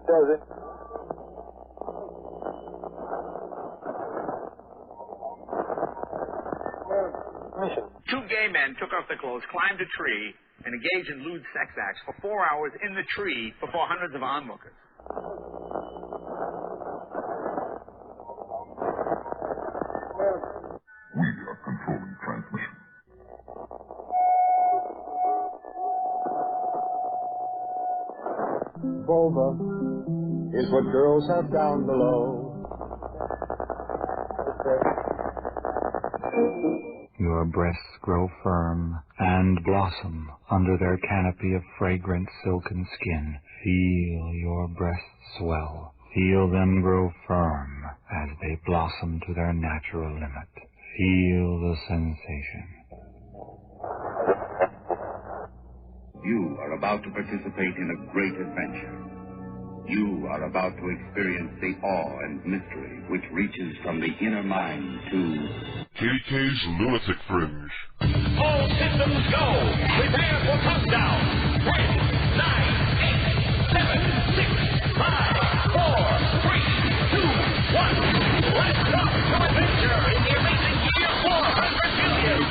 Does it? Mission. Two gay men took off their clothes, climbed a tree, and engaged in lewd sex acts for 4 hours in the tree before hundreds of onlookers. We are controlling transmission. Vulva is what girls have down below. Your breasts grow firm and blossom under their canopy of fragrant silken skin. Feel your breasts swell. Feel them grow firm as they blossom to their natural limit. Feel the sensation. You are about to participate in a great adventure. You are about to experience the awe and mystery which reaches from the inner mind to KK's Lunatic Fringe. All systems go. Prepare for touchdown. 10, 9, 8, 7, 6, 5, 4, 3, 2, 1. Let's rock to adventure in the amazing year 400 million.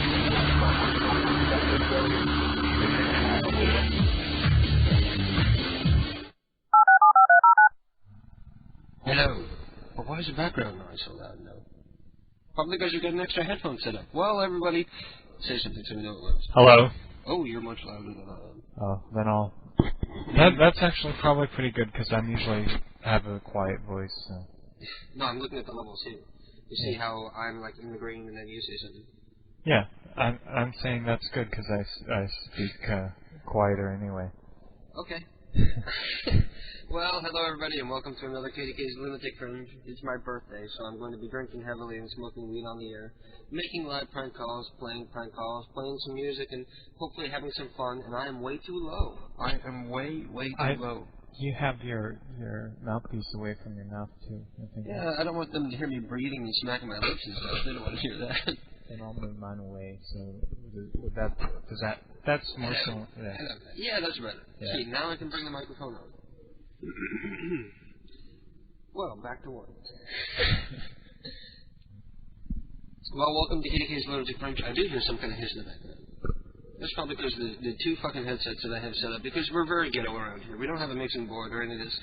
Hello. But why is the background noise so loud now? Probably because you've got an extra headphone set up. Well, everybody, say something so we know it works. Hello. Oh, you're much louder than I am. Oh, then I'll... That's actually probably pretty good because I'm usually have a quiet voice. So. No, I'm looking at the levels here. You see how I'm like in the green and then you say something? Yeah, I'm saying that's good because I speak quieter anyway. Okay. Well, hello everybody and welcome to another KDK's Lunatic Fringe. It's my birthday, so I'm going to be drinking heavily and smoking weed on the air, making live prank calls, playing some music, and hopefully having some fun, and I am way too low. I am way too low. You have your mouthpiece away from your mouth, too. I think. Yeah, I don't want them to hear me breathing and smacking my lips and stuff. They don't want to hear that. And I'll move mine away, so that's more so... Yeah, that's better. Yeah. See, now I can bring the microphone on. Well, back to work. Well, welcome to KDK's Lunatic Fringe. I do hear some kind of hiss in the background. That's probably because the two fucking headsets that I have set up, because we're very ghetto around here. We don't have a mixing board or any of this.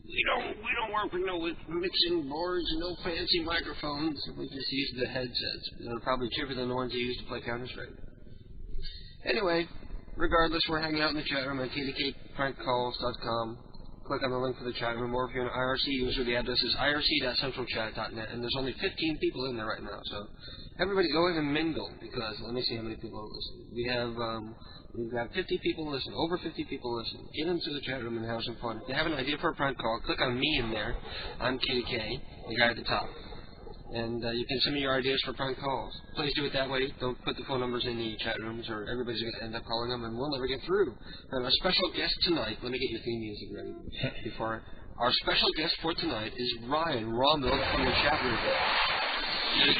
We don't work with no mixing boards, no fancy microphones. We just use the headsets. They're probably cheaper than the ones you use to play Counter-Strike. Anyway, regardless, we're hanging out in the chat room at kdkprankcalls.com. Click on the link for the chat room, or if you're an IRC user, the address is irc.centralchat.net, and there's only 15 people in there right now, so everybody go in and mingle, because let me see how many people are listening. We've got 50 people listening, over 50 people listening. Get into the chat room and have some fun. If you have an idea for a prank call, click on me in there. I'm KDK, the guy at the top. And you can send me your ideas for prank calls. Please do it that way. Don't put the phone numbers in the chat rooms, or everybody's going to end up calling them, and we'll never get through. And our special guest tonight, let me get your theme music ready before. Our special guest for tonight is Ryan Rawmilk from the chat room. You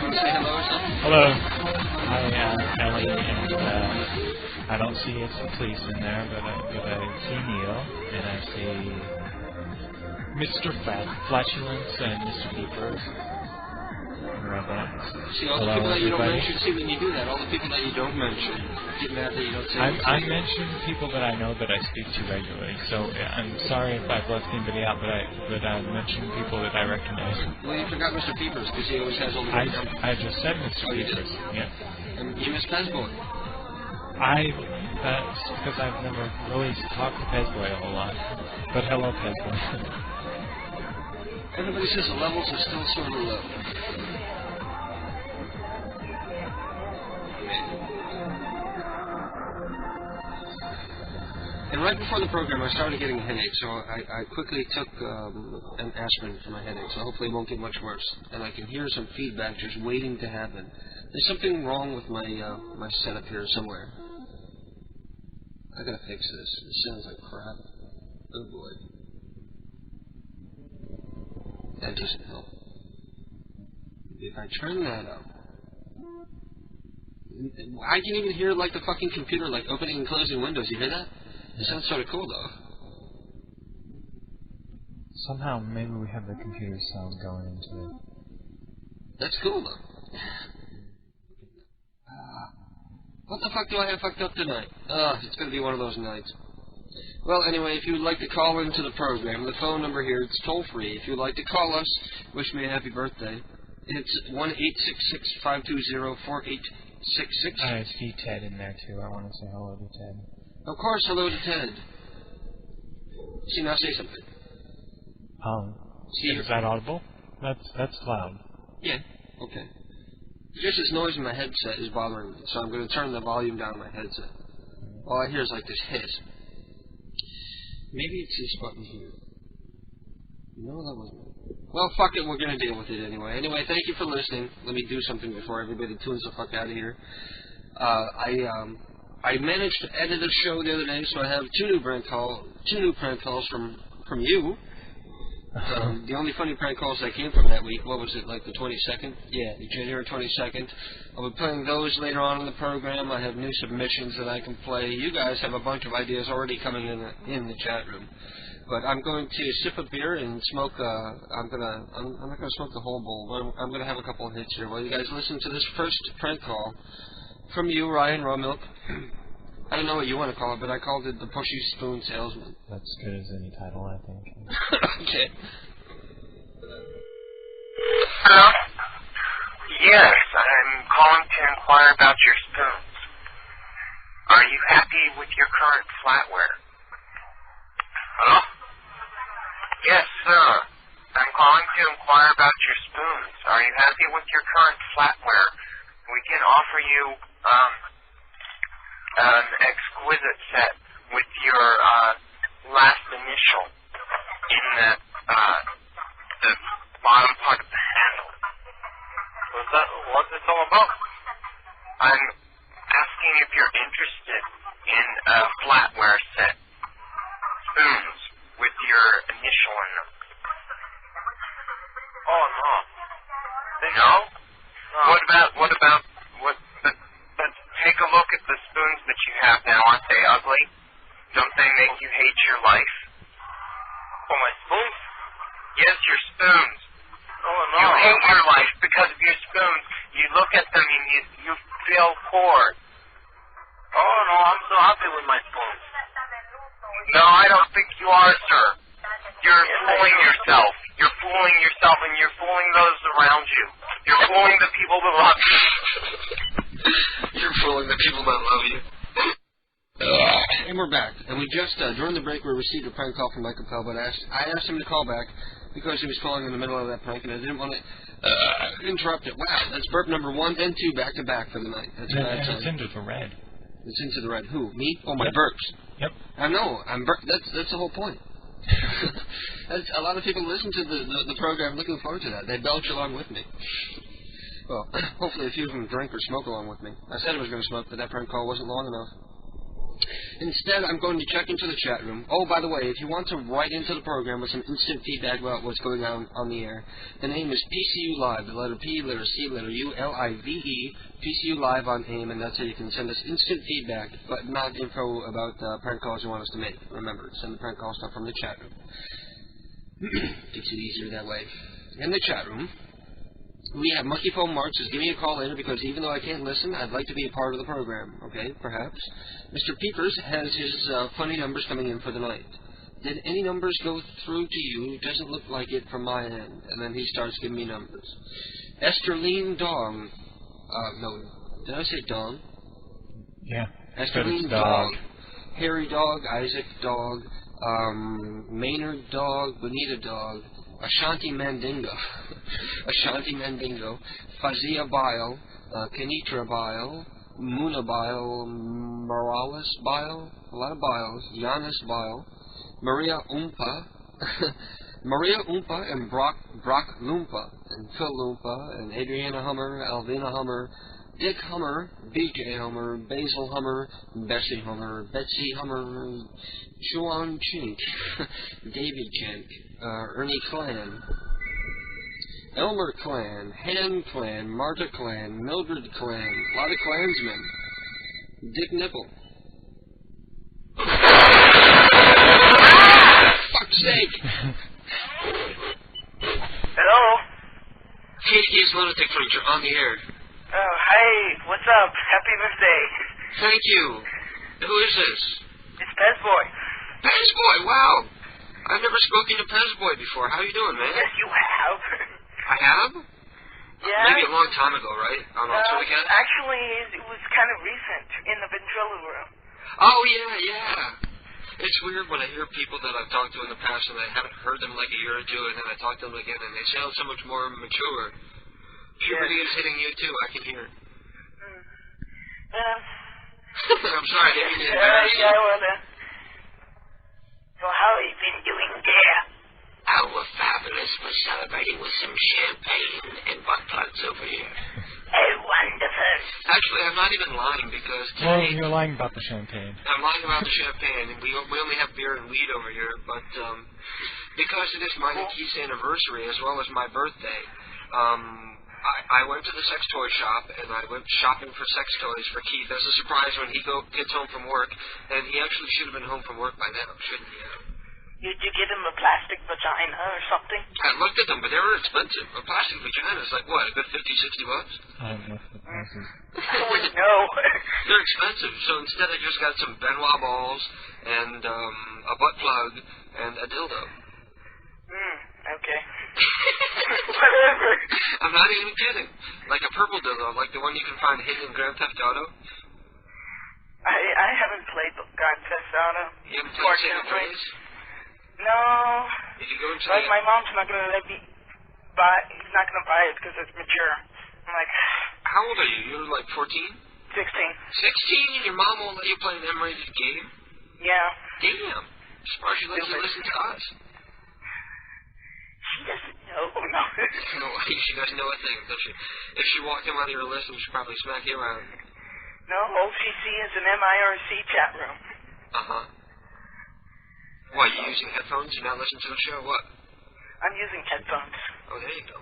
want to say hello or something? Hello. Hi, Ellie, and I don't see it's the police in there, but I see Neil, and I see Mr. Flatulence and Mr. Peepers. See, all the people that you don't mention, see, when you do that, all the people that you don't mention, get mad that you don't say I mention people that I know that I speak to regularly, so I'm sorry if I've left anybody out, but I mentioned people that I recognize. Well, you forgot Mr. Peepers, because he always has all the I just said Mr. Peepers. Yeah. And you miss Pezboy. That's because I've never really talked to Pezboy a whole lot. But hello, Pezboy. Everybody says the levels are still sort of low. And right before the program, I started getting a headache, so I quickly took an aspirin for my headache, so hopefully it won't get much worse. And I can hear some feedback just waiting to happen. There's something wrong with my my setup here somewhere. I gotta fix this. It sounds like crap. Oh boy. That doesn't help. If I turn that up, I can even hear like the fucking computer like opening and closing windows. You hear that? It sounds sort of cool, though. Somehow, maybe we have the computer sound going into it. That's cool, though. What the fuck do I have fucked up tonight? It's going to be one of those nights. Well, anyway, if you would like to call into the program, the phone number here, it's toll-free. If you would like to call us, wish me a happy birthday. It's 1-866-520-4866. I see Ted in there, too. I want to say hello to Ted. Of course, hello to Ted. See, now say something. Is that audible? That's loud. Yeah, okay. Just this noise in my headset is bothering me, so I'm going to turn the volume down on my headset. All I hear is like this hiss. Maybe it's this button here. No, that wasn't it. Well, fuck it, we're going to deal with it anyway. Anyway, thank you for listening. Let me do something before everybody tunes the fuck out of here. I managed to edit a show the other day, so I have two new prank calls from you. The only funny prank calls that came from that week, what was it, like the 22nd? Yeah, the January 22nd. I'll be playing those later on in the program. I have new submissions that I can play. You guys have a bunch of ideas already coming in the chat room. But I'm going to sip a beer and smoke. I'm not gonna smoke the whole bowl, but I'm gonna have a couple of hits here. While you guys listen to this first prank call from you, Ryan Rawmilk. I don't know what you want to call it, but I called it the Pushy Spoon Salesman. That's good as any title, I think. Okay. Hello? Yes, I'm calling to inquire about your spoons. Are you happy with your current flatware? Hello? Yes, sir. I'm calling to inquire about your spoons. Are you happy with your current flatware? We can offer you an exquisite set with your last initial in the bottom part of the handle. What's this all about? I'm asking if you're interested in a flatware set. Spoons with your initial in them. Oh, no. No? But take a look at the spoons that you have now. Aren't they ugly? Don't they make you hate your life? Oh, my spoons? Yes, your spoons. Oh, no. You hate your life because of your spoons. You look at them and you feel poor. Oh, no, I'm so happy with my spoons. No, I don't think you are, sir. You're fooling yourself. You're fooling yourself and you're fooling those around you. You're fooling the people that love you. You're fooling the people that love you. And we're back. And we just, during the break, we received a prank call from Michael Pell, but I asked him to call back because he was calling in the middle of that prank, and I didn't want to interrupt it. Wow, that's burp number 1 and 2 back-to-back for the night. That's it's into the red. It's into the red. Who? Me? Oh, my burps. Yep. I know. That's the whole point. A lot of people listen to the program looking forward to that. They belch along with me. Well, hopefully a few of them drink or smoke along with me. I said I was going to smoke, but that prank call wasn't long enough. Instead, I'm going to check into the chat room. Oh, by the way, if you want to write into the program with some instant feedback about what's going on the air, the name is PCU Live, the letter P, letter C, letter U, L-I-V-E, PCU Live on AIM, and that's how you can send us instant feedback, but not info about prank calls you want us to make. Remember, send the prank call stuff from the chat room. Makes it easier that way. In the chat room, we have Monkey Phone Mark says, give me a call later because even though I can't listen, I'd like to be a part of the program. Okay, perhaps. Mr. Peepers has his funny numbers coming in for the night. Did any numbers go through to you? Doesn't look like it from my end. And then he starts giving me numbers. Esterline Dong. No, did I say Dong? Yeah. Esterline Dog. Harry Dog, Isaac Dog, Maynard Dog, Bonita Dog, Ashanti Mandingo, Ashanti Mandingo, Fazia Bile, Kenitra Bile, Muna Bile, Morales Bile, a lot of biles, Giannis Bile, Maria Umpa, Maria Umpa and Brock Loompa, and Phil Loompa, and Adriana Hummer, Alvina Hummer, Dick Hummer, BJ Hummer, Basil Hummer, Bessie Hummer, Betsy Hummer, Chuan Chink, David Chink, Ernie Clan, Elmer Clan, Han Clan, Marta Clan, Mildred Clan, a lot of Klansmen, Dick Nipple. mistake. Hello? KDK's Lunatic Fringe, you're on the air. Oh, hey, what's up? Happy birthday. Thank you. Who is this? It's Pez Boy. Pez Boy, wow. I've never spoken to Pez Boy before. How you doing, man? Yes, you have. I have? Yeah. Maybe a long time ago, right? On Alternacat? Actually, it was kind of recent in the ventrilo room. Oh, yeah. It's weird when I hear people that I've talked to in the past and I haven't heard them like a year or two, and then I talk to them again and they sound so much more mature. Puberty is hitting you too, I can hear. I'm sorry, I didn't mean to embarrass you. So how have you been doing there? Oh, we're fabulous. We're celebrating with some champagne and butt plugs over here. Oh, wonderful. Actually, I'm not even lying because Well, today... you're lying about the champagne. I'm lying about the champagne, and we only have beer and weed over here, but because it is mine and Keith's anniversary as well as my birthday, I went to the sex toy shop, and I went shopping for sex toys for Keith as a surprise when he gets home from work, and he actually should have been home from work by now, shouldn't he have? Did you give him a plastic vagina or something? I looked at them, but they were expensive. A plastic vagina is like, what, a good $50, $60? I don't know if the prices. I wouldn't know. They're expensive, so instead I just got some Benoit balls and a butt plug and a dildo. Okay. Whatever. I'm not even kidding. Like a purple dildo, like the one you can find hidden in Grand Theft Auto. I haven't played Grand Theft Auto. You haven't played San Andreas? No. If you go into like, my mom's not going to let me buy. He's not going to buy it because it's mature. I'm like... How old are you? You're like 14? 16. 16? And your mom won't let you play an M-rated game? Yeah. Damn. Surprised she lets you listen to us. She doesn't know. No. No, she doesn't know a thing, does she? If she walked him out of your list, she'd probably smack you around. No, OCC is an MIRC chat room. Uh-huh. What, you using headphones? You're not listening to the show? What? I'm using headphones. Oh, there you go.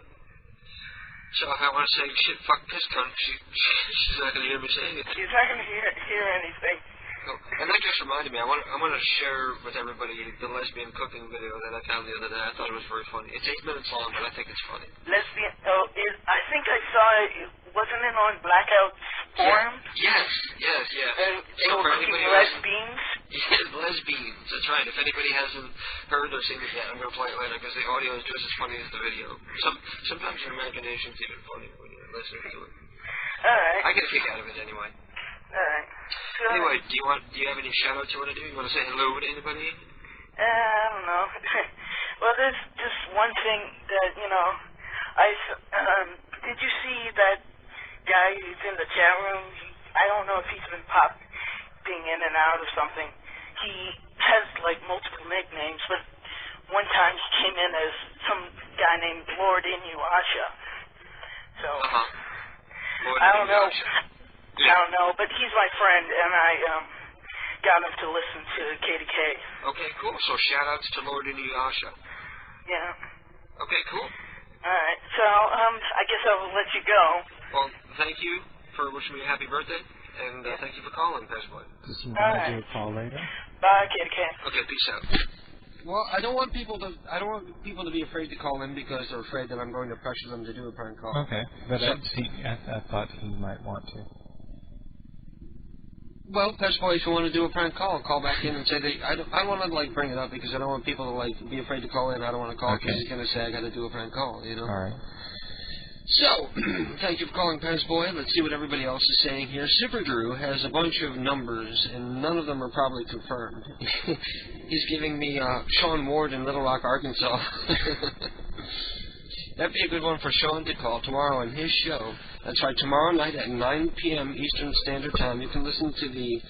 So if I want to say shit, fuck, piss, cunt, she's not going to hear me saying it. She's not going to hear anything. No. And that just reminded me, I want to share with everybody the lesbian cooking video that I found the other day. I thought it was very funny. It's 8 minutes long, but I think it's funny. Lesbian? Oh, I think I saw it. Wasn't it on Blackout's forum? Yes. And they So were for cooking anybody lesbians? Yes, lesbians. That's right. If anybody hasn't heard or seen it yet, I'm going to play it later because the audio is just as funny as the video. Sometimes your imagination's even funnier when you're listening to it. All right. I get a kick out of it anyway. All right. So, anyway, do you have any shout-outs you want to do? You want to say hello to anybody? I don't know. Well, there's just one thing that, did you see that guy who's in the chat room? I don't know if he's been popping in and out or something. He has, multiple nicknames, but one time he came in as some guy named Lord Inuyasha. So, Lord I don't know. Yeah. I don't know, but he's my friend, and I got him to listen to KDK. Okay, cool. So shout-outs to Lord Inuyasha. Yeah. Okay, cool. All right. So, I guess I will let you go. Well, thank you for wishing me a happy birthday, and thank you for calling, Pesboy. Does he want to do a call later? Bye, KDK. Okay, peace out. Well, I don't want people to be afraid to call in because they're afraid that I'm going to pressure them to do a prank call. Okay, but I thought he might want to. Well, Pesboy, if you want to do a prank call back in and say that I don't want to bring it up because I don't want people to be afraid to call in. I don't want to call because he's going to say I got to do a prank call. All right. So, thank you for calling Pesboy. Let's see what everybody else is saying here. Super Drew has a bunch of numbers, and none of them are probably confirmed. He's giving me Sean Ward in Little Rock, Arkansas. That'd be a good one for Sean to call tomorrow on his show. That's right, tomorrow night at 9 p.m. Eastern Standard Time, you can listen to the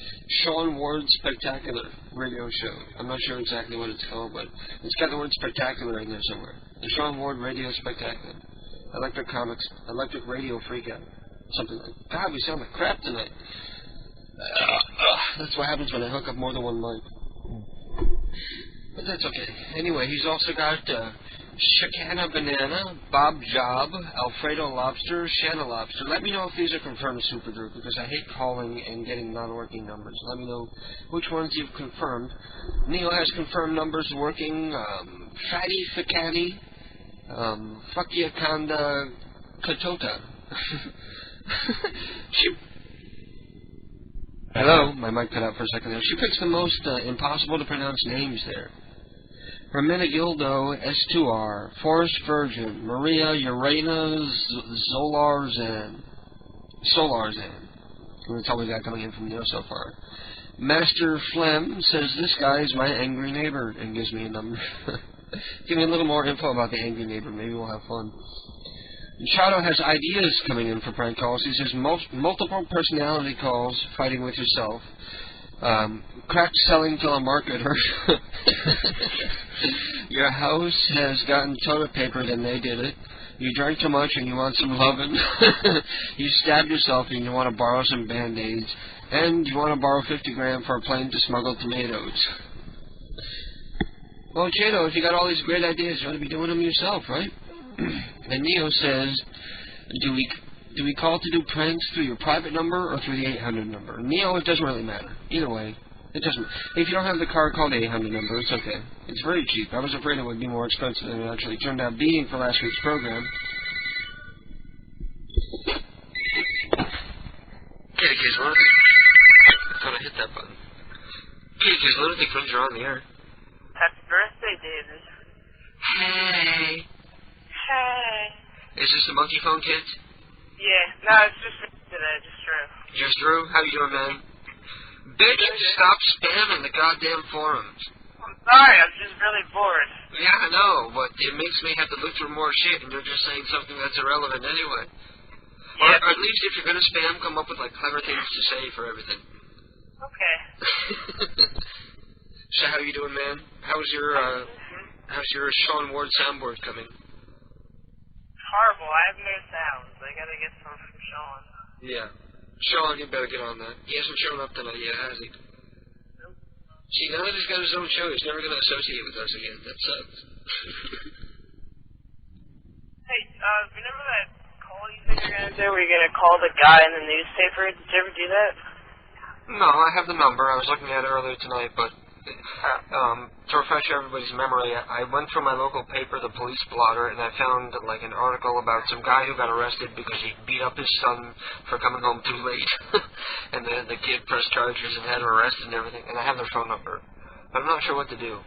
Sean Ward Spectacular radio show. I'm not sure exactly what it's called, but it's got the word spectacular in there somewhere. The Sean Ward Radio Spectacular. Electric Comics, Electric Radio Freakout. Something like that. God, we sound like crap tonight. That's what happens when I hook up more than one mic. But that's okay. Anyway, he's also got Chicana Banana, Bob Job, Alfredo Lobster, Shanna Lobster. Let me know if these are confirmed, Super Drew, because I hate calling and getting non-working numbers. Let me know which ones you've confirmed. Neo has confirmed numbers working. Fatty Facati, Fakiakanda Katota. Hello, my mic cut out for a second there. She picks the most impossible to pronounce names there. Hermenegildo S2R, Forest Virgin, Maria Urena Zolarzan. That's all we got coming in from Neo so far. Master Flem says, this guy is my angry neighbor, and gives me a number. Give me a little more info about the angry neighbor. Maybe we'll have fun. Shadow has ideas coming in for prank calls. He says, multiple personality calls, fighting with yourself. Crack selling telemarketer. Your house has gotten toilet paper and they did it. You drank too much and you want some lovin'. You stabbed yourself and you want to borrow some Band-Aids. And you want to borrow 50 grand for a plane to smuggle tomatoes. Well, Jado, if you got all these great ideas, you ought to be doing them yourself, right? And Neo says, do we call to do pranks through your private number or through the 800 number? Neo, it doesn't really matter. Either way, it doesn't. If you don't have the card, call the 800 number. It's okay. It's very cheap. I was afraid it would be more expensive than it actually turned out being for last week's program. Kitty K's Lunatic. I thought I hit that button. Kitty K's Lunatic Friends are on the air. Happy birthday, David. Hey. Hey. Is this the monkey phone, kids? Yeah. No, it's just me today. Just Drew. Just Drew? How you doing, man? Bitch, stop spamming the goddamn forums. I'm sorry. I'm just really bored. Yeah, I know, but it makes me have to look through more shit, and you're just saying something that's irrelevant anyway. Yeah. Or at least if you're gonna spam, come up with like clever things to say for everything. Okay. So how you doing, man? How's your Sean Ward soundboard coming? Horrible. I have no sounds. I gotta get some from Sean. Yeah. Sean, you better get on that. He hasn't shown up tonight yet, has he? Nope. See, now that he's got his own show, he's never gonna associate with us again. That sucks. Hey, remember that call you said you're gonna do where you're gonna call the guy in the newspaper? Did you ever do that? No, I have the number. I was looking at it earlier tonight, but to refresh everybody's memory, I went through my local paper, the Police Blotter, and I found like an article about some guy who got arrested because he beat up his son for coming home too late. And then the kid pressed charges and had him arrested and everything, and I have their phone number. But I'm not sure what to do.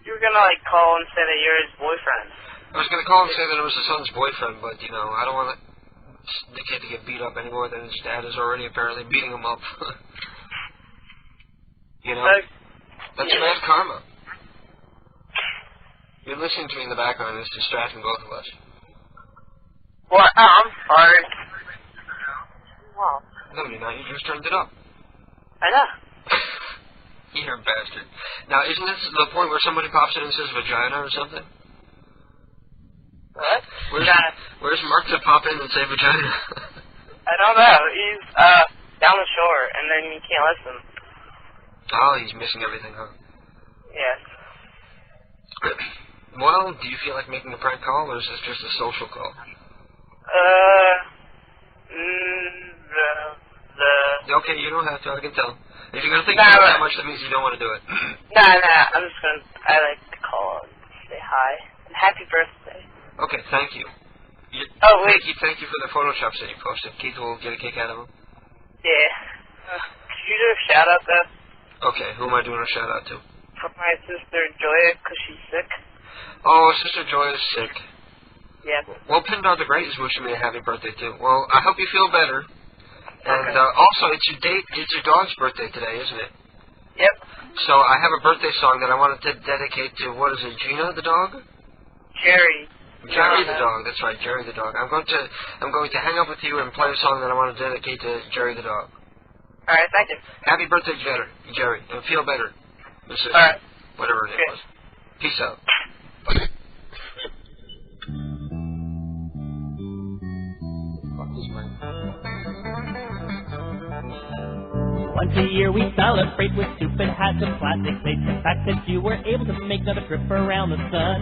You were gonna like call and say that you're his boyfriend. I was gonna call and say that it was his son's boyfriend, but you know, I don't want the kid to get beat up any more than his dad is already apparently beating him up. You know? That's bad karma. You're listening to me in the background and it's distracting both of us. What? Oh, I'm sorry. Wow. No, you're not. You just turned it up. I know. You're a bastard. Now, isn't this the point where somebody pops in and says vagina or something? What? Where's Mark to pop in and say vagina? I don't know. He's down the shore, and then you can't listen. Oh, he's missing everything, huh? Yeah. Well, do you feel like making a prank call, or is this just a social call? Okay, you don't have to, I can tell. If you're going to think about it that much, that means you don't want to do it. Nah, I'm just going to, I like to call and say hi. And happy birthday. Okay, thank you. Oh, wait. Thank you for the Photoshops that you posted. Keith will get a kick out of them. Yeah. Could you do a shout-out, though? Okay, who am I doing a shout-out to? For my sister, Joya, because she's sick. Oh, Sister Joy is sick. Yeah. Well, Pindar the Great is wishing me a happy birthday, too. Well, I hope you feel better. And Okay. also, it's your dog's birthday today, isn't it? Yep. So I have a birthday song that I wanted to dedicate to, what is it, Gina the dog? Jerry. Jerry the dog, that's right, Jerry the dog. I'm going to hang up with you and play a song that I want to dedicate to Jerry the dog. Alright, thank you. Happy birthday, Jerry, and feel better. Alright. Whatever it was. Peace out. Once a year we celebrate with stupid hats and plastic plates. The fact that you were able to make another trip around the sun.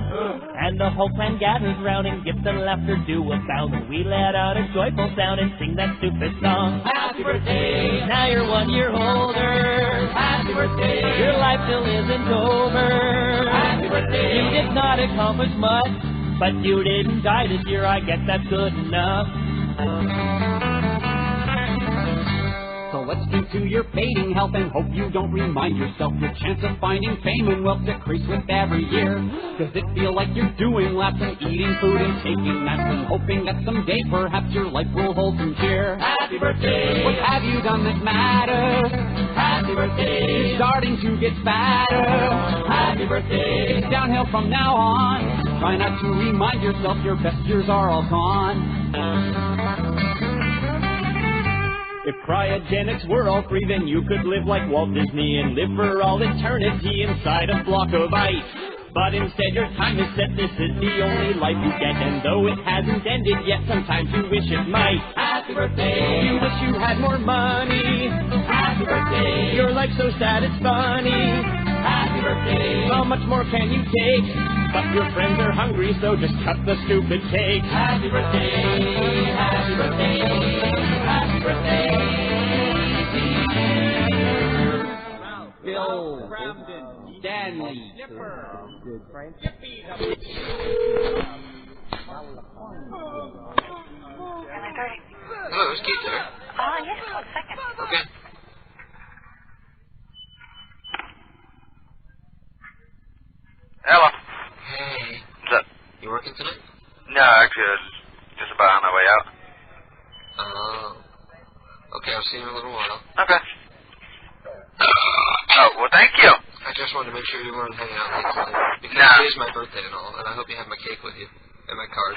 And the whole clan gathers round and gifts and laughter do abound. And we let out a joyful sound and sing that stupid song. Happy birthday, now you're 1 year older. Happy birthday, your life still isn't over. Happy birthday, you did not accomplish much, but you didn't die this year, I guess that's good enough. So let's drink to your fading health and hope you don't remind yourself your chance of finding fame and wealth decrease with every year. Does it feel like you're doing laps and eating food and taking naps and hoping that someday perhaps your life will hold some cheer? Happy birthday! What have you done that matters? Happy birthday! You're starting to get fatter. Happy birthday! It's downhill from now on. Try not to remind yourself your best years are all gone. If cryogenics were all free, then you could live like Walt Disney and live for all eternity inside a block of ice. But instead your time is set, this is the only life you get. And though it hasn't ended yet, sometimes you wish it might. Happy birthday! You wish you had more money. Happy birthday! Your life's so sad it's funny. Happy birthday! How much more can you take? But your friends are hungry, so just cut the stupid cake. Happy birthday! Happy birthday! Happy birthday! Bill, Stanley, Hello, is Keith there? Yes, 1 second. Okay. Hello. Hey. What's up? You working tonight? No, actually, I was just about on my way out. Oh. Okay, I'll see you in a little while. Okay. Oh, well, thank you. I just wanted to make sure you weren't hanging out late tonight. Because Nah. it is my birthday and all, and I hope you have my cake with you. And my card.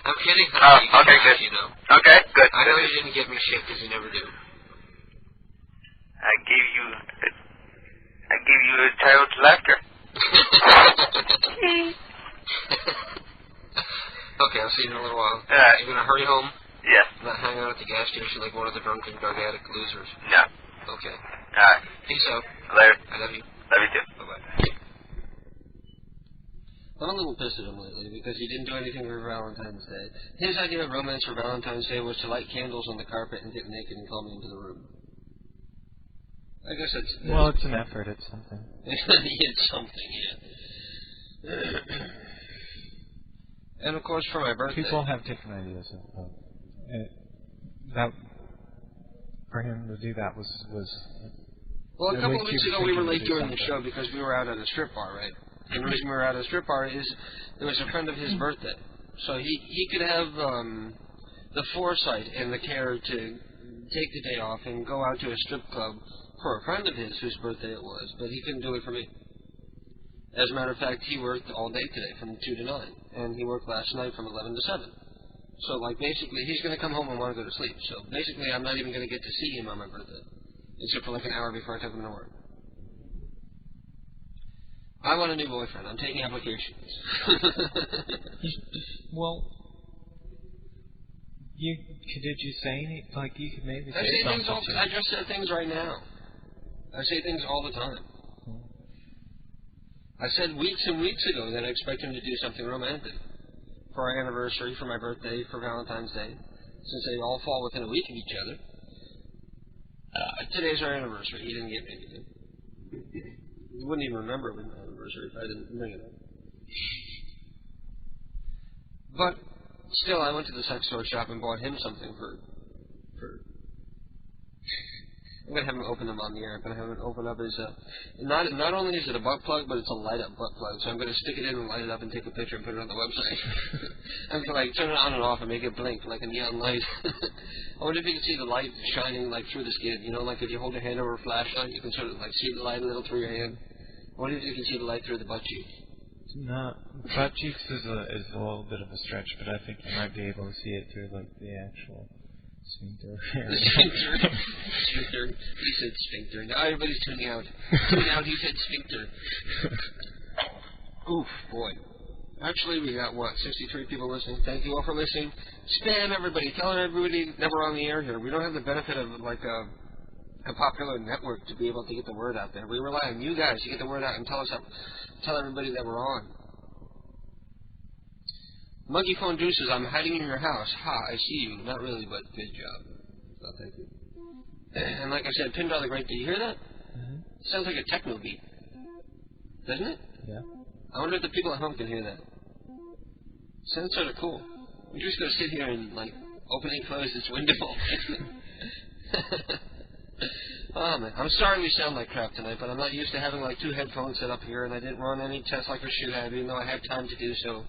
I'm kidding. Oh, You can okay, laugh, good. You know. Okay, good. I know you didn't give me shit because you never do. I gave you a child's laughter. Okay, I'll see you in a little while. Alright. You gonna hurry home? Yes. Not hang out at the gas station like one of the drunken drug addict losers. No. Okay. Alright. Peace out. Later. I love you. Love you too. Bye-bye. I'm a little pissed at him lately because he didn't do anything for Valentine's Day. His idea of romance for Valentine's Day was to light candles on the carpet and get naked and call me into the room. I guess that's... Well, it's an effort. It's something. It's something, yeah. And, of course, for my birthday... People have different ideas of that. For him to do that was Well, a couple of least weeks he was ago we were thinking to late do during the something. show because we were out at a strip bar, right? And the reason we were out at a strip bar is it was a friend of his birthday. So he could have the foresight and the care to take the day off and go out to a strip club for a friend of his whose birthday it was, but he couldn't do it for me. As a matter of fact, he worked all day today from 2 to 9, and he worked last night from 11 to 7. So, like, basically, he's going to come home and want to go to sleep. So, basically, I'm not even going to get to see him on my birthday, except for like an hour before I take him to work. I want a new boyfriend. I'm taking applications. Well, did you say any? Like, you could maybe I say say things something. I just said things right now. I say things all the time. I said weeks and weeks ago that I expect him to do something romantic for our anniversary, for my birthday, for Valentine's Day, since they all fall within a week of each other. Today's our anniversary. He didn't get me anything. You wouldn't even remember it was my anniversary if I didn't bring it up. But still, I went to the sex toy shop and bought him something for I'm going to have him open them on the air. I'm going to have him open up his, not only is it a butt plug, but it's a light-up butt plug. So I'm going to stick it in and light it up and take a picture and put it on the website. I'm going to, like, turn it on and off and make it blink like a neon light. I wonder if you can see the light shining, like, through the skin. You know, like if you hold your hand over a flashlight, you can sort of, like, see the light a little through your hand. I wonder if you can see the light through the butt cheeks. No, butt cheeks is a little bit of a stretch, but I think you might be able to see it through, like, the actual... sphincter. The sphincter. Sphincter. He said sphincter. Now everybody's tuning out. Tuning out, he said sphincter. Oof, boy. Actually, we got, 63 people listening. Thank you all for listening. Spam everybody. Tell everybody that we're on the air here. We don't have the benefit of, like, a popular network to be able to get the word out there. We rely on you guys to get the word out and tell everybody that we're on. Monkey Phone Juices, I'm hiding in your house. Ha, I see you. Not really, but good job. So, thank you. And like I said, Pindar the Great, did you hear that? Mm-hmm. Sounds like a techno beat. Doesn't it? Yeah. I wonder if the people at home can hear that. Sounds sort of cool. We're just going to sit here and, like, open and close this window. Oh, man. I'm sorry we sound like crap tonight, but I'm not used to having, like, 2 headphones set up here, and I didn't run any tests like I should have, even though I had time to do so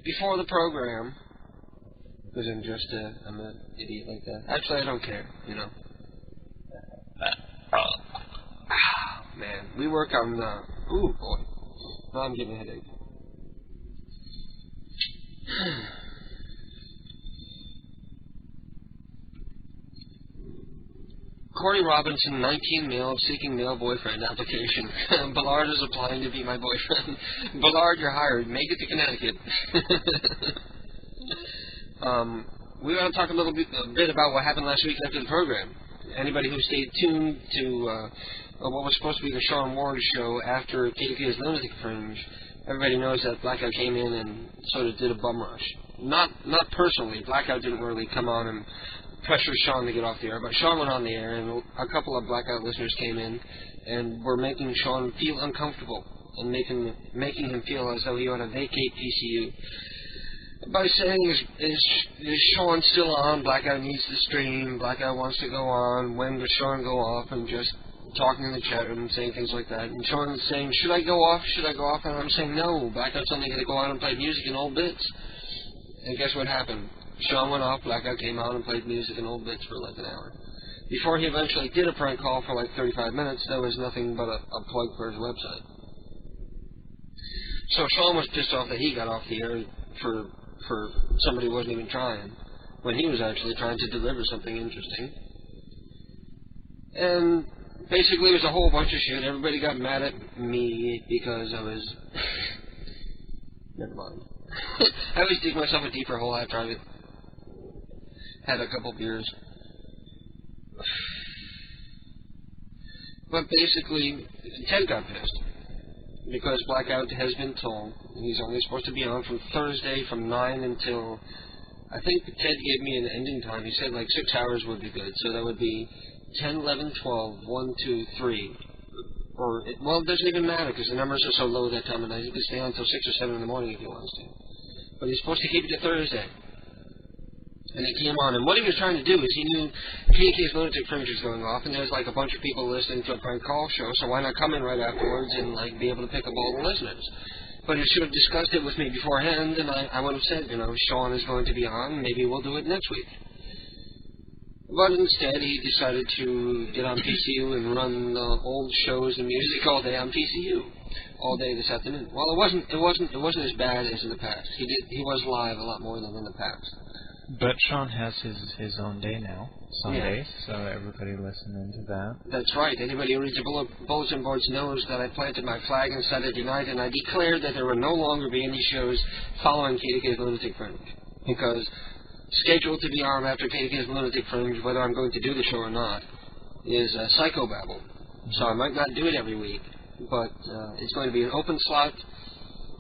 before the program. Because I'm an idiot like that. Actually, I don't care, you know. Man, we work on, ooh, boy. Now I'm getting a headache. Corey Robinson, 19 male, seeking male boyfriend application. Ballard is applying to be my boyfriend. Ballard, you're hired. Make it to Connecticut. We want to talk a bit about what happened last week after the program. Anybody who stayed tuned to what was supposed to be the Sean Ward show after KDK's Lunatic Fringe, everybody knows that Blackout came in and sort of did a bum rush. Not personally. Blackout didn't really come on and pressure Sean to get off the air, but Sean went on the air, and a couple of Blackout listeners came in and were making Sean feel uncomfortable and making him feel as though he ought to vacate PCU. By saying, is Sean still on? Blackout needs to stream. Blackout wants to go on. When does Sean go off? And just talking in the chat room and saying things like that. And Sean is saying, should I go off? Should I go off? And I'm saying, no. Blackout's only going to go on and play music and old bits. And guess what happened? Sean went off. Blackout came on and played music and old bits for like an hour. Before he eventually did a prank call for like 35 minutes, there was nothing but a plug for his website. So Sean was pissed off that he got off the air for somebody who wasn't even trying, when he was actually trying to deliver something interesting. And basically it was a whole bunch of shit. Everybody got mad at me because I was... Never mind. I always dig myself a deeper hole after I had a couple beers. But basically, Ted got pissed. Because Blackout has been told he's only supposed to be on from Thursday from 9 until... I think Ted gave me an ending time. He said like 6 hours would be good. So that would be 10, 11, 12, 1, 2, 3. Or, well, it doesn't even matter because the numbers are so low that time of night. He could stay on until 6 or 7 in the morning if he wants to. But he's supposed to keep it to Thursday. And he came on, and what he was trying to do is he knew KDK's Lunatic Fringe was going off, and there's like a bunch of people listening to a prank call show, so why not come in right afterwards and like be able to pick up all the listeners? But he should have discussed it with me beforehand, and I would have said, you know, Sean is going to be on, maybe we'll do it next week. But instead, he decided to get on PCU and run old shows and music all day on PCU, all day this afternoon. Well, it wasn't as bad as in the past. He was live a lot more than in the past. But Sean has his own day now, Sunday, so everybody listen into that. That's right. Anybody who reads the bulletin boards knows that I planted my flag on Saturday night, and I declared that there would no longer be any shows following KDK's Lunatic Fringe. Because scheduled to be on after KDK's Lunatic Fringe, whether I'm going to do the show or not, is Psychobabble. So I might not do it every week, but it's going to be an open slot,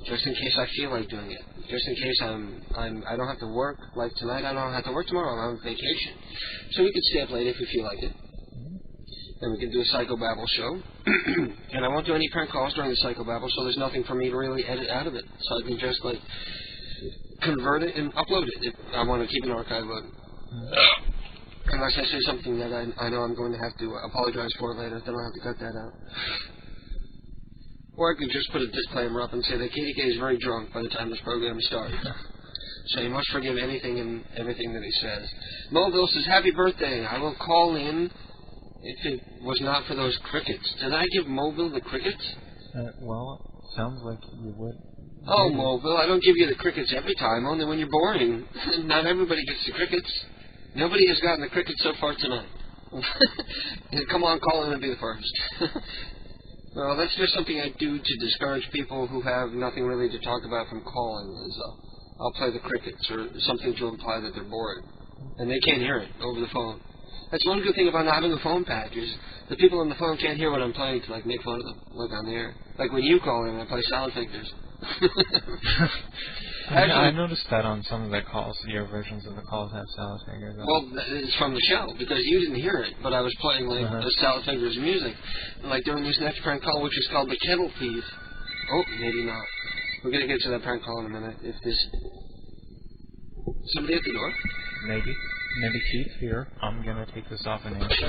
just in case I feel like doing it. Just in case I don't have to work, like tonight I don't have to work tomorrow, I'm on vacation. So we can stay up late if we feel like it. And we can do a Psychobabble show. And I won't do any prank calls during the Psychobabble, so there's nothing for me to really edit out of it. So I can just, like, convert it and upload it if I want to keep an archive of it. Unless I say something that I know I'm going to have to apologize for later, then I'll have to cut that out. Or I could just put a disclaimer up and say that KDK is very drunk by the time this program starts. So you must forgive anything and everything that he says. Mulville says, happy birthday. I will call in if it was not for those crickets. Did I give Mulville the crickets? Well, it sounds like you would. Oh, Mulville, I don't give you the crickets every time, only when you're boring. Not everybody gets the crickets. Nobody has gotten the crickets so far tonight. Come on, call in and be the first. Well, that's just something I do to discourage people who have nothing really to talk about from calling. Is I'll play the crickets or something to imply that they're bored, and they can't hear it over the phone. That's one good thing about not having a phone patch is the people on the phone can't hear what I'm playing to like make fun of them, like on the air. Like when you call in, I play Salad Fingers. I noticed that on some of the calls, your versions of the calls have Salad Fingers on. Well, it's from the show, because you didn't hear it, but I was playing, like, the Salad Fingers music. And, like, during this next prank call, which is called The Kettle Thief. Oh, maybe not. We're going to get to that prank call in a minute. If this... Somebody at the door? Maybe. Maybe Keith here. I'm going to take this off and answer. This is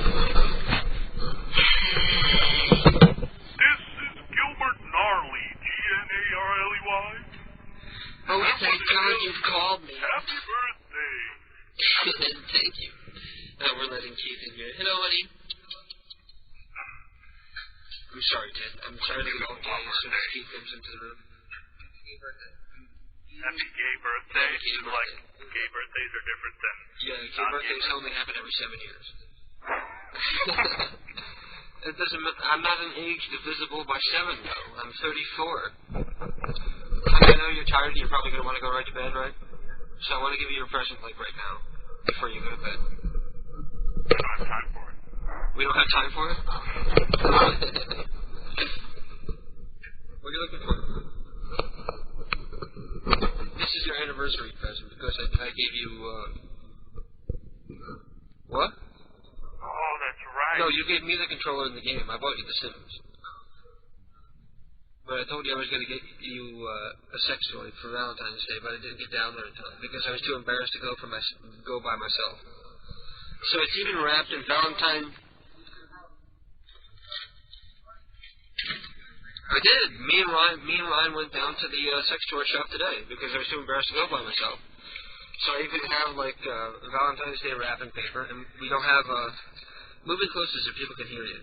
Gilbert Gnarly, G-N-A-R-L-E-Y. Oh, thank God you've called me. Happy birthday. Thank you. We're letting Keith in here. Hello, honey. I'm sorry, Ted. I'm sorry to get all gay as soon as Keith comes into the room. Happy birthday. Happy gay birthday. Like, gay birthdays are different than... Yeah, gay birthdays only happen every 7 years. It doesn't matter. I'm not an age divisible by 7, though. I'm 34. I know you're tired. You're probably going to want to go right to bed, right? So I want to give you your present, like, right now, before you go to bed. We don't have time for it. We don't have time for it? What are you looking for? This is your anniversary present, because I gave you, What? Oh, that's right. No, you gave me the controller in the game. I bought you The Sims. But I told you I was going to get you a sex toy for Valentine's Day, but I didn't get down there in time because I was too embarrassed to go by myself. So it's even wrapped in Valentine. I did. Me and Ryan went down to the sex toy shop today because I was too embarrassed to go by myself. So I even have like Valentine's Day wrapping paper, and we don't have move it closer so people can hear you.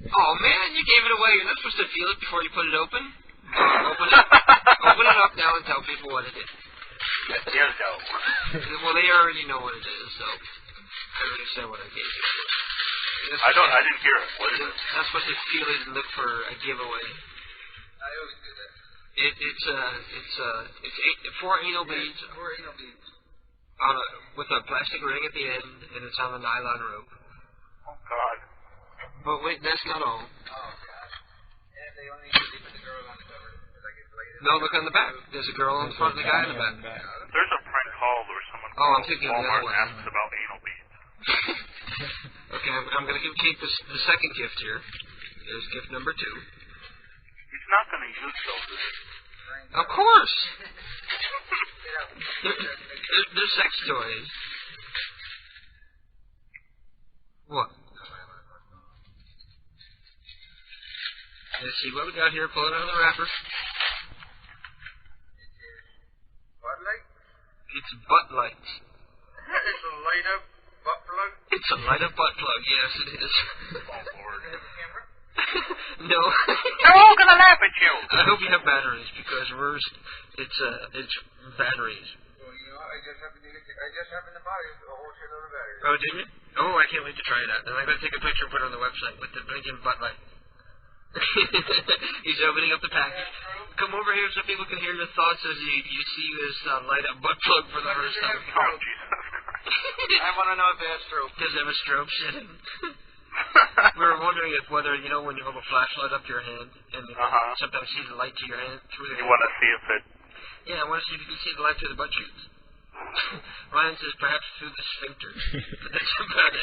Oh man, you gave it away. You're not supposed to feel it before you put it open. Open it up now and tell people what it is. Dildo. Well, they already know what it is, so I already said what I gave you. I didn't hear it. What is it? You're not supposed to feel it and look for a giveaway. I always do that. It's 4 anal beads. 4 anal beads. With a plastic ring at the end, and it's on a nylon rope. Oh God. But wait, that's not all. Oh, God. And they only leave the girl on the cover. No, look on the back. There's a girl on the front and a guy in the back. There's a prank call where someone I'm thinking of the other one. asks about anal beads. Okay, I'm going to give Keith the second gift here. There's gift number 2. He's not going to use those. Of course! They're sex toys. What? Let's see what we got here. Pull it out of the wrapper. Butt light? It's butt lights. It's a light up butt plug? It's a light up butt plug, yes it is. Oh, Lord. Does it have a camera? No. They're all going to laugh at you. I hope you have batteries, because it's batteries. Well, you know, I just happened to buy a whole shitload of batteries. Oh, did you? Oh, I can't wait to try it out. And I'm going to take a picture and put it on the website with the blinking butt light. He's opening up the package. Come over here so people can hear your thoughts as you see this light up butt plug for the first time. Oh, Jesus Christ. I want to know if it has strobe. Does it have a strobe setting? We were wondering if whether, you know, when you hold a flashlight up to your hand and sometimes see the light to your hand through the hand. You want to see if it... Yeah, I want to see if you can see the light through the butt cheeks. Ryan says perhaps through the sphincter. But that's about it.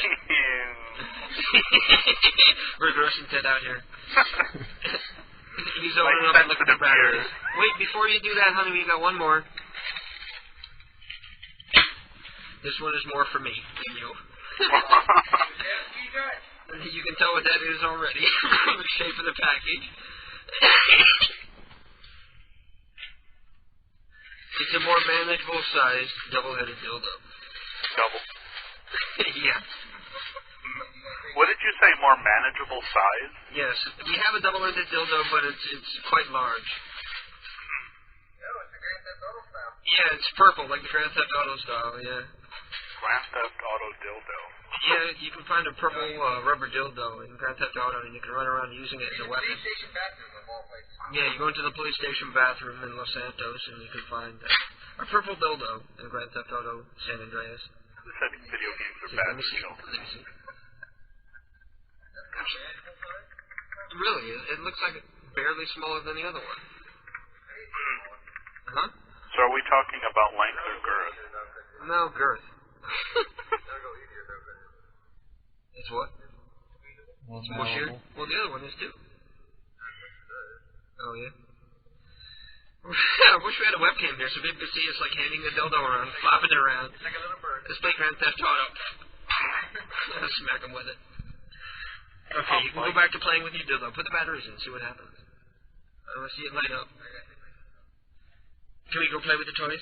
We're grossing Ted out here. He's opening up and looking at the batteries. Wait, before you do that, honey, we got one more. This one is more for me than you. You can tell what that is already from the shape of the package. It's a more manageable sized double-headed dildo. Double? Yeah. What did you say, more manageable size? Yes. We have a double-headed dildo, but it's quite large. Oh, it's the Grand Theft Auto style. Yeah, it's purple, like the Grand Theft Auto style, yeah. Grand Theft Auto dildo. Yeah, you can find a purple rubber dildo in Grand Theft Auto, and you can run around using it as a weapon. Police station bathroom of all places. Yeah, you go into the police station bathroom in Los Santos, and you can find a purple dildo in Grand Theft Auto San Andreas. Who said video games are Let bad me for see. children? Let me see. Really, it looks like barely smaller than the other one. Huh? So are we talking about length or girth? No, girth. It's what? Well, It's bushier? Well, the other one is too. Oh, yeah? I wish we had a webcam here so people could see us like handing the dildo around, flopping it around. Like a little bird. Let's play Grand Theft Auto. Smack them with it. Okay, you can go back to playing with your dildo. Put the batteries in, see what happens. I want to see it light up. Can we go play with the toys?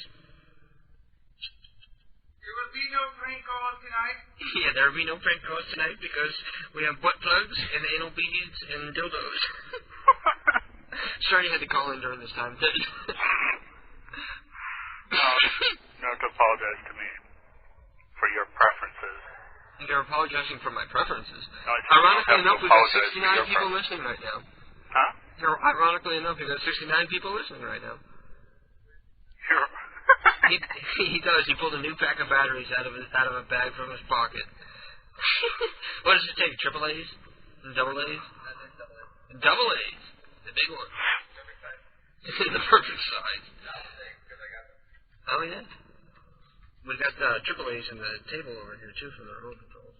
There will be no prank calls tonight. Yeah, there will be no prank calls tonight because we have butt plugs and anal beads and dildos. Sorry you had to call in during this time. No, you have to apologize to me for your preferences. You're apologizing for my preferences. No, ironically enough, we've got apologize 69 people listening right now. Huh? Ironically enough, we've got 69 people listening right now. He does. He pulled a new pack of batteries out of a bag from his pocket. What does it take? Triple A's? And double A's? Double A's. The big one. The perfect size. Oh, yeah. We got triple A's in the table over here, too, for the remote controls.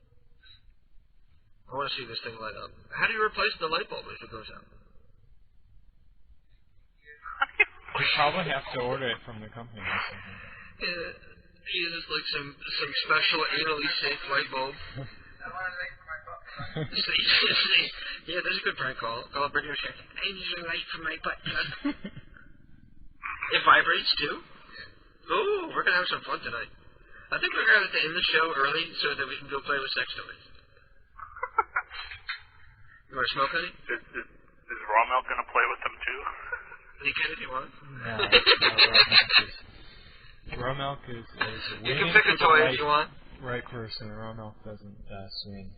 I want to see this thing light up. How do you replace the light bulb if it goes out? We probably have to order it from the company or something. Use like some special anally safe light bulb. Yeah, there's a good prank call. Call up Radio Shack. I need a light for my butt plug. It vibrates too. Ooh, we're gonna have some fun tonight. I think we're gonna have to end the show early so that we can go play with sex toys. You want to smoke, honey? Is Rommel gonna play with them too? You can if you want. No, raw milk is you can pick a toy if you want. Right person. Raw milk doesn't swing.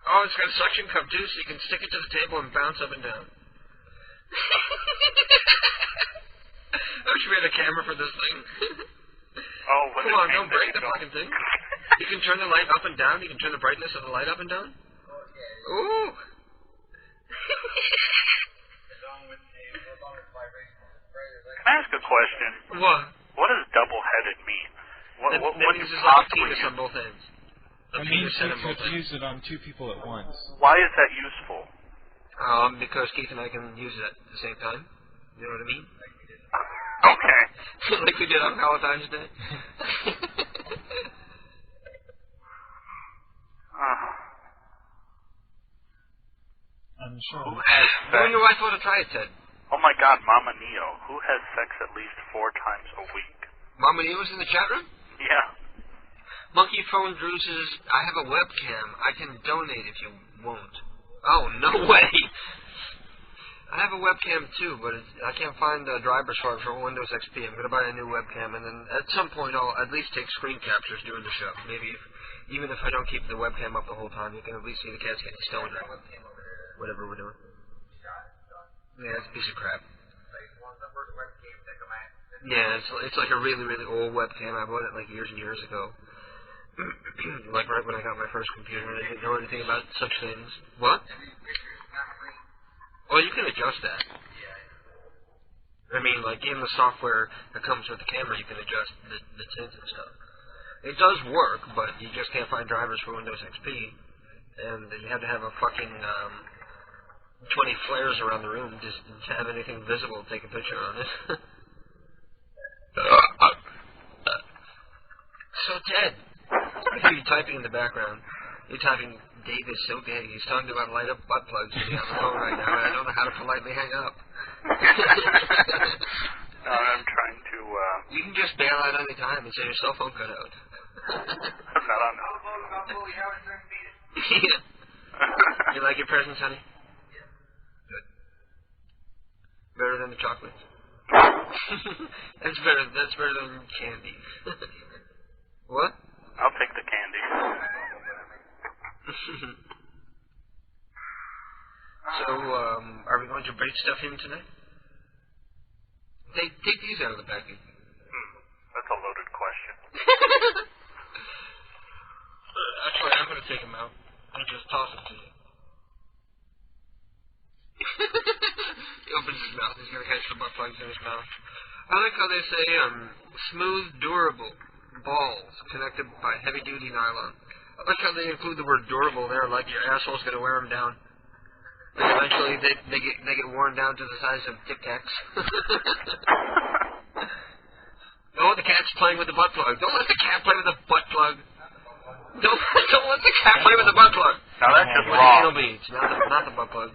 Oh, it's got a suction cup too, so you can stick it to the table and bounce up and down. I wish we had a camera for this thing. Oh, come on, don't break the fucking thing. You can turn the light up and down. You can turn the brightness of the light up and down. Ooh. Can I ask a question? What? What does double-headed mean? What means there's like a penis on both ends. It means you could use it on two people at once. Why is that useful? Because Keith and I can use it at the same time. You know what I mean? Okay. Like we did on Valentine's Day. I'm sure. Who has sex? You and your wife want to try it, Ted? Oh my God, Mama Neo. Who has sex at least 4 times a week? Mama Neo's in the chat room? Yeah. Monkey Phone Drew says, I have a webcam. I can donate if you won't. Oh, no way. I have a webcam too, but I can't find drivers for it for Windows XP. I'm going to buy a new webcam, and then at some point I'll at least take screen captures during the show. Maybe even if I don't keep the webcam up the whole time, you can at least see the cats getting stoned or whatever we're doing. Yeah, it's a piece of crap. Yeah, it's like a really, really old webcam. I bought it like years and years ago. Like right when I got my first computer, and I didn't know anything about such things. What? Well, you can adjust that. I mean, like in the software that comes with the camera, you can adjust the tint and stuff. It does work, but you just can't find drivers for Windows XP, and you have to have a fucking 20 flares around the room just to have anything visible to take a picture on it. So, Ted, I hear you typing in the background. You're typing, Dave is so gay. He's talking about light up butt plugs to me on the phone right now, and I don't know how to politely hang up. No, I'm trying to, You can just bail out any time and say your cell phone cut out. I'm not on. Yeah. You like your presents, honey? Good. Better than the chocolates. That's better than candy. great stuff in tonight? Take these out of the package. That's a loaded question. Actually, I'm going to take them out and just toss them to you. He opens his mouth. He's going to catch the butt plugs in his mouth. I like how they say, smooth, durable balls connected by heavy-duty nylon. I like how they include the word durable there, like your asshole's going to wear them down. And eventually they get worn down to the size of Tic Tacs. Oh, the cat's playing with the butt plug. Don't let the cat play with the butt plug. Don't let the cat play with the butt plug. Now that's just with wrong. The anal beads, not the butt plug.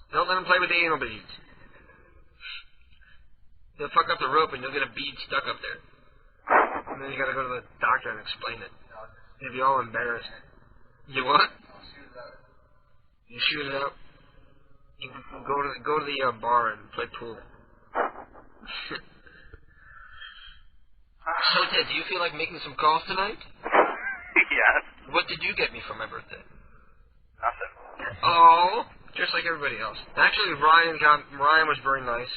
Don't let him play with the anal beads. He'll fuck up the rope and you'll get a bead stuck up there. And then you gotta go to the doctor and explain it. You'll be all embarrassed. You what? You shoot it out. You go to the bar and play pool. So Ted, do you feel like making some calls tonight? Yes. What did you get me for my birthday? Nothing. Oh, just like everybody else. Actually, Ryan was very nice.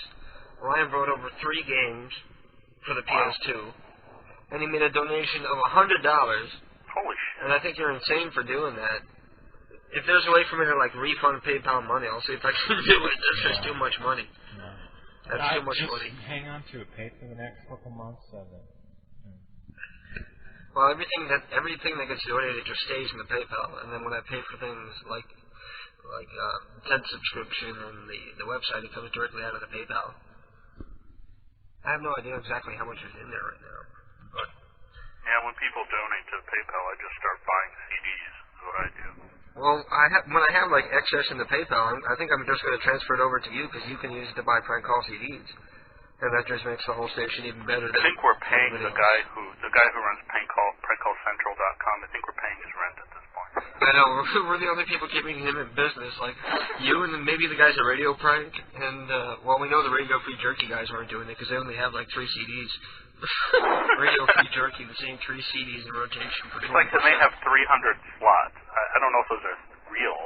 Ryan brought over 3 games for the PS2, and he made a donation of $100. Holy shit. And I think you're insane for doing that. If there's a way for me to refund PayPal money, I'll see if I can do it. That's just too much money. No. That's too much just money. Hang on to it. Pay for the next couple months of it. Well, everything that gets donated just stays in the PayPal, and then when I pay for things like Ted's subscription and the website, it comes directly out of the PayPal. I have no idea exactly how much is in there right now. But yeah, when people donate to PayPal, I just start buying CDs. That's what I do. Well, when I have excess in the PayPal, I think I'm just going to transfer it over to you because you can use it to buy prank call CDs, and that just makes the whole station even better. I think we're paying the guy who runs prankcallcentral.com. I think we're paying his rent at this point. I know we're the only people keeping him in business, like you and then maybe the guys at Radio Prank, and we know the Radio Free Jerky guys aren't doing it because they only have 3 CDs. Radio Free Jerky, the same 3 CDs in rotation for 20%. It's like they have 300 slots. I don't know if those are real.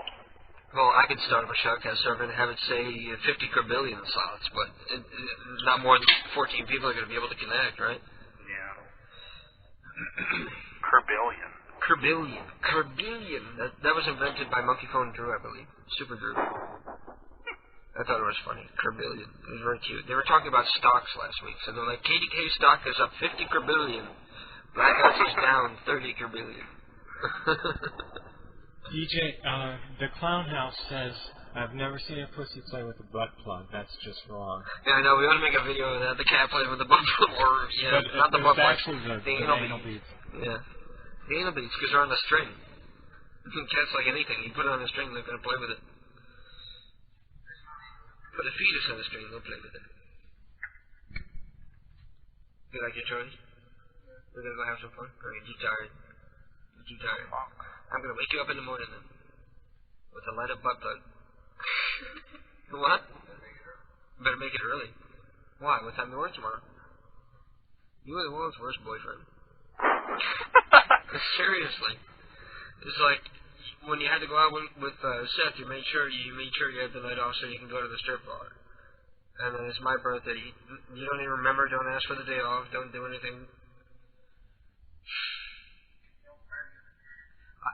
Well, I could start up a shoutcast server and have it say 50 quadrillion slots, but not more than 14 people are going to be able to connect, right? Yeah. Kerbillion. Kerbillion. That was invented by Monkey Phone Drew, I believe. Super Drew. I thought it was funny. Kerbillion. It was very cute. They were talking about stocks last week. So they're like, KDK stock is up 50 kerbillion. Blackouts is down 30 kerbillion. DJ, the Clown House says, I've never seen a pussy play with a butt plug. That's just wrong. Yeah, I know. We want to make a video of that. The cat playing with the butt plug. Or, yeah, not the butt plug. The anal beads. Yeah. The anal beads, because they're on the string. Cats like anything. You put it on the string, they're going to play with it. Put a fetus on the string, they'll play with it. You like your choice? We're going to go have some fun? Or are you too tired? You're too tired. I'm going to wake you up in the morning then. With a light up butt plug. What? Better make it early. Why? What time do you work tomorrow? You are the world's worst boyfriend. Seriously. It's like when you had to go out with Seth, you made sure you had the night off so you can go to the strip bar. And then it's my birthday. You don't even remember. Don't ask for the day off. Don't do anything.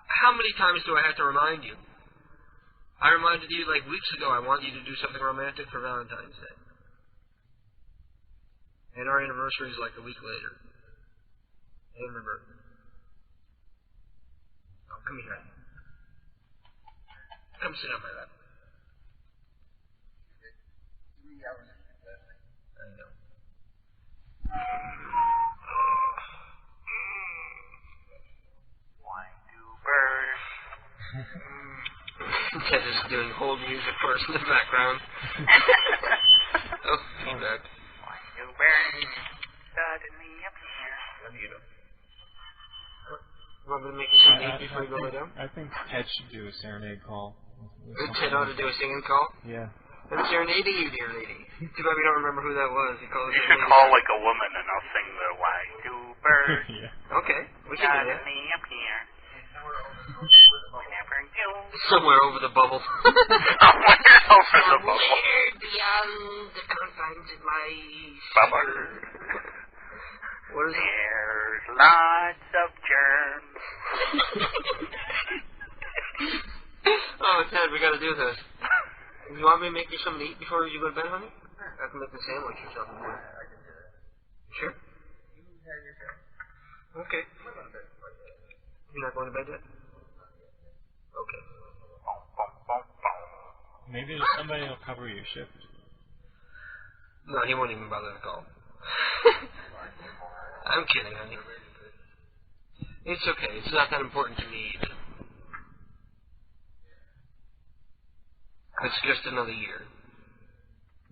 How many times do I have to remind you? I reminded you weeks ago I want you to do something romantic for Valentine's Day. And our anniversary is a week later. Hey, remember. Oh, come here. Come sit on my lap. 3 hours. I know. Ted is doing hold music for us in the background. Oh, feedback. You burn suddenly up here. What do you do? Want me to make a serenade before you go lay down? I think Ted should do a serenade call. Ted ought to do a singing call? Yeah. I'm serenading you, dear lady. Too bad we don't remember who that was. You should call a woman and I'll sing the why do birds Okay, we can do that. suddenly up here. Whenever you Somewhere over the bubble. Somewhere over the bubble. Beyond the confines of my bubble. What is it? There's lots of germs. Oh, Ted, we gotta do this. You want me to make you something to eat before you go to bed, honey? I can make a sandwich or something. Sure? Okay. You're not going to bed yet? Okay. Maybe somebody will cover your shift. No, he won't even bother to call. I'm kidding, honey. It's okay. It's not that important to me either. It's just another year.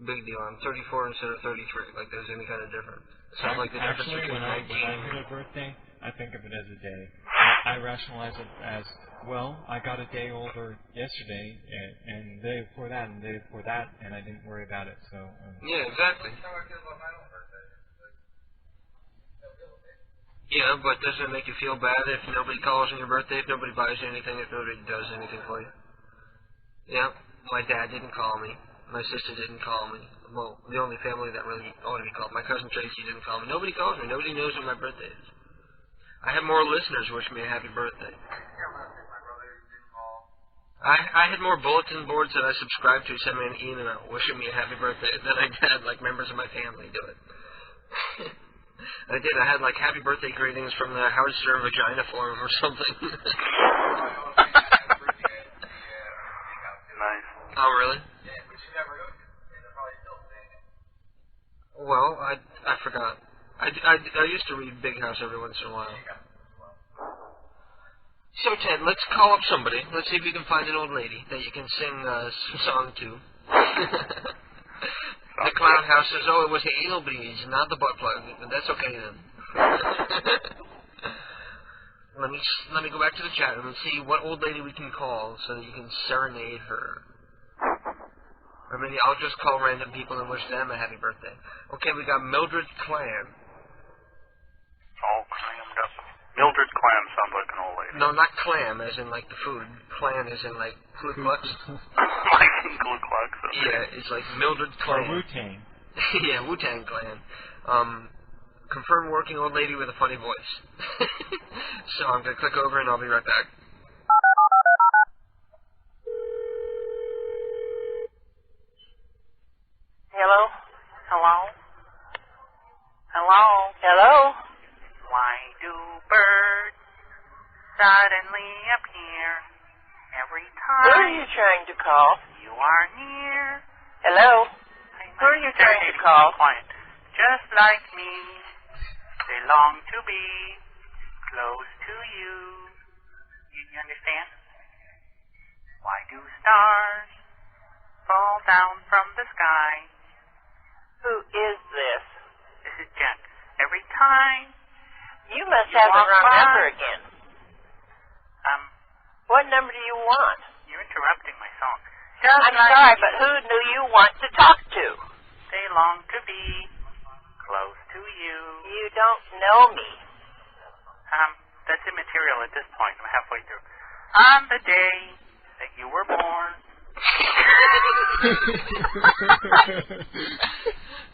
Big deal. I'm 34 instead of 33. Like there's any kind of difference. It's not like the difference Actually, between when I 19 hit a birthday, I think of it as a day. I rationalize it as, well, I got a day older yesterday, and the day before that, and the day before that, and I didn't worry about it. So. Yeah, exactly. Yeah, but doesn't it make you feel bad if nobody calls on your birthday, if nobody buys you anything, if nobody does anything for you? Yeah, my dad didn't call me. My sister didn't call me. Well, the only family that really ought to be called. My cousin Tracy didn't call me. Nobody calls me. Nobody knows when my birthday is. I have more listeners wish me a happy birthday. I had more bulletin boards that I subscribed to send me an email wishing me a happy birthday than I had like members of my family do it. I did. I had like happy birthday greetings from the Howard Stern Vagina Forum or something. Nice. Oh, really? Well, I forgot. I used to read Big House every once in a while. So, Ted, let's call up somebody. Let's see if we can find an old lady that you can sing some song to. The Clown House says, oh, it was the anal beads, not the butt plug. But that's okay then. Let me go back to the chat room and see what old lady we can call so that you can serenade her. Or maybe I'll just call random people and wish them a happy birthday. Okay, we got Mildred Clam. All clammed up. Mildred Clam sounds like an old lady. No, not clam, as in like the food. Clan as in like Ku Klux. Like Ku Klux. Okay. Yeah, it's like Mildred Clam. Or Wu-Tang. Yeah, Wu-Tang Clan. Confirmed working old lady with a funny voice. So I'm going to click over and I'll be right back. Hello? Hello? Hello? Hello? Why do birds suddenly appear every time? Who are you trying to call? You are near. Hello? Who are you trying to call? Quiet. Just like me, they long to be close to you. You understand? Why do stars fall down from the sky? Who is this? This is Jen. Every time You must have the wrong number again. What number do you want? You're interrupting my song. I'm sorry, but who do you want to talk to? They long to be close to you. You don't know me. That's immaterial at this point. I'm halfway through. On the day that you were born.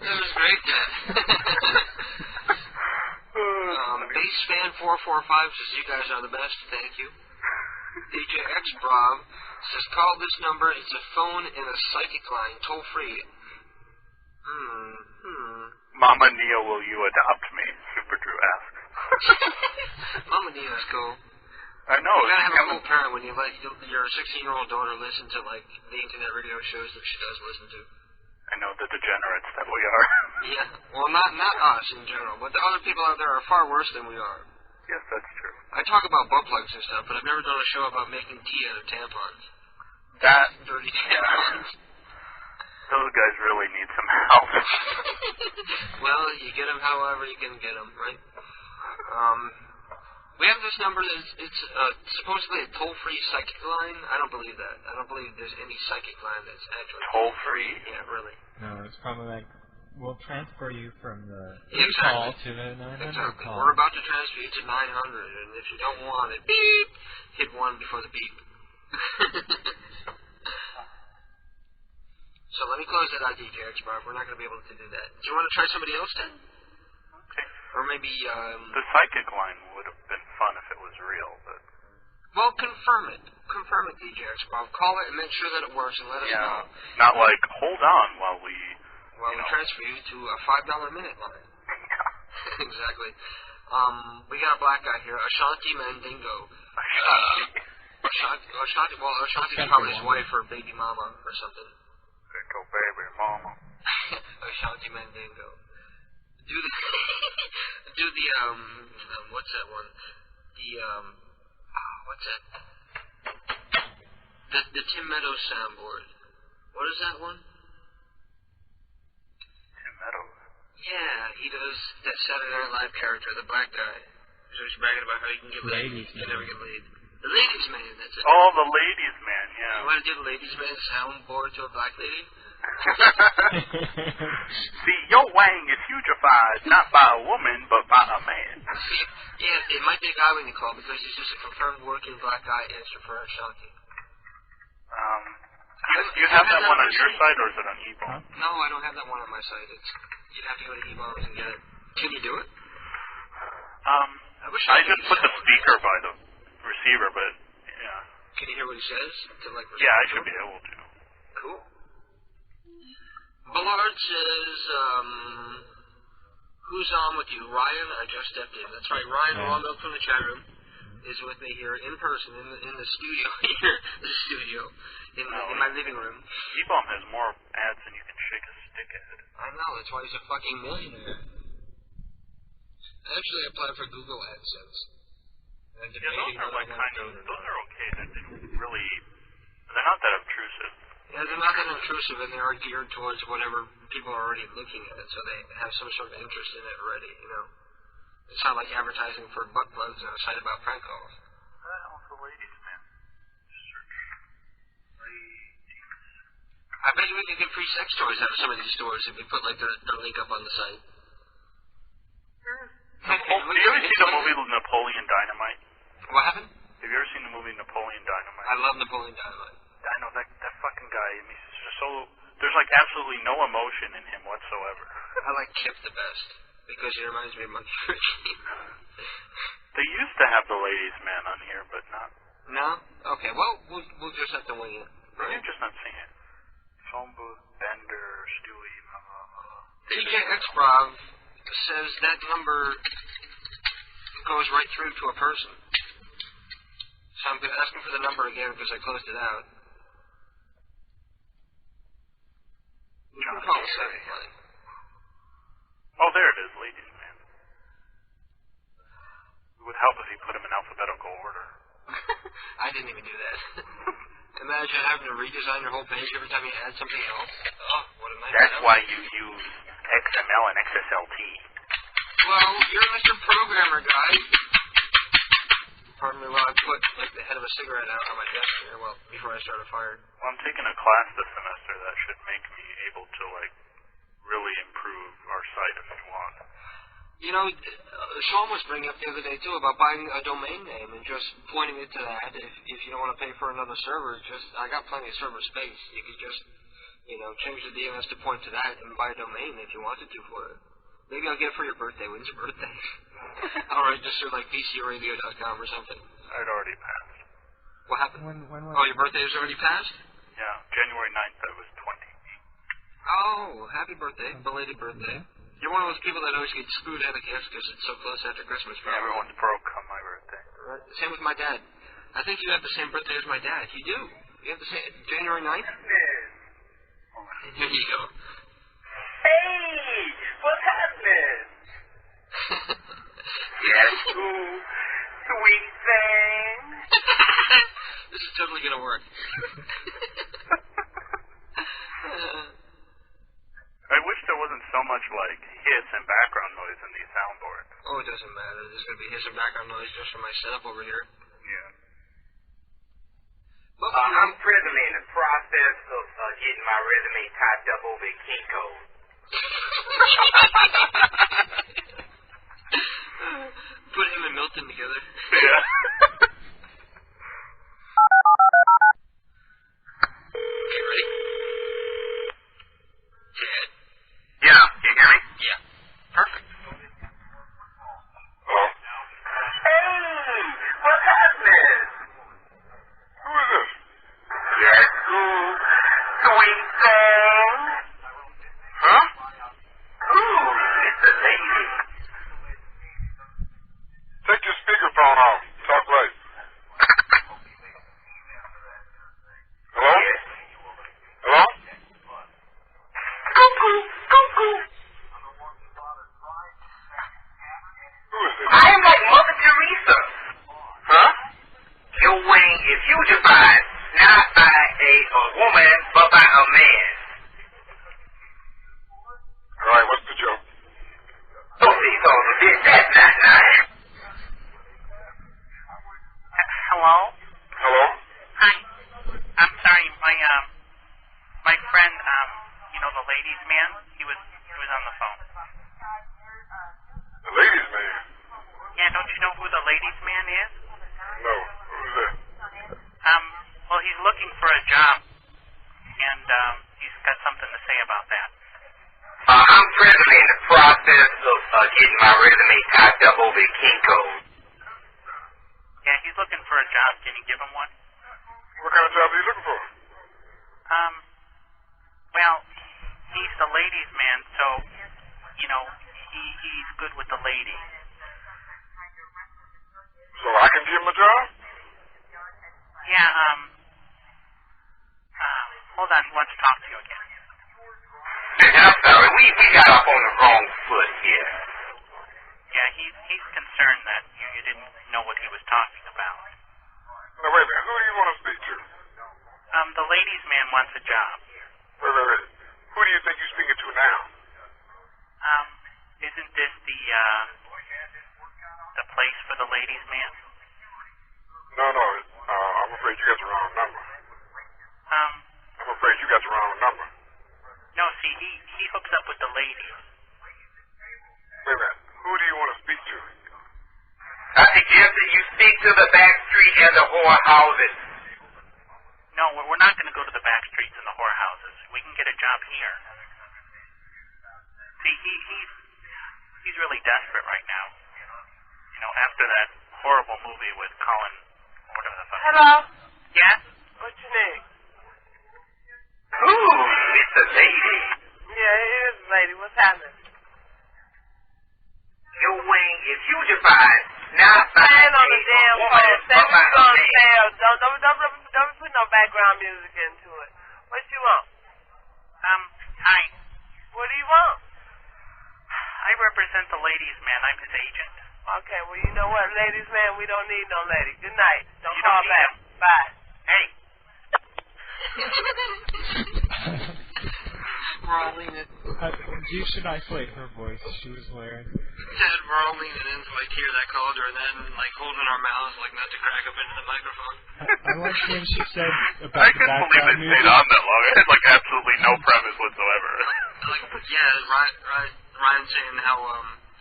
That was great. Basefan445 says you guys are the best. Thank you. DJ X Brav says call this number. It's a phone and a psychic line, toll free. Mama Nia, will you adopt me? Super Drew asks. Mama Nia's cool. I know. You gotta have a cool parent when you let your 16-year-old daughter listen to like the internet radio shows that she does listen to. I know, the degenerates that we are. Yeah. Well, not us in general, but the other people out there are far worse than we are. Yes, that's true. I talk about butt plugs and stuff, but I've never done a show about making tea out of tampons. That dirty tampons. Those guys really need some help. Well, you get them however you can get them, right? We have this number. It's supposedly a toll-free psychic line. I don't believe that. I don't believe there's any psychic line that's actually toll-free. Yeah, really. No, it's probably like we'll transfer you from the exactly. call to the 900 exactly. call. We're about to transfer you to 900, and if you don't want it, beep, hit 1 before the beep. So let me close that out, DJ X-Bar. We're not going to be able to do that. Do you want to try somebody else, then? Okay. Or maybe, The psychic line would have been fun if it was real, but... Well, confirm it. Confirm it, DJ X-Bar. Call it and make sure that it works and let us know. Not like, hold on while we... While we transfer you to a $5 a minute line. Exactly. We got a black guy here, Ashanti Mandingo. Ashanti's probably his wife or baby mama or something. Go baby mama. Ashanti Mandingo. Do the what's that one? What's that? The Tim Meadows soundboard. What is that one? Tim Meadows. Yeah, he does that Saturday Night Live character, the black guy. So he's bragging about how he can get laid. He never get laid. The ladies' man, that's it. Oh, the ladies' man, yeah. You want to do the ladies' man soundboard to a black lady? See, your wang is hugified not by a woman, but by a man. Yeah, it might be a guy when you call because he's just a confirmed working black guy answer for Ashanti. Do you have that one on your site, or is it on eBay? No, I don't have that one on my site. You'd have to go to eBay and get it. Can you do it? I just put the speaker by the receiver, but yeah. Can you hear what he says? Yeah, I should be able to. Cool. Ballard says, who's on with you? Ryan, I just stepped in. That's right, Ryan Rondo from the chat room is with me here in person in the studio here. In my living room. E-Bomb has more ads than you can shake a stick at. I know, that's why he's a fucking millionaire. I actually applied for Google AdSense. Yeah, those are like those are okay. They're not that obtrusive. Yeah, they're not that intrusive, and they are geared towards whatever people are already looking at, so they have some sort of interest in it already, you know. It's not like advertising for butt plugs on a site about prank calls. The ladies, man. Search ladies. I bet you we could get free sex toys out of some of these stores if we put, like, the link up on the site. Have you ever seen the movie Napoleon Dynamite? What happened? Have you ever seen the movie Napoleon Dynamite? I love Napoleon Dynamite. I know, that fucking guy, I mean, he's just so... There's, like, absolutely no emotion in him whatsoever. I like Kip the best, because he reminds me of Monkey Ricky. They used to have the ladies' man on here, but not... No? Okay, well, we'll just have to wing it. Right? You're just not seeing it. Phone booth, Bender, Stewie, DJ X-Brov says that number goes right through to a person. So I'm going to ask him for the number again because I closed it out. You can call the second line. Oh, there it is, ladies, man. It would help if he put them in alphabetical order. I didn't even do that. Imagine having to redesign your whole page every time you add something else. Oh, what a nightmare. That's why you use XML and XSLT. Well, you're Mr. Programmer, guy. Pardon me while I put, like, the head of a cigarette out on my desk here, well, before I started firing. Well, I'm taking a class this semester that should make me able to, like, really improve our site if you want. You know, Sean was bringing up the other day, too, about buying a domain name and just pointing it to that. If you don't want to pay for another server, I got plenty of server space. You could just, you know, change the DNS to point to that and buy a domain if you wanted to for it. Maybe I'll get it for your birthday. When's your birthday? I'll register, like, PCRadio.com or something. I'd already passed. What happened? When oh, your birthday was already passed? Yeah, January 9th, I was 20. Oh, happy birthday. Belated birthday. You're one of those people that always get screwed out of gifts because it's so close after Christmas. Yeah, everyone's broke on my birthday. Right. Same with my dad. I think you have the same birthday as my dad. You do. You have the same... January 9th? Here you go. Hey! What's happening? Yes, sweet thing. This is totally going to work. I wish there wasn't so much, like, hiss and background noise in these soundboards. Oh, it doesn't matter. There's going to be hiss and background noise just from my setup over here. Yeah. I'm presently in the process of getting my resume typed up over at Kinko. Put him and Milton together. Yeah. ladies' man is? No. Who's that? Well, he's looking for a job, and he's got something to say about that. I'm presently in the process of getting my resume typed up over at Kinko's. Yeah, he's looking for a job. Can you give him one? What kind of job are you looking for? Well, he's the ladies' man, so, you know, he's good with the ladies. So I can give him a job? Yeah, hold on, he wants to talk to you again. I'm sorry, we got off on the wrong foot here. Yeah, he's concerned that you didn't know what he was talking about. Now, wait a minute. Who do you want to speak to? The ladies' man wants a job. Wait. Who do you think you're speaking to now? Isn't this the place for the ladies' man? No. I'm afraid you got the wrong number. I'm afraid you got the wrong number. No, see, he hooks up with the ladies. Wait a minute. Who do you want to speak to? I suggest that you speak to the back street and the whorehouses. No, we're not going to go to the back streets and the whorehouses. We can get a job here. See, he's really desperate right now. You know, after that horrible movie with Colin, whatever the fuck. Hello? Yes? What's your name? Ooh, it's a lady. Yeah, it is a lady. What's happening? Your wing is hugified. Now Stand on the damn phone. Say what you gonna say. Don't put no background music into it. What you want? Hi. What do you want? I represent the ladies' man. I'm his agent. Okay, well, you know what, ladies, man, we don't need no lady. Good night. Don't You call don't need back. him. Bye. Hey. We're all leaning. You should isolate her voice. She was hilarious. Dad, we're all leaning in to like hear that caller and then like holding our mouths like not to crack up into the microphone. I liked when she said about I the couldn't believe background it music. stayed on that long. It had like absolutely no premise whatsoever. Like, yeah, Ryan saying how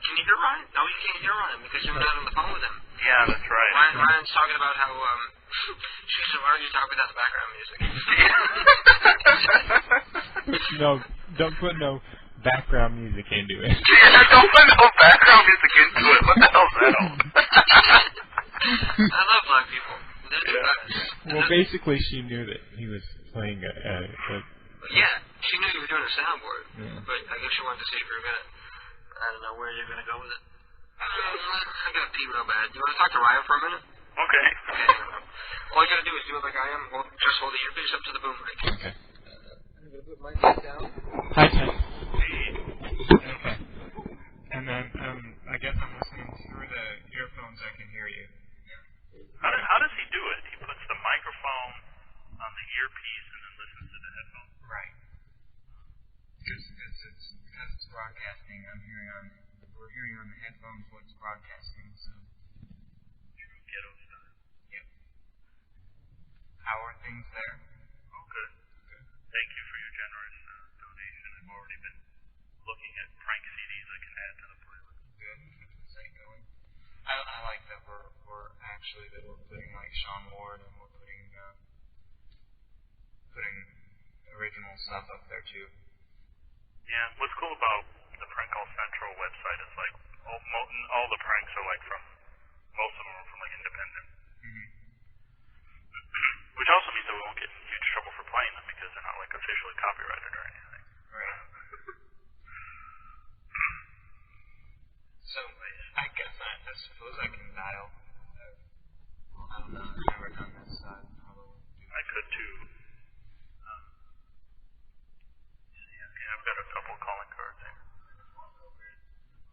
can you hear Ryan? No, you can't hear Ryan because you're not on the phone with him. Yeah, that's right. Ryan's talking about how she said, why don't you talk without the background music? No, don't put no background music into it. Yeah, don't put no background music into it. What the hell's that all? I love black people. Well, basically, she knew that he was playing a yeah, she knew you were doing a soundboard, yeah. but I guess she wanted to see if you were gonna. I don't know where you're gonna go with it. I gotta pee real bad. You want to talk to Ryan for a minute? Okay. All you gotta do is do it like I am. Just hold the earpiece up to the boom mic. Okay. I'm gonna put my feet down. Hi, Ted. Okay. And then, I guess I'm listening through the earphones. I can hear you. How does he do it? He puts the microphone on the earpiece and then listens to the headphones? Right. Because it's broadcasting. We're hearing on the headphones what's broadcasting, so. True ghetto style. Yep. How are things there? Oh, good. Thank you for your generous donation. I've already been looking at prank CDs I can add to the playlist. Good. Keep the site going. I like that we're putting like Sean Ward and we're putting original stuff up there too. Yeah, what's cool about the Prank Call Central website is like all the pranks are like most of them are from like independent. Mm-hmm. Which also means that we won't get in huge trouble for playing them because they're not like officially copyrighted or anything. Right. So I suppose I can dial. I don't know. I've never done this. I could too. Yeah, I've got a couple of calling cards here.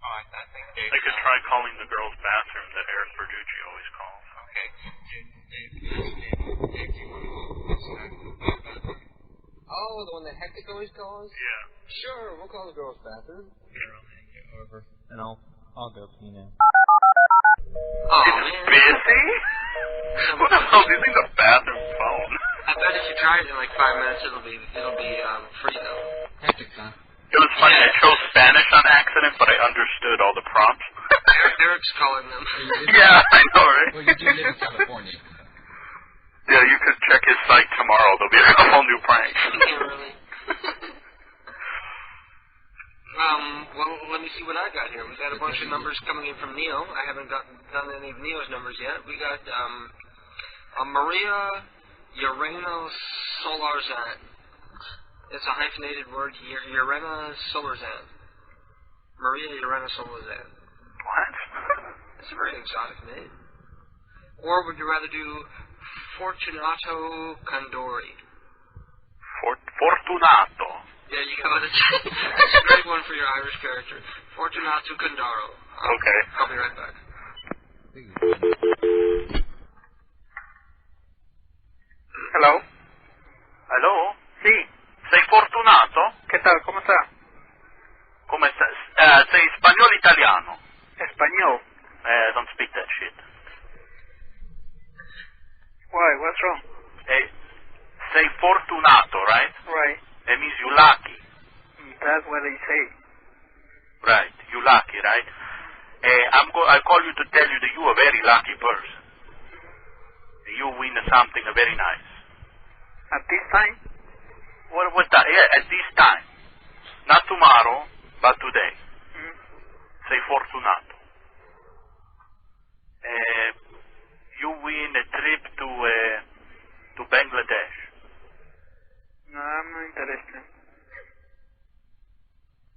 Oh, I think Dave. I could try calling the girls' bathroom that Eric Berducci always calls. Okay. Dave, do you want to Oh, the one that Hectic always calls? Yeah. Sure, we'll call the girls' bathroom. Here, I'll hand you over, and I'll go pee now. Oh, it's busy? What the hell? Do you think the bathroom phone? I bet if you try it in like 5 minutes, it'll be free though. Hectic, huh? It was funny. I chose Spanish on accident, but I understood all the prompts. Eric's calling them. Yeah, I know, right? Well, you do live in California. Yeah, you could check his site tomorrow. There'll be a couple new pranks. Yeah, really. Well, let me see what I got here. We got a bunch of numbers coming in from Neo. I haven't done any of Neo's numbers yet. We got Maria Urena Solarzan. It's a hyphenated word. Urena Solarzan. Maria Urena Solarzan. What? That's a very exotic name. Or would you rather do Fortunato Condori? Fortunato. Yeah, you got it. That's a great one for your Irish character. Fortunato Condaro. Okay. I'll be right back. Hello? Hello? Sì. Sei Fortunato? Che tal? Come sta? Come sta? Sei spagnolo italiano? Spagnolo? Don't speak that shit. Why? What's wrong? Sei Fortunato, right? Right. It means you lucky. That's what they say. Right. You lucky, right? I call you to tell you that you are a very lucky person. You win something very nice. At this time? What time? Yeah, at this time. Not tomorrow, but today. Sei Fortunato. You win a trip to Bangladesh. No, I'm not interested.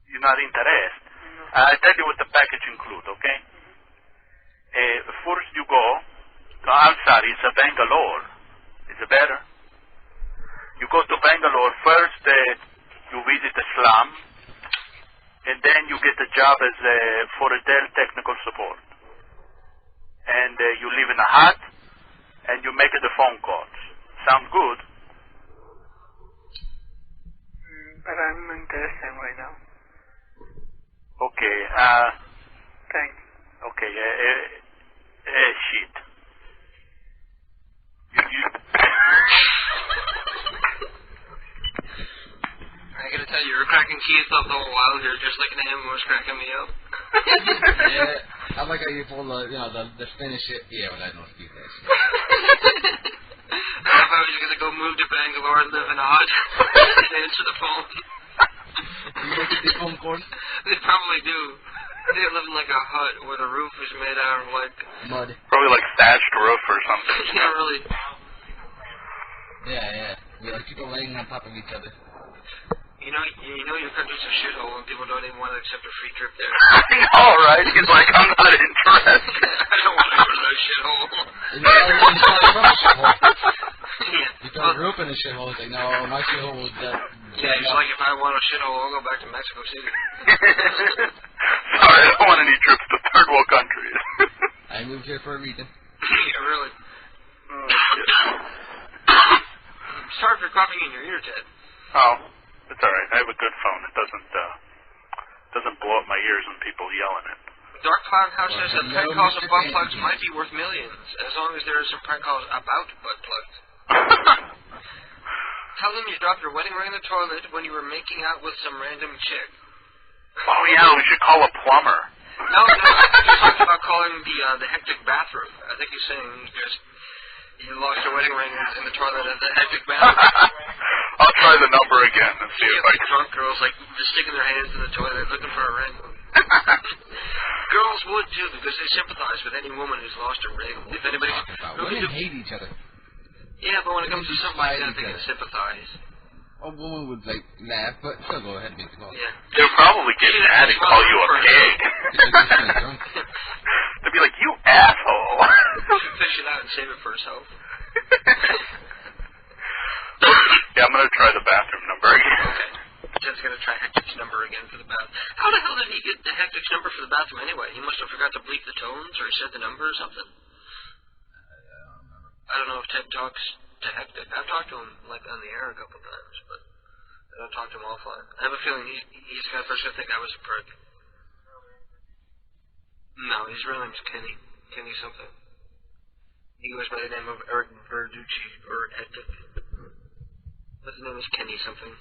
You're not interested? No. I'll tell you what the package includes, okay? First you go, I'm sorry, it's a Bangalore. Is it better? You go to Bangalore, first you visit the slum, and then you get a job as for a Dell technical support. And you live in a hut, and you make the phone calls. Sound good? But I'm interested right now. Okay, thanks. Okay, shit. I gotta tell you, you were cracking teeth up the whole while here, just like him was cracking me up. Yeah, I like how you pull the Finnish shit. Yeah, but I don't speak that shit. I thought I was gonna go move to Bangalore and live in a hut and answer the phone. You look at the phone calls? They probably do. They live in like a hut where the roof is made out of like mud. Probably like thatched roof or something. Yeah, really. Yeah. We like people laying on top of each other. You know your country's a shithole and people don't even want to accept a free trip there. I know, right? He's like, I'm not interested. I don't want to go to that shithole. You thought you grew up in a shithole. It's like, no, my shithole was that. Yeah, it's like if I want a shithole, I'll go back to Mexico City. Sorry, I don't want any trips to third world countries. I moved here for a reason. Yeah, really. Oh, shit. Sorry for coughing in your ear, Ted. Oh, it's all right. I have a good phone. It doesn't blow up my ears when people yell in it. Dark Cloud House says that prank calls of butt plugs might be worth millions, as long as there are some prank calls about butt plugs. Tell them you dropped your wedding ring in the toilet when you were making out with some random chick. Oh, yeah, we should call a plumber. No, he's talking about calling the hectic bathroom. I think he's saying you lost your wedding ring in the toilet at the hectic bathroom. I'll try the number again and see if I can. Drunk girls like just sticking their hands in the toilet looking for a ring. Girls would too, because they sympathize with any woman who's lost her ring. If anybody, women hate each other. Yeah, but when it comes to something like that, they can sympathize. A woman would like laugh, but still go ahead and make the call. Yeah. They'll probably get mad and call you a pig. They'll be like, you asshole. Fish it out and save it for herself. Yeah, I'm gonna try the bathroom number again. Okay. Jed's gonna try Hectic's number again for the bathroom. How the hell did he get the Hectic's number for the bathroom anyway? He must have forgot to bleep the tones, or he said the number or something. I don't know if Ted talks to Hectic. I've talked to him like on the air a couple times, but I don't talk to him offline. I have a feeling he's the kind of person who think I was a prick. No, his real name's Kenny. Kenny something. He goes by the name of Eric Verducci, or Hectic. But his name is Kenny something.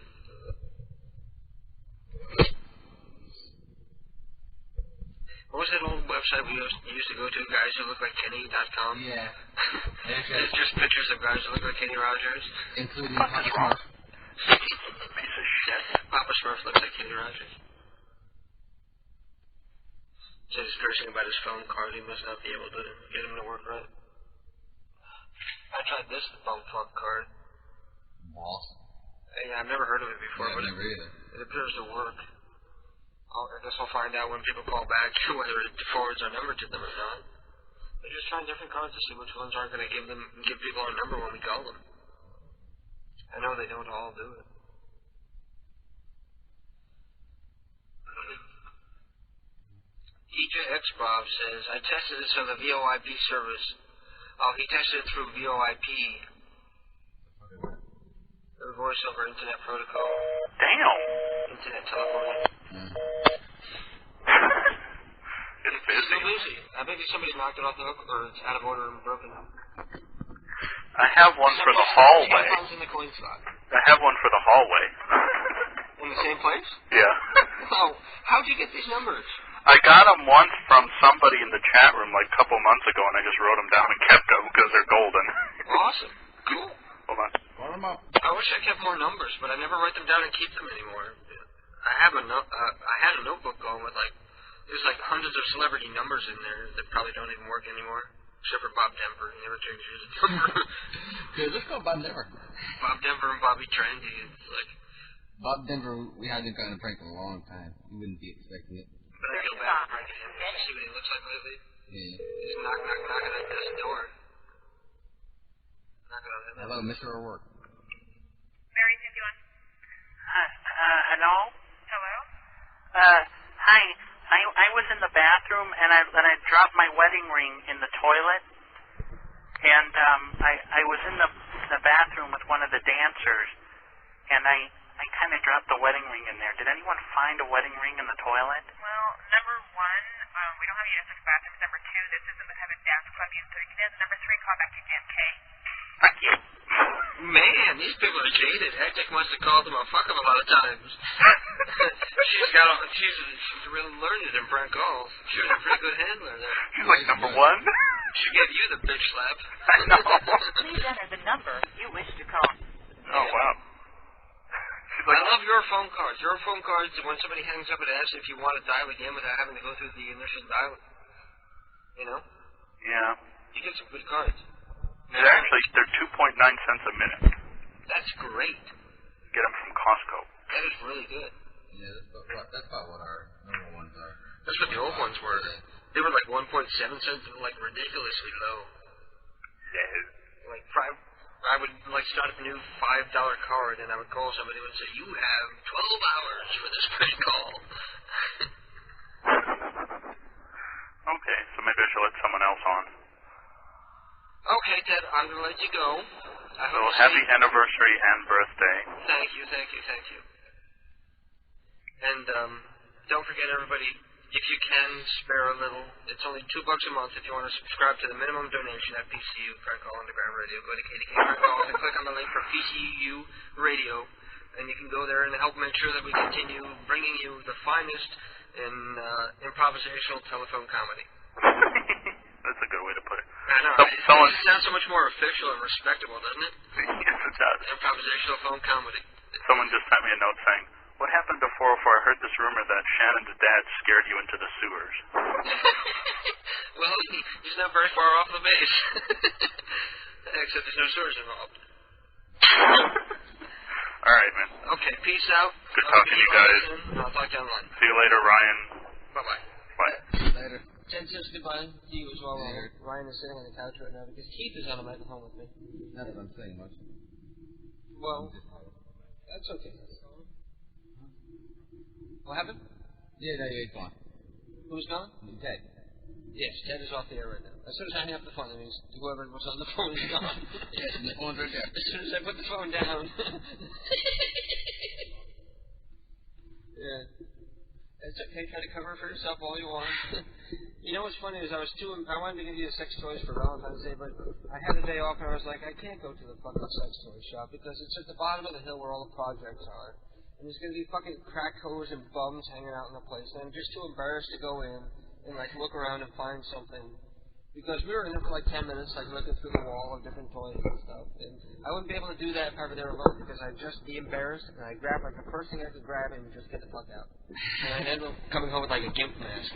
What was that old website we used to go to, guyswholooklikekenny.com? Yeah. It's just pictures of guys who look like Kenny Rogers. Including Papa Smurf. Piece of shit. Papa Smurf looks like Kenny Rogers. So he's cursing about his phone card. He must not be able to get him to work right. I tried this phone card. Awesome. Yeah, I've never heard of it before, but never either. It appears to work. I guess we'll find out when people call back whether it forwards our number to them or not. They're just trying different cards to see which ones aren't going to give people our number when we call them. I know they don't all do it. EJX Bob says, I tested this on the VoIP service. Oh, he tested it through VoIP. The voice over Internet Protocol. Damn. Internet telephone. It's busy. It's so busy. I bet somebody's knocked it off the hook, or it's out of order and broken. I have one for the hallway. In the coin slot. I have one for the hallway. In the same place? Yeah. Oh, how'd you get these numbers? I got them once from somebody in the chat room like a couple months ago, and I just wrote them down and kept them because they're golden. Awesome. Cool. Hold on. Roll them up. I wish I kept more numbers, but I never write them down and keep them anymore. I had a notebook going with there's like hundreds of celebrity numbers in there that probably don't even work anymore, except for Bob Denver. He never changes his number. Yeah, let's go Bob Denver. Bob Denver and Bobby Trendy. It's like Bob Denver, we hadn't gotten a prank in a long time. You wouldn't be expecting it. But I feel bad for pranking him. You see what he looks like lately? Yeah. He's knocking at this door. Knocking on him. Hello, Mr. O'Rourke. Mary 51. Hello? Hello? Hi. I was in the bathroom and I dropped my wedding ring in the toilet. And I was in the bathroom with one of the dancers, and I kind of dropped the wedding ring in there. Did anyone find a wedding ring in the toilet? Well, number 1, we don't have unisex bathrooms. Number 2, this isn't the type of dance club you put it in. Number 3, call back to JFK. Thank you. Man, these people are jaded. Hectic must have called them a fuck up a lot of times. She's really learned in prank calls. She was a pretty good handler there. She's like number 1. She gave you the bitch slap. I know. Please enter the number you wish to call. Oh, wow. I love your phone cards. Your phone cards, when somebody hangs up, it asks if you want to dial again without having to go through the initial dial. You know? Yeah. You get some good cards. They're 2.9 cents a minute. That's great. Get them from Costco. That is really good. Yeah, that's about what our normal ones are. That's what the old ones were. They were like 1.7 cents, like ridiculously low. Yeah. Like I would start up a new $5 card, and I would call somebody and say, "You have 12 hours for this prank call." Okay, so maybe I should let someone else on. Okay, Ted, I'm gonna let you go. So happy anniversary and birthday. Thank you. And don't forget, everybody, if you can spare a little, it's only $2 a month if you want to subscribe to the minimum donation at PCU Prank Call Underground Radio. Go to KDK Prank Calls and click on the link for PCU Radio, and you can go there and help make sure that we continue bringing you the finest in improvisational telephone comedy. That's a good way to put it. I know. It sounds so much more official and respectable, doesn't it? Yes, it does. Improvisational phone comedy. Someone just sent me a note saying, "What happened to 404? I heard this rumor that Shannon's dad scared you into the sewers." Well, he's not very far off the base. Except there's no sewers involved. All right, man. Okay, peace out. Good talking to you guys. I'll talk to you online. See you later, Ryan. Bye-bye. Bye. Later. Ted says goodbye to you as well. Ryan is sitting on the couch right now because Keith is on the microphone with me. Not that I'm saying much. Well, that's okay. What happened? Yeah, no, he's gone. Who's gone? Ted. Yes, Ted is off the air right now. As soon as I hang up the phone, that means whoever was on the phone is gone. Yes, and the phone's right there. As soon as I put the phone down. Yeah. It's okay, try to cover it for yourself all you want. You know what's funny is I wanted to give you sex toys for Valentine's Day, but I had a day off and I was like, I can't go to the fucking sex toy shop because it's at the bottom of the hill where all the projects are. And there's going to be fucking crack hoes and bums hanging out in the place. And I'm just too embarrassed to go in and like look around and find something. Because we were in there for like 10 minutes, like looking through the wall of different toys and stuff. And I wouldn't be able to do that if I were there alone because I'd just be embarrassed and I'd grab like the first thing I could grab and just get the fuck out. And I'd end up coming home with like a GIMP mask.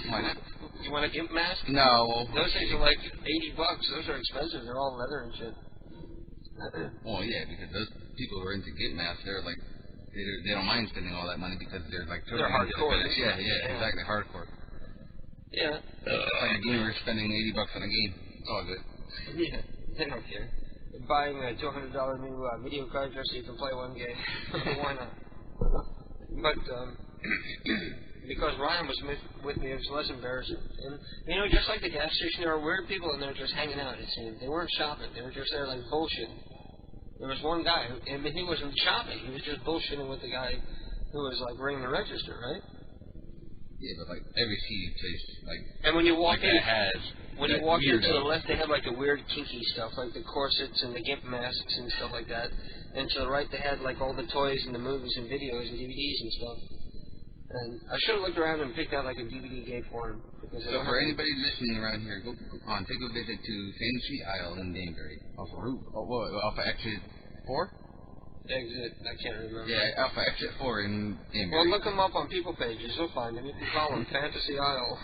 Why not? You want a GIMP mask? No. Those things are like $80. Those are expensive. They're all leather and shit. Well, yeah, because those people who are into GIMP masks, they're like, they don't mind spending all that money because they're like they're hardcore. Yeah, exactly, hardcore. Yeah. Like a gamer spending $80 on a game. It's all good. Yeah, they don't care. They're buying a $200 new video card just so you can play one game. Why not? But because Ryan was with me, it was less embarrassing. And you know, just like the gas station, there were weird people in there just hanging out. It seemed they weren't shopping; they were just there like bullshitting. There was one guy, and he wasn't shopping; he was just bullshitting with the guy who was like ringing the register, right? Yeah, but like every CD place, like, and when you walk like in, when you walk in to the left, they have like the weird kinky stuff, like the corsets and the GIMP masks and stuff like that. And to the right, they had like all the toys and the movies and videos and DVDs and stuff. And I should have looked around and picked out like a DVD game for him. So for anybody listening around here, go on, take a visit to Famous Street Aisle in Danbury, off of exit 4. Exit, I can't remember. Yeah, Alpha Exit 4 in Danbury. Well, look them up on People Pages. You'll find them. You can call them Fantasy Isle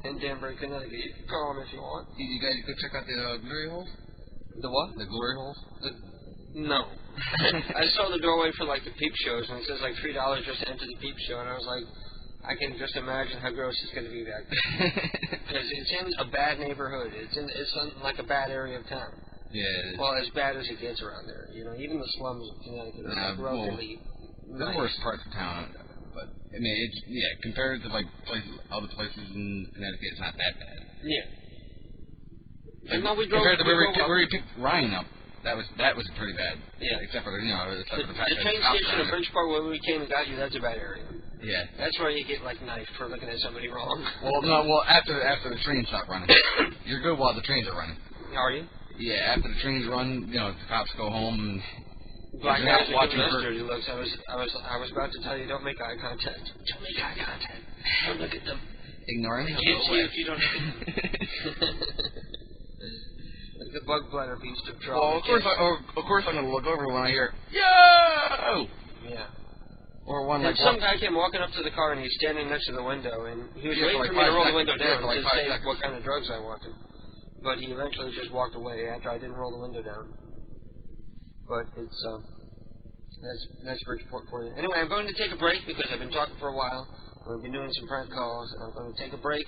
in Danbury, Connecticut. You can call them if you want. Did you guys go check out the glory holes? The what? The glory holes? No. I saw the doorway for like the peep shows, and it says like $3 just to enter the peep show, and I was like, I can just imagine how gross it's going to be back there. Because it's in a bad neighborhood. It's in like a bad area of town. Yeah. Well, as bad as it gets around there. You know, even the slums of Connecticut are like relatively the worst parts of town. But I mean, it's compared to like other places in Connecticut, it's not that bad. Yeah. Like, compared to where we picked Ryan up, that was pretty bad. Yeah. Except for the train station in Bridgeport where we came and got you. That's a bad area. Yeah. That's where you get like knifed for looking at somebody wrong. Well, after the trains stop running, you're good while the trains are running. Are you? Yeah, after the trains run, you know, the cops go home and black guys are giving us dirty looks. I was about to tell you, don't make eye contact. Don't make eye contact. Don't look at them. Ignore them. They can't see you if you don't look at them. Like the bug bladder beast of trouble. Well, of course I'm gonna look over when I hear yo. Yeah. Or one and like some guy came walking up to the car and he's standing next to the window and he was waiting for me to roll the window down to say what kind of drugs I wanted. But he eventually just walked away after I didn't roll the window down. But it's, that's Bridgeport for you. Anyway, I'm going to take a break because I've been talking for a while. We've been doing some prank calls, and I'm going to take a break.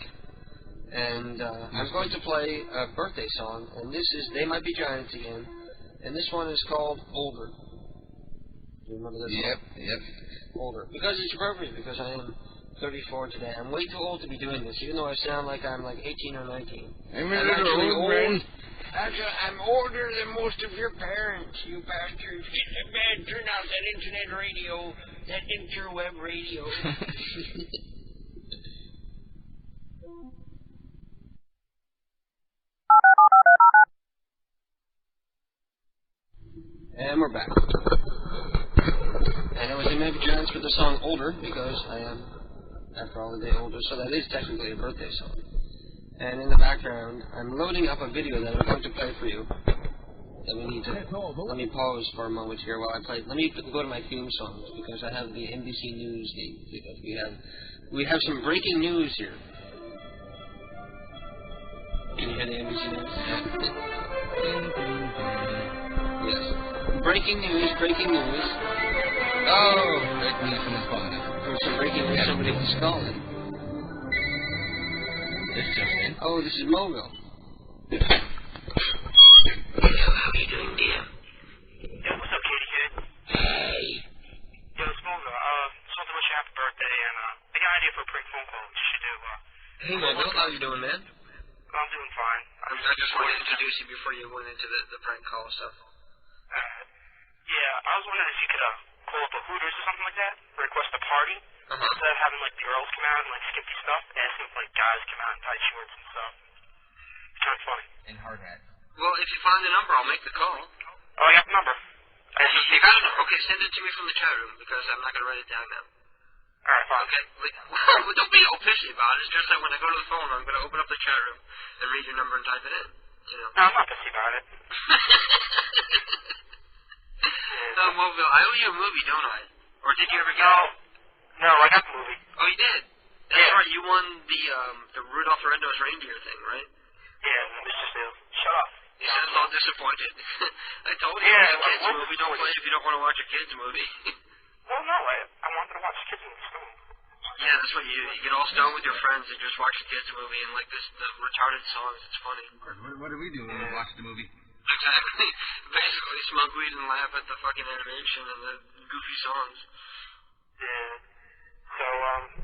And I'm going to play a birthday song, and this is They Might Be Giants again. And this one is called Older. Do you remember this one? Yep. Older. Because it's appropriate, because I am 34 today. I'm way too old to be doing this, even though I sound like I'm like 18 or 19. I'm actually old. Actually, I'm older than most of your parents, you bastards. Get to bed, turn out that internet radio, that interweb radio. And we're back. And it was the Maybe Giants for the song Older, because I am, after all, a day older, so that is technically a birthday song. And in the background, I'm loading up a video that I'm going to play for you. That we need to, let me pause for a moment here while I play. Let me go to my theme songs, because I have the NBC News theme, because we have some breaking news here. Can you hear the NBC News? Yes. Breaking news. Oh, breaking news from the phone. There's some breaking news, somebody was calling. Oh, this is Mogo. Yo, how you doing, dear? Yo, what's up, kitty kid? Hey. Yo, it's Mogo. Just want to wish you happy birthday, and I got an idea for a prank phone call. What you should do, Hey, Mogo, how you doing, man? I'm doing fine. I just wanted to introduce you before you went into the prank call stuff. Yeah, I was wondering if you could call up a Hooters or something like that, request a party, instead of having like the girls come out and like skimpy stuff, asking if like guys come out in tight shorts and stuff. It's kind of funny. And hard hats. Well, if you find the number, I'll make the call. Oh, I got the number. You got the number? Okay, send it to me from the chat room because I'm not going to write it down now. Alright, fine. Okay? Well, don't be all pissy about it. It's just that when I go to the phone, I'm going to open up the chat room and read your number and type it in. You know? No, I'm not pissy about it. Mobile, I owe you a movie, don't I? Or did you ever get it? No, I got the movie. Oh, you did? That's right, you won the Rudolph the Red-Nosed Reindeer thing, right? Yeah, Mr. Steele. Shut up. You sound all disappointed. I told you it's a kid's movie. Don't play it if you don't want to watch a kid's movie. Well, no, I wanted to watch kids in the stone. Yeah, that's what you get all stoned with your friends and just watch a kid's movie and like the retarded songs. It's funny. What do we do when we watch the movie? Exactly. Basically, smoke weed and laugh at the fucking animation and the goofy songs. Yeah. So,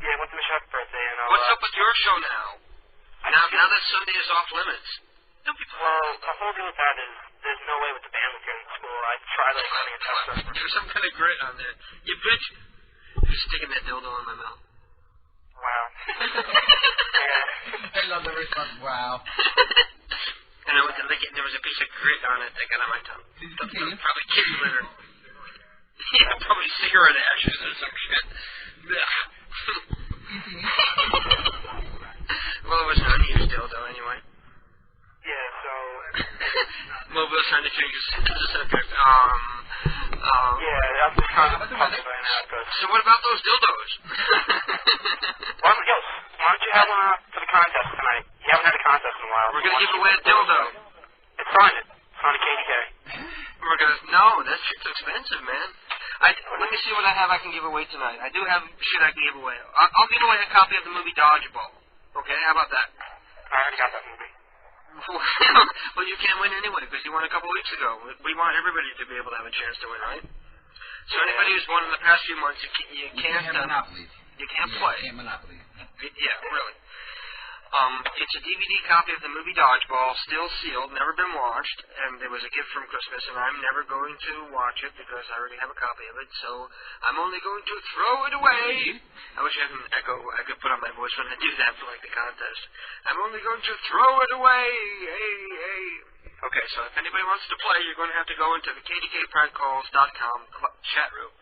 yeah, went to Michelle's birthday and what's up with your show now? Now that Sunday is off limits. Don't be Well, the whole deal with that is there's no way with the band weekend in school. I tried like running a test. There's some kind of grit on there. You bitch. You're sticking that dildo in my mouth. Wow. I love the response, wow. And I went to lick it and there was a piece of grit on it that got on my tongue. Probably kid litter. Yeah, probably cigarette ashes or some shit. Well, it was an unused dildo anyway. Yeah, so... Mobile's trying to change the subject. Yeah, I'm just trying to talk about it now, because... So what about those dildos? Why don't you have one for the contest tonight? You haven't had a contest in a while. We're going to give away a dildo. It's on it. It's on a KDK. We're going to... No, that shit's expensive, man. Let me see what I have I can give away tonight. I do have shit I can give away. I'll give away a copy of the movie Dodgeball. Okay, how about that? I already got that movie. Well, you can't win anyway, because you won a couple weeks ago. We want everybody to be able to have a chance to win, right? So anybody who's won in the past few months, you can't... Monopoly. You can't play. You can't Monopoly. Yeah, really. It's a DVD copy of the movie Dodgeball, still sealed, never been watched, and it was a gift from Christmas, and I'm never going to watch it because I already have a copy of it, so I'm only going to throw it away. I wish I had an echo I could put on my voice when I do that for, like, the contest. I'm only going to throw it away. Hey. Okay, so if anybody wants to play, you're going to have to go into the kdkprankcalls.com chat room.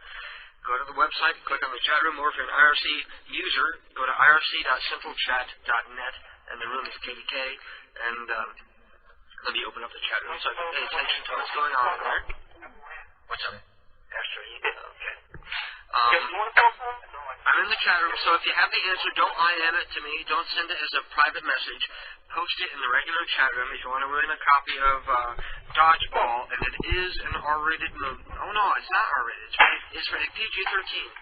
Go to the website, click on the chat room, or if you're an IRC user, go to irc.centralchat.net, and the room is KDK, and let me open up the chat room so I can pay attention to what's going on in there. What's up? Astro, okay. I'm in the chat room, so if you have the answer, don't IM it to me, don't send it as a private message, post it in the regular chat room if you want to win a copy of Dodgeball, and it is an R-rated movie. Oh no, it's not R-rated, it's rated PG-13,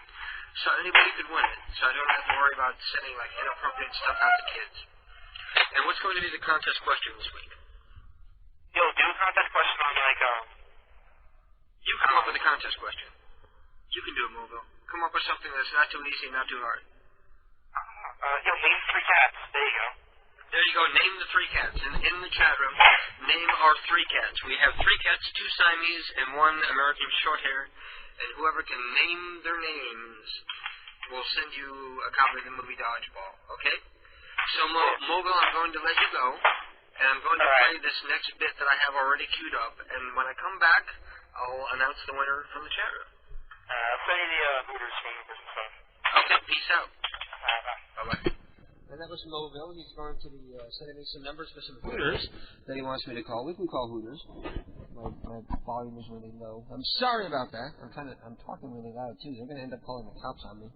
so anybody could win it, so I don't have to worry about sending like inappropriate stuff out to kids. And what's going to be the contest question this week? Yo, do a contest question on like, You come up with a contest question. You can do it, Mobile. Come up with something that's not too easy and not too hard. Yo, name 3 cats. There you go. There you go. Name the 3 cats. And in the chat room, name our 3 cats. We have 3 cats, 2 Siamese, and 1 American Shorthair. And whoever can name their names will send you a copy of the movie Dodgeball. Okay? So, Mobile, I'm going to let you go. And I'm going to play this next bit that I have already queued up. And when I come back, I'll announce the winner from the chat room. I'll play the Hooters phone numbers and stuff. Okay, peace out. Bye-bye. And that was Mobile. He's going to be sending me some numbers for some Hooters that he wants me to call. We can call Hooters. My volume is really low. I'm sorry about that. I'm talking really loud too. They're going to end up calling the cops on me.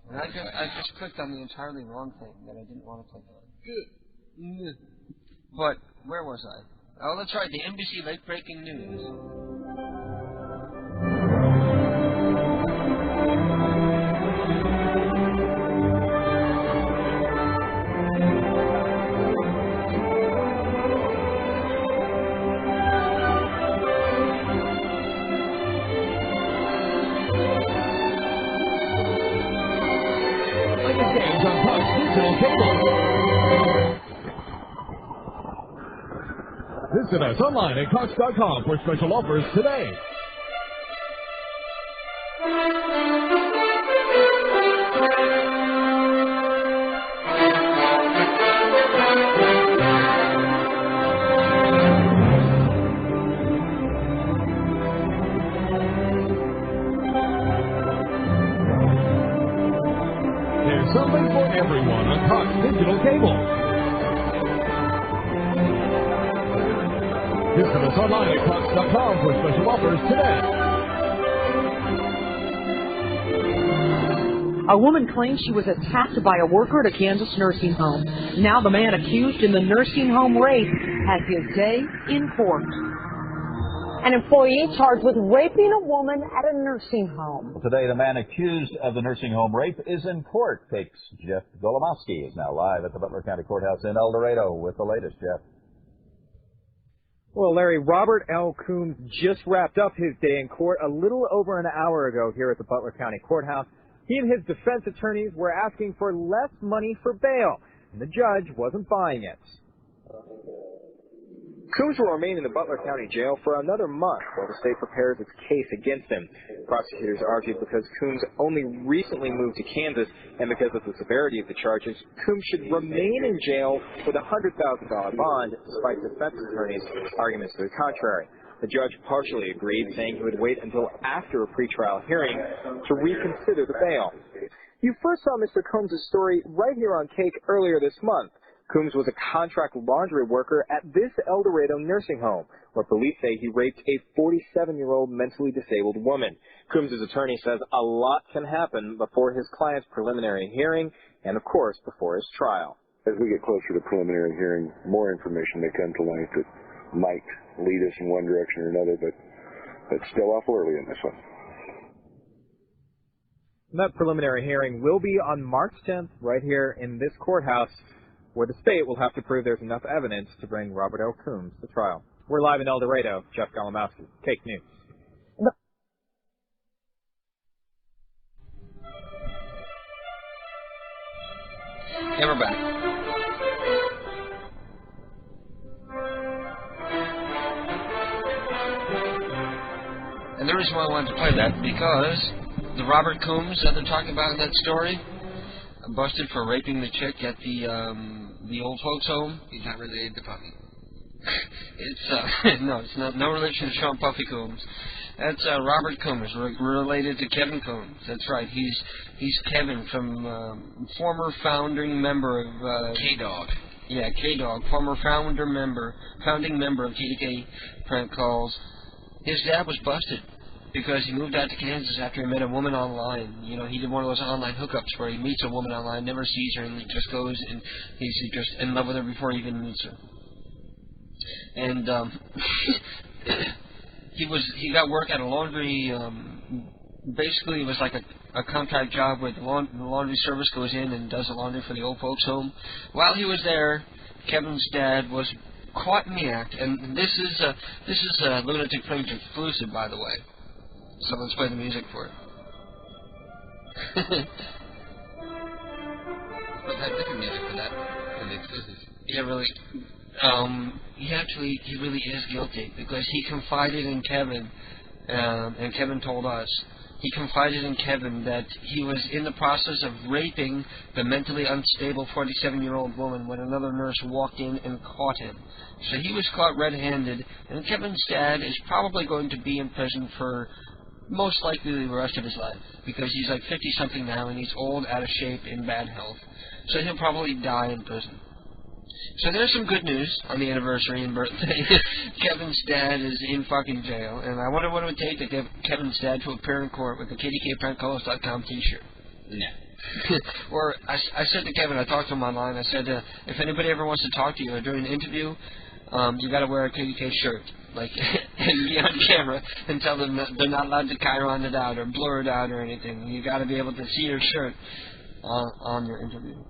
And I just clicked on the entirely wrong thing that I didn't want to click on. Good. But where was I? Oh, that's right. The NBC late breaking news. Visit us online at Cox.com for special offers today. Visit us online at Crocs.com for special offers today. A woman claims she was attacked by a worker at a Kansas nursing home. Now the man accused in the nursing home rape has his day in court. An employee charged with raping a woman at a nursing home. Today, the man accused of the nursing home rape is in court. Takes Jeff Golomowski is now live at the Butler County Courthouse in El Dorado with the latest. Jeff. Well, Larry, Robert L. Coombs just wrapped up his day in court a little over an hour ago here at the Butler County Courthouse. He and his defense attorneys were asking for less money for bail, and the judge wasn't buying it. Coombs will remain in the Butler County Jail for another month while the state prepares its case against him. Prosecutors argued because Coombs only recently moved to Kansas and because of the severity of the charges, Coombs should remain in jail with a $100,000 bond, despite defense attorneys' arguments to the contrary. The judge partially agreed, saying he would wait until after a pretrial hearing to reconsider the bail. You first saw Mr. Coombs' story right here on Cake earlier this month. Coombs was a contract laundry worker at this El Dorado nursing home, where police say he raped a 47-year-old mentally disabled woman. Coombs' attorney says a lot can happen before his client's preliminary hearing and, of course, before his trial. As we get closer to preliminary hearing, more information may come to light that might lead us in one direction or another, but it's still awful early in this one. That preliminary hearing will be on March 10th right here in this courthouse, where the state will have to prove there's enough evidence to bring Robert L. Coombs to trial. We're live in El Dorado. Jeff Golomowski, Cake News. Yeah, we're back. And the reason why I wanted to play that, because the Robert Coombs that they're talking about in that story, busted for raping the chick at the old folks home. He's not related to Puffy. It's no, it's not. No relation to Sean Puffy Coombs. That's Robert Coombs, related to Kevin Coombs. That's right. He's Kevin from former founding member of K-Dog. Yeah, K-Dog, former founding member of TDK Prank Calls. His dad was busted because he moved out to Kansas after he met a woman online. You know, he did one of those online hookups where he meets a woman online, never sees her, and he just goes and he's just in love with her before he even meets her. And he got work at a laundry. Basically, it was like a contract job where the laundry service goes in and does the laundry for the old folks' home. While he was there, Kevin's dad was caught in the act, and this is a Lunatic Fringe exclusive, by the way. So let's play the music for it. Let's have different music for that, for the exclusives. Yeah, really. He really is guilty because he confided in Kevin, and Kevin told us. He confided in Kevin that he was in the process of raping the mentally unstable 47-year-old woman when another nurse walked in and caught him. So he was caught red-handed, and Kevin's dad is probably going to be in prison for most likely the rest of his life because he's like 50-something now and he's old, out of shape, in bad health. So he'll probably die in prison. So there's some good news on the anniversary and birthday. Kevin's dad is in fucking jail, and I wonder what it would take to get Kevin's dad to appear in court with the KDKPrankCalls.com t-shirt. No. Or I said to Kevin, I talked to him online, I said, if anybody ever wants to talk to you or during an interview, you got to wear a KDK shirt, like, and be on camera and tell them that they're not allowed to chiron it out or blur it out or anything. You got to be able to see your shirt on your interview.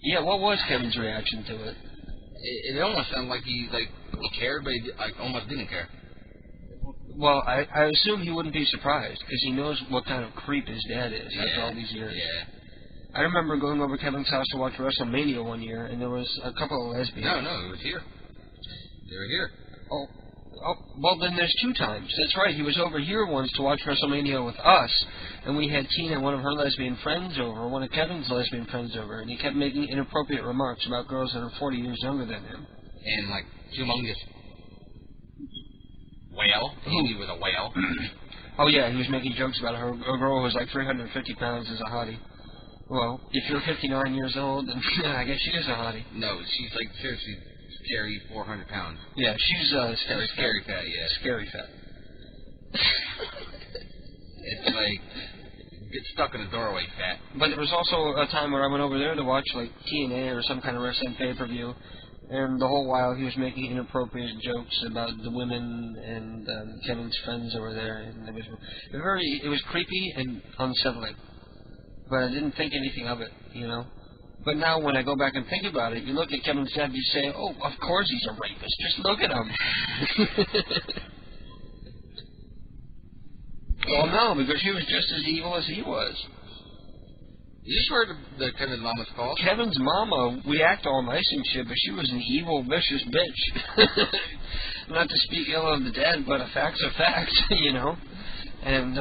Yeah, what was Kevin's reaction to it? It almost sounded like he cared, but he almost didn't care. Well, I assume he wouldn't be surprised because he knows what kind of creep his dad is after all these years. Yeah. I remember going over to Kevin's house to watch WrestleMania one year, and there was a couple of lesbians. No, it was here. They were here. Oh, well, then there's two times. That's right. He was over here once to watch WrestleMania with us, and we had Tina, one of her lesbian friends, over, one of Kevin's lesbian friends over, and he kept making inappropriate remarks about girls that are 40 years younger than him. And, like, humongous whale. He was a whale. Oh, yeah, he was making jokes about her. A girl who was like 350 pounds is a hottie. Well, if you're 59 years old, then I guess she is a hottie. No, she's, like, seriously scary 400 pounds. Yeah, she's scary fat, yeah. Scary fat. It's like, get stuck in a doorway fat. But there was also a time where I went over there to watch, like, TNA or some kind of wrestling pay-per-view, and the whole while he was making inappropriate jokes about the women and Kevin's friends over there, and it was creepy and unsettling. But I didn't think anything of it, you know. But now when I go back and think about it, you look at Kevin's dad, you say, oh, of course he's a rapist. Just look at him. Well, no, because she was just as evil as he was. Is this where the Kevin's mama's called? Kevin's mama, we act all nice and shit, but she was an evil, vicious bitch. Not to speak ill of the dead, but a fact's a fact, you know. And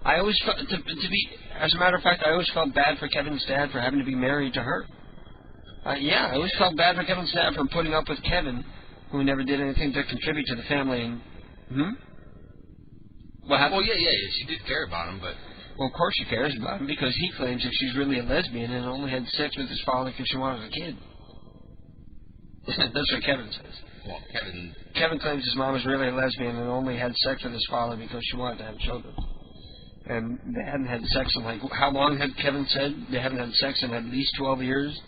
I always felt, as a matter of fact, I always felt bad for Kevin's dad for having to be married to her. Yeah, I always felt bad for Kevin's dad for putting up with Kevin, who never did anything to contribute to the family. And, What happened? Well, yeah, she did care about him, but... Well, of course she cares about him, because he claims that she's really a lesbian and only had sex with his father because she wanted a kid. That's what Kevin says. Well, Kevin claims his mom is really a lesbian and only had sex with his father because she wanted to have children. And they hadn't had sex in, like, how long had Kevin said? They haven't had sex in at least 12 years?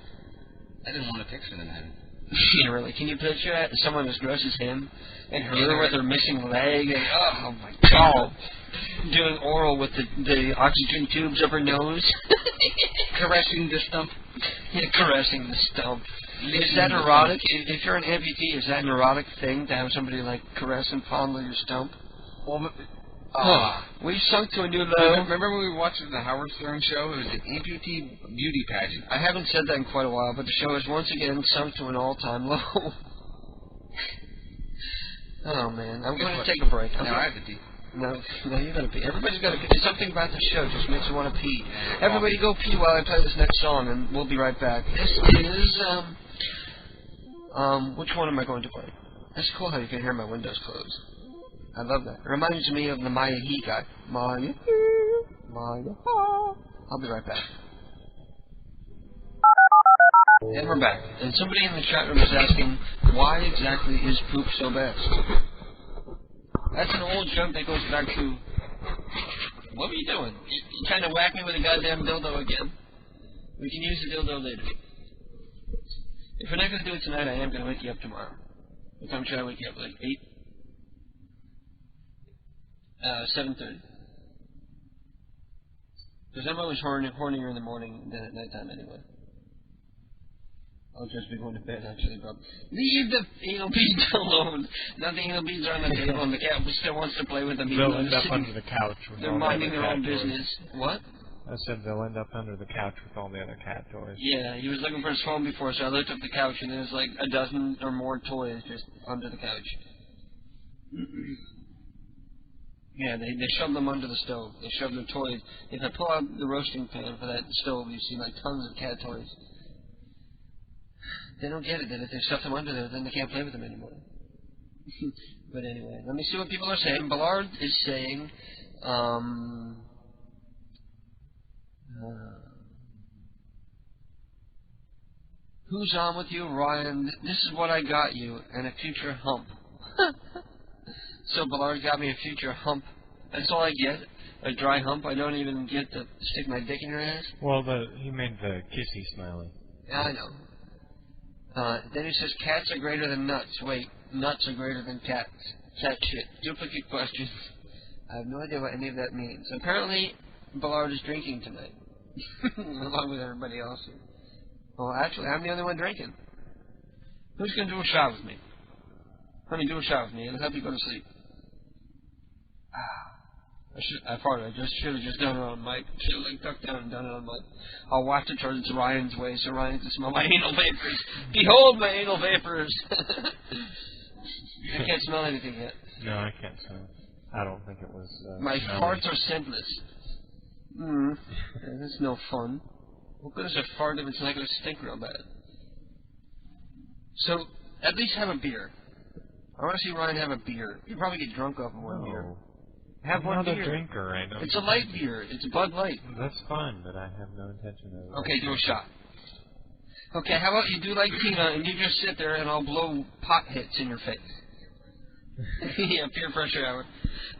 I didn't want to picture them then. Yeah, really. Can you picture that? Someone as gross as him, and her with her missing leg, and oh my god, doing oral with the oxygen tubes up her nose, caressing the stump. Yeah, caressing the stump. Is that erotic? If you're an amputee, is that an erotic thing to have somebody like caress and fondle your stump? Well, we've sunk to a new level. Remember when we watched the Howard Stern show? It was an amputee beauty pageant. I haven't said that in quite a while, but the show has once again sunk to an all-time low. Oh, man. I'm going to take a break. I have to pee. No, you got to pee. Everybody's got to pee. Something about the show just makes you want to pee. Everybody go pee while I play this next song, and we'll be right back. This is, which one am I going to play? That's cool how you can hear my windows closed. I love that. It reminds me of the Maya He guy. Maya. I'll be right back. And we're back. And somebody in the chat room is asking, why exactly is poop so best? That's an old joke that goes back to... What were you doing? You trying to whack me with a goddamn dildo again? We can use the dildo later. If we're not going to do it tonight, I am going to wake you up tomorrow. What time should I wake you up? Like 8? 7:30. Because I'm always hornier in the morning than at nighttime anyway. I'll just be going to bed, actually, but... Leave the anal beads alone! Now the anal beads are on the table and the cat still wants to play with them. They'll end up under the couch. They're minding their own business. What? I said they'll end up under the couch with all the other cat toys. Yeah, he was looking for his phone before, so I looked up the couch and there's like a dozen or more toys just under the couch. Yeah, they shoved them under the stove. They shoved their toys. If I pull out the roasting pan for that stove, you see like tons of cat toys. They don't get it that if they stuff them under there, then they can't play with them anymore. But anyway, let me see what people are saying. Ballard is saying, who's on with you, Ryan? This is what I got you, and a future hump. So Ballard got me a future hump. That's all I get? A dry hump? I don't even get to stick my dick in your ass? Well, he made the kissy smiley. Yeah, I know. Then he says, cats are greater than nuts. Wait, nuts are greater than cats. Cat shit. Duplicate questions. I have no idea what any of that means. Apparently, Ballard is drinking tonight. Along with everybody else. Well, actually, I'm the only one drinking. Who's going to do a shot with me? Honey, do a shot with me. It'll help you go to sleep. I farted. I should have just done it on mic. Should have like ducked down and done it on mic. I'll waft it towards Ryan's way so Ryan can smell my anal vapors. Behold my anal vapors! I can't smell anything yet. No, I can't smell. I don't think it was... my farts are scentless. That's no fun. What good is a fart if it's not going to stink real bad? So, at least have a beer. I want to see Ryan have a beer. He'll probably get drunk off of one beer. Have one beer. I'm not a drinker. I don't. It's a light beer. It's Bud Light. That's fine, but I have no intention of... Okay, do a shot. Okay, how about you do like Tina and you just sit there and I'll blow pot hits in your face. Yeah, peer pressure hour.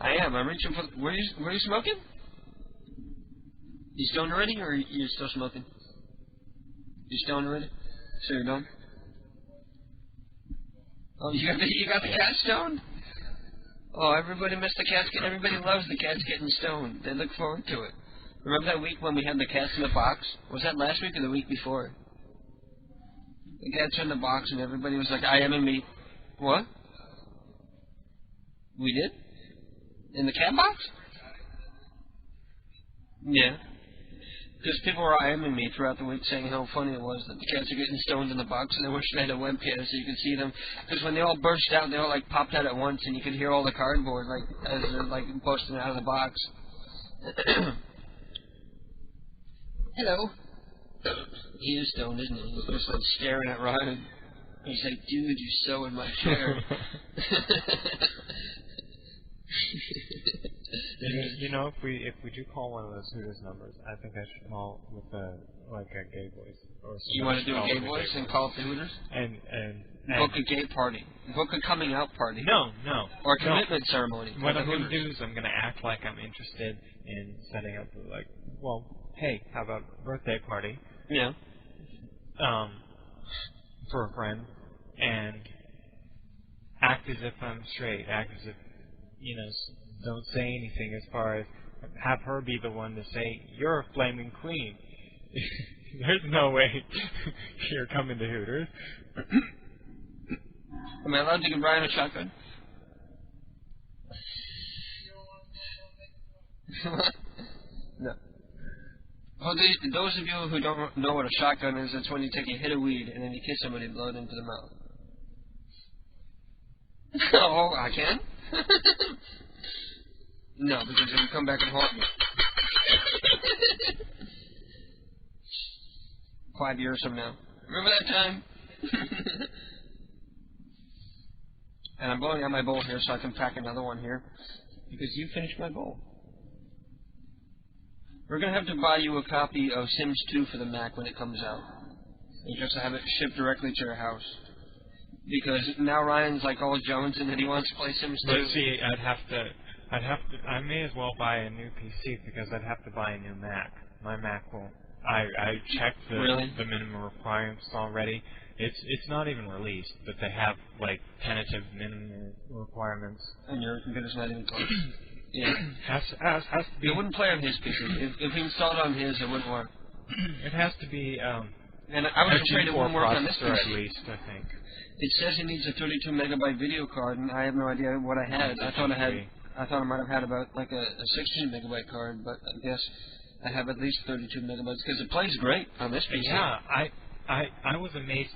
I am. I'm reaching for. Were you smoking? You stoned already, or you still smoking? You stoned already? So you're done? Oh, you got the cat stoned? Oh, everybody missed the cats. Everybody loves the cats getting stoned. They look forward to it. Remember that week when we had the cats in the box? Was that last week or the week before? The cats were in the box and everybody was like, I am and me. What? We did? In the cat box? Yeah. Because people were IMing me throughout the week saying how funny it was that the cats are getting stoned in the box and they wish they had a webcam so you could see them. Because when they all burst out, they all like popped out at once and you could hear all the cardboard like as they're like busting out of the box. Hello. He is stoned, isn't he? He's just like staring at Ryan. He's like, dude, you're so in my chair. You know, if we do call one of those Hooters numbers, I think I should call with a gay voice. Or you want to do a gay voice and call it the Hooters? And book a gay party. Book a coming out party. No. Or a commitment ceremony. What I'm going to do is I'm going to act like I'm interested in setting up, like, well, hey, how about a birthday party? Yeah. For a friend, and act as if I'm straight. Act as if, you know, don't say anything as far as have her be the one to say, you're a flaming queen. There's no way you're coming to Hooters. Am I allowed to give Brian a shotgun? No. Oh, those of you who don't know what a shotgun is, it's when you take a hit of weed and then you kiss somebody and blow it into the mouth. Oh, I can? No, because it will come back and haunt me. 5 years from now. Remember that time? And I'm blowing out my bowl here so I can pack another one here. Because you finished my bowl. We're going to have to buy you a copy of Sims 2 for the Mac when it comes out. And just have it shipped directly to your house. Because now Ryan's like all Jones and that he wants to play Sims 2. But see, I may as well buy a new PC because I'd have to buy a new Mac. My Mac will. I checked the minimum requirements already. It's not even released, but they have like tentative minimum requirements. And your computer's not even close. Yeah. Has to be. It wouldn't play on his PC. If he installed it on his, it wouldn't work. It has to be. And I was afraid it wouldn't work on this PC. At least, I think. It says it needs a 32 megabyte video card, and I have no idea what I had. I thought I might have had about like a 16 megabyte card, but I guess I have at least 32 megabytes because it plays great on this PC. Yeah, I was amazed.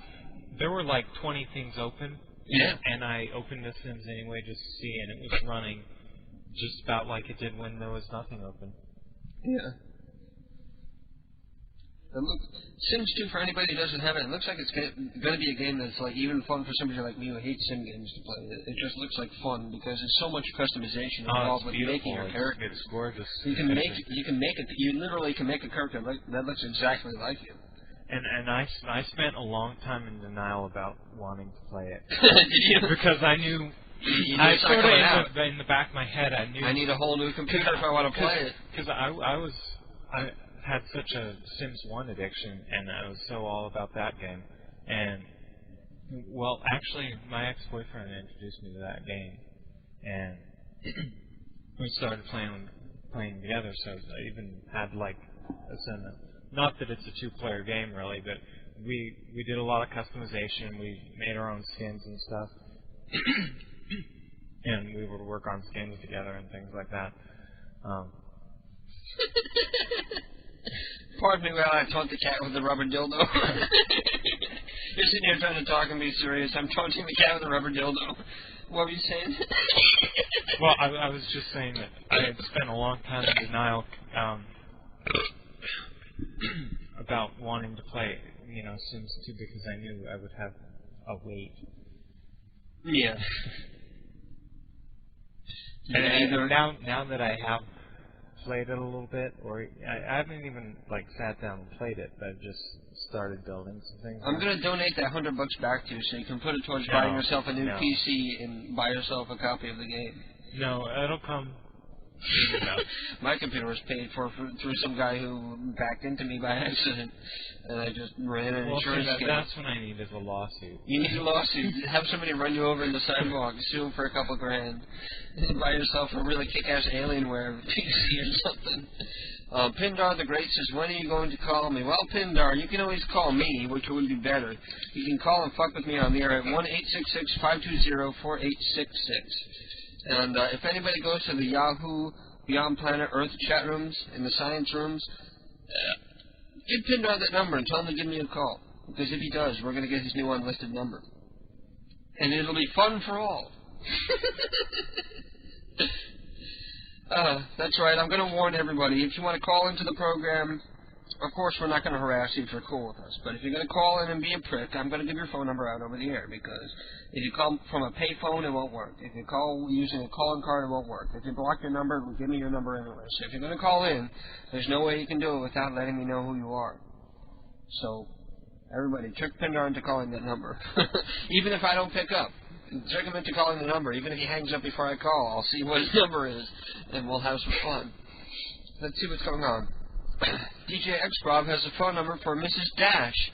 There were like 20 things open. Yeah. And I opened the Sims anyway just to see, and it was running just about like it did when there was nothing open. Yeah. Look, Sims 2, for anybody who doesn't have it, it looks like it's going to be a game that's like even fun for somebody like me who hates sim games to play. It just looks like fun because there's so much customization involved with making your character. It's gorgeous. You literally can make a character that looks exactly like you. And I spent a long time in denial about wanting to play it. Did you? Because I knew. I sort of in the back of my head I knew. I need a whole new computer if I want to play it. Because I had such a Sims 1 addiction, and I was so all about that game. And, well, actually, my ex-boyfriend introduced me to that game, and we started playing together, so I even had, like, not that it's a two-player game, really, but we did a lot of customization. We made our own skins and stuff, and we would work on skins together and things like that. Pardon me while I taunt the cat with the rubber dildo. You're sitting here trying to talk and be serious. I'm taunting the cat with a rubber dildo. What were you saying? Well, I was just saying that I had spent a long time in denial about wanting to play, Sims 2 because I knew I would have a wait. Yeah. And now that I have played it a little bit, or I haven't even like sat down and played it, but I've just started building some things. I'm gonna donate that $100 back to you, so you can put it towards buying yourself a new PC and buy yourself a copy of the game. No, it'll come. My computer was paid for through some guy who backed into me by accident, and I just ran an insurance scam. That's when I need is a lawsuit. You need a lawsuit. Have somebody run you over in the sidewalk, sue him for a couple grand, and buy yourself a really kick-ass Alienware PC or something. Pindar the Great says, when are you going to call me? Well, Pindar, you can always call me, which would be better. You can call and fuck with me on the air at 1-866-520-4866. And if anybody goes to the Yahoo Beyond Planet Earth chat rooms and the science rooms, give Pindar that number and tell him to give me a call. Because if he does, we're going to get his new unlisted number. And it'll be fun for all. That's right, I'm going to warn everybody. If you want to call into the program, of course we're not going to harass you if you're cool with us. But if you're going to call in and be a prick, I'm going to give your phone number out over the air. Because if you call from a pay phone, it won't work. If you call using a calling card, it won't work. If you block your number, it will give me your number anyway. So if you're going to call in, there's no way you can do it without letting me know who you are. So, everybody, trick Pindar into calling that number. Even if I don't pick up. Trick him into calling the number. Even if he hangs up before I call, I'll see what his number is, and we'll have some fun. Let's see what's going on. DJ X-Rob has a phone number for Mrs. Dash.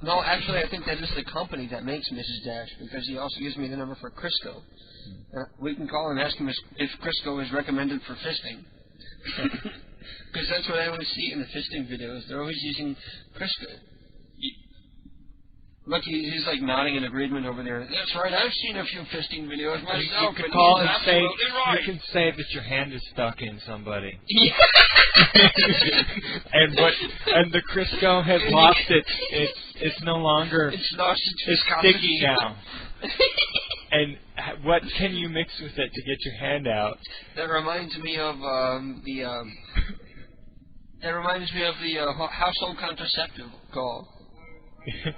No, actually, I think that is the company that makes Mrs. Dash, because he also gives me the number for Crisco. We can call and ask him if Crisco is recommended for fisting. Because that's what I always see in the fisting videos. They're always using Crisco. Look, he's like nodding in agreement over there. That's right, I've seen a few fisting videos myself. You can call and say, right. You can say that your hand is stuck in somebody. Yeah. and the Crisco has lost it's no longer, it's lost its sticky now. And what can you mix with it to get your hand out? That reminds me of the household contraceptive call.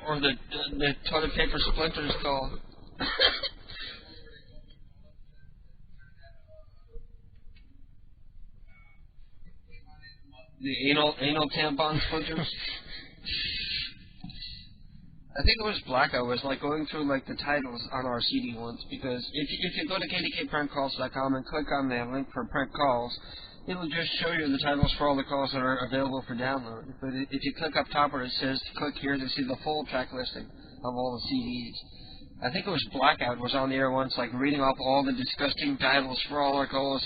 Or the toilet paper splinters call. The anal tampon splinters. I think it was Blackout was like going through like the titles on our CD once, because if you go to kdkprankcalls.com and click on the link for prank calls, it'll just show you the titles for all the calls that are available for download. But if you click up top where it says click here to see the full track listing of all the CDs. I think it was Blackout was on the air once, like reading off all the disgusting titles for all our calls.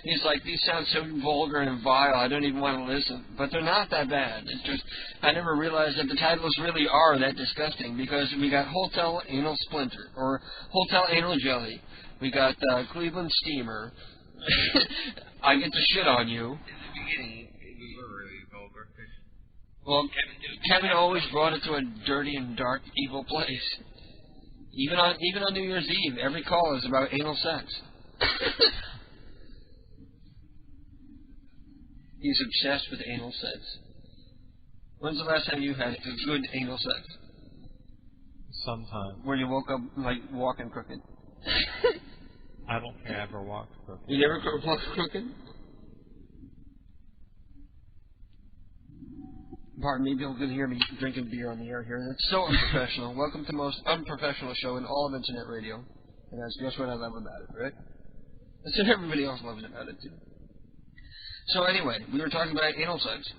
He's like, these sound so vulgar and vile, I don't even want to listen. But they're not that bad. It's just, I never realized that the titles really are that disgusting, because we got Hotel Anal Splinter, or Hotel Anal Jelly. We got Cleveland Steamer. I get to shit on you. In the beginning, we were really vulgar. Well, Kevin always brought it to a dirty and dark, evil place. Even on New Year's Eve, every call is about anal sex. He's obsessed with anal sex. When's the last time you had good anal sex? Sometime. Where you woke up like walking crooked. I don't think I ever walked crooked. You never walked crooked? Pardon me, people can hear me drinking beer on the air here. That's so unprofessional. Welcome to the most unprofessional show in all of Internet radio. And that's just what I love about it, right? That's what everybody else loves about it, too. So anyway, we were talking about anal sex.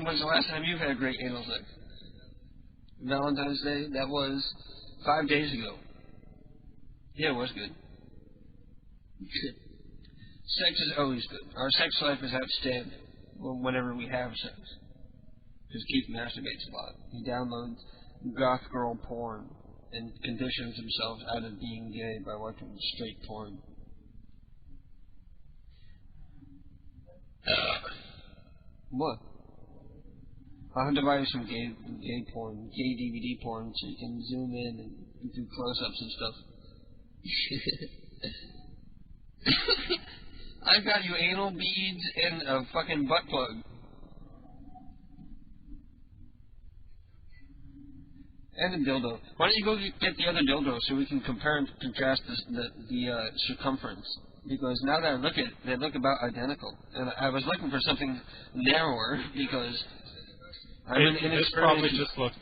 When's the last time you've had great anal sex? Valentine's Day? That was 5 days ago. Yeah, it was good. Sex is always good. Our sex life is outstanding whenever we have sex. Because Keith masturbates a lot. He downloads goth girl porn and conditions himself out of being gay by watching straight porn. What? I'll have to buy you some gay porn, gay DVD porn, so you can zoom in and do close-ups and stuff. I've got you anal beads and a fucking butt plug. And the dildo. Why don't you go get the other dildo so we can compare and contrast the circumference? Because now that I look at it, they look about identical. And I was looking for something narrower because I'm inexperienced. This probably just looks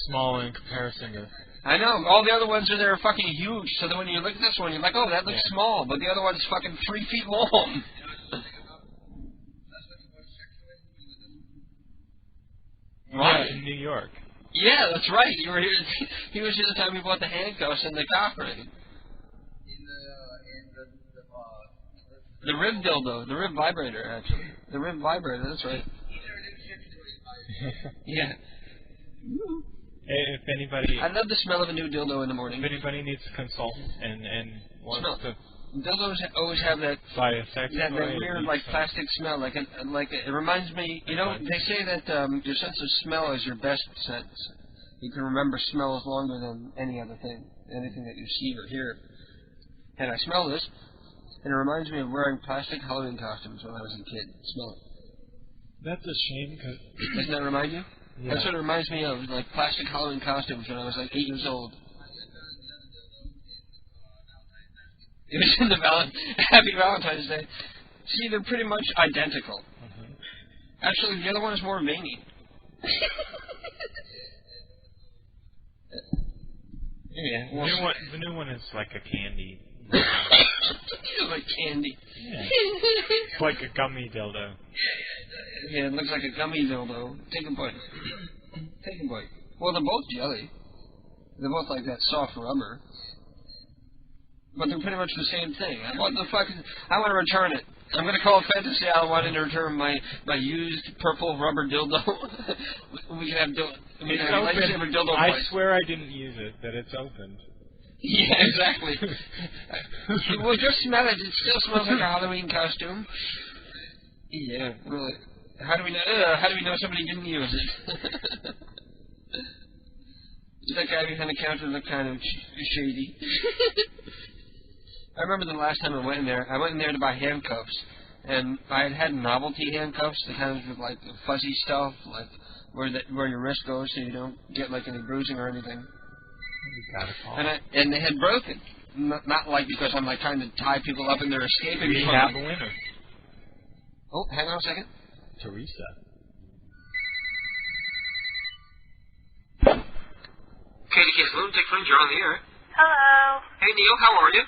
small in comparison to... I know. All the other ones are fucking huge. So that when you look at this one, you're like, oh, that looks small. But the other one's fucking 3 feet long. Right. In New York. Yeah, that's right. You were here. He was here the time we bought the handcuffs and the cock ring. The rib dildo, the rib vibrator, actually. The rib vibrator, that's right. Yeah. If anybody... I love the smell of a new dildo in the morning. If anybody needs to consult and wants to... Dildos always have that that weird, like, plastic smell. It reminds me, you know, they say that your sense of smell is your best sense. You can remember smells longer than any other thing, anything that you see or hear. And I smell this, and it reminds me of wearing plastic Halloween costumes when I was a kid. Smell it. That's a shame, because... Doesn't that remind you? Yeah. That's what it reminds me of, like plastic Halloween costumes when I was like 8 years old. It was in the Happy Valentine's Day. See, they're pretty much identical. Mm-hmm. Actually, the other one is more veiny. Yeah. The new one is like a candy. Like candy. Yeah. It's like a gummy dildo. Yeah, it looks like a gummy dildo. Take a bite. Take a bite. Well, they're both jelly. They're both like that soft rubber. But they're pretty much the same thing. What the fuck? I want to return it. I'm going to call Fantasy Isle wanting to return my used purple rubber dildo. We can have lightsaber dildo. I swear I didn't use it, that it's opened. Yeah, exactly. Well, just smell it. It still smells like a Halloween costume. Yeah, really. How do we know somebody didn't use it? That guy behind the counter looked kind of shady. I remember the last time I went in there. I went in there to buy handcuffs, and I had novelty handcuffs, the kinds with like fuzzy stuff, like where your wrist goes, so you don't get like any bruising or anything. And they had broken. Not like because I'm like trying to tie people up and they're escaping. We have a winner. Oh, hang on a second. Teresa. Katie Kiss Lunatic Fringe, you're on the air. Hello. Hey, Neil, how are you?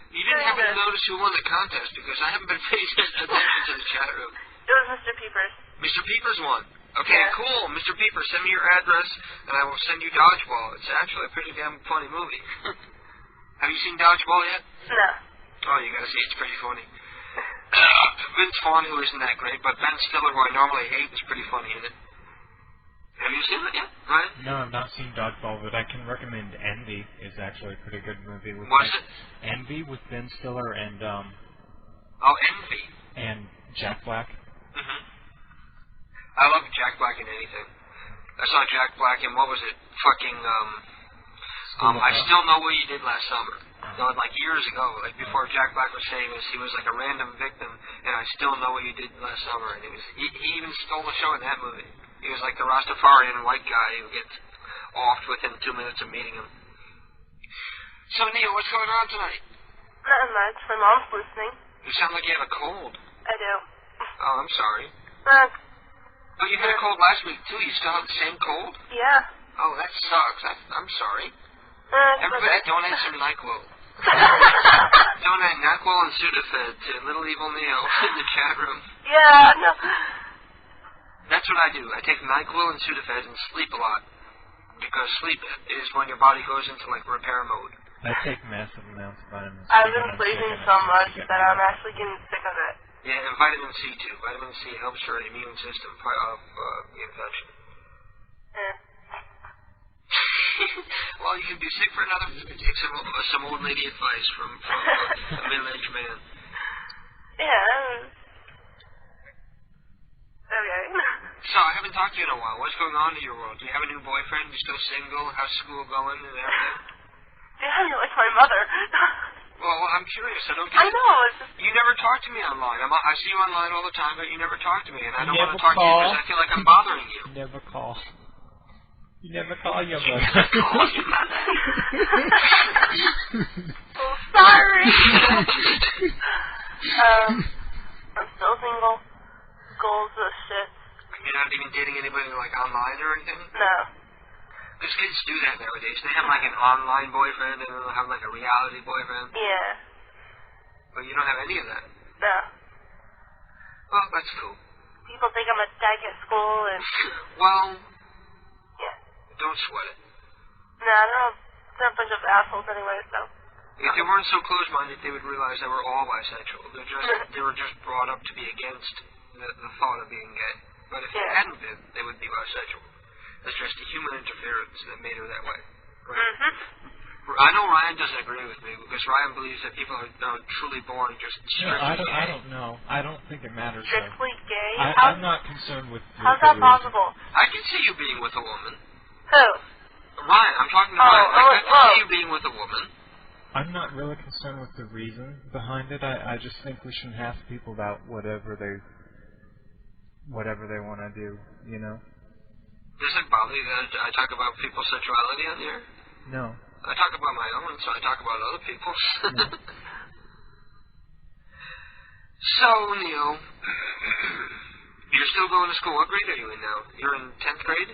You didn't happen to notice who won the contest because I haven't been paying attention to the chat room. It was Mr. Peepers. Mr. Peepers won. Okay, cool. Mr. Peepers, send me your address and I will send you Dodgeball. It's actually a pretty damn funny movie. Have you seen Dodgeball yet? No. Oh, you gotta see it. It's pretty funny. Vince Vaughn, who isn't that great, but Ben Stiller, who I normally hate, is pretty funny in it. Have you seen it yet? Right? No, I've not seen Dodgeball, but I can recommend Envy. It's actually a pretty good movie. With What is it? Envy with Ben Stiller and Oh, Envy. And Jack Black. Mhm. I love Jack Black in anything. I saw Jack Black in, what was it? Fucking I Still Know What You Did Last Summer. No, like years ago, like before Jack Black was famous, he was like a random victim, and I Still Know What You Did Last Summer. And he even stole the show in that movie. He was like the Rastafarian white guy who gets offed within 2 minutes of meeting him. So, Neil, what's going on tonight? Nothing much. My mom's listening. You sound like you have a cold. I do. Oh, I'm sorry. But you had a cold last week, too. You still have the same cold? Yeah. Oh, that sucks. I'm sorry. Everybody donate some NyQuil. Donate NyQuil and Sudafed to Little Evil Neil in the chat room. Yeah, no. That's what I do. I take NyQuil and Sudafed and sleep a lot. Because sleep is when your body goes into, like, repair mode. I take massive amounts of vitamins. I've been sleeping so much that I'm actually getting sick of it. Yeah, and vitamin C, too. Vitamin C helps your immune system fight off the infection. Well, you can be sick for another... Take some old lady advice from a middle-aged man. Yeah. Okay. So, I haven't talked to you in a while. What's going on in your world? Do you have a new boyfriend? You still single? How's school going and everything? Yeah, you're like my mother. Well, I'm curious. I don't get I know. It's just... You never talk to me online. I see you online all the time, but you never talk to me, and I don't want to Never talk to you because I feel like I'm bothering you. Never call. You never call your mother. Oh, sorry. I'm still single. Goals of shit. You're not even dating anybody like online or anything? No. Because kids do that nowadays. They have like an online boyfriend and then they'll have like a reality boyfriend. Yeah. But you don't have any of that. No. Well, that's cool. People think I'm a dyke at school and... Well... Yeah. Don't sweat it. No, they're a bunch of assholes anyway, so... If they weren't so close-minded, they would realize they were all bisexual. They were just brought up to be against the thought of being gay. But if they hadn't been, they would be bisexual. It's just a human interference that made her that way. Right? I know Ryan doesn't agree with me because Ryan believes that people are truly born just strictly gay. I don't know. I don't think it matters. Strictly gay? I'm not concerned with... How's that possible? I can see you being with a woman. Who? Ryan. I'm talking to Ryan. I can see you being with a woman. I'm not really concerned with the reason behind it. I just think we shouldn't ask people about whatever they want to do, you know? Does it bother you that I talk about people's sexuality on here? No. I talk about my own, so I talk about other people's. No. So, Neil, you're still going to school. What grade are you in now? You're in 10th grade?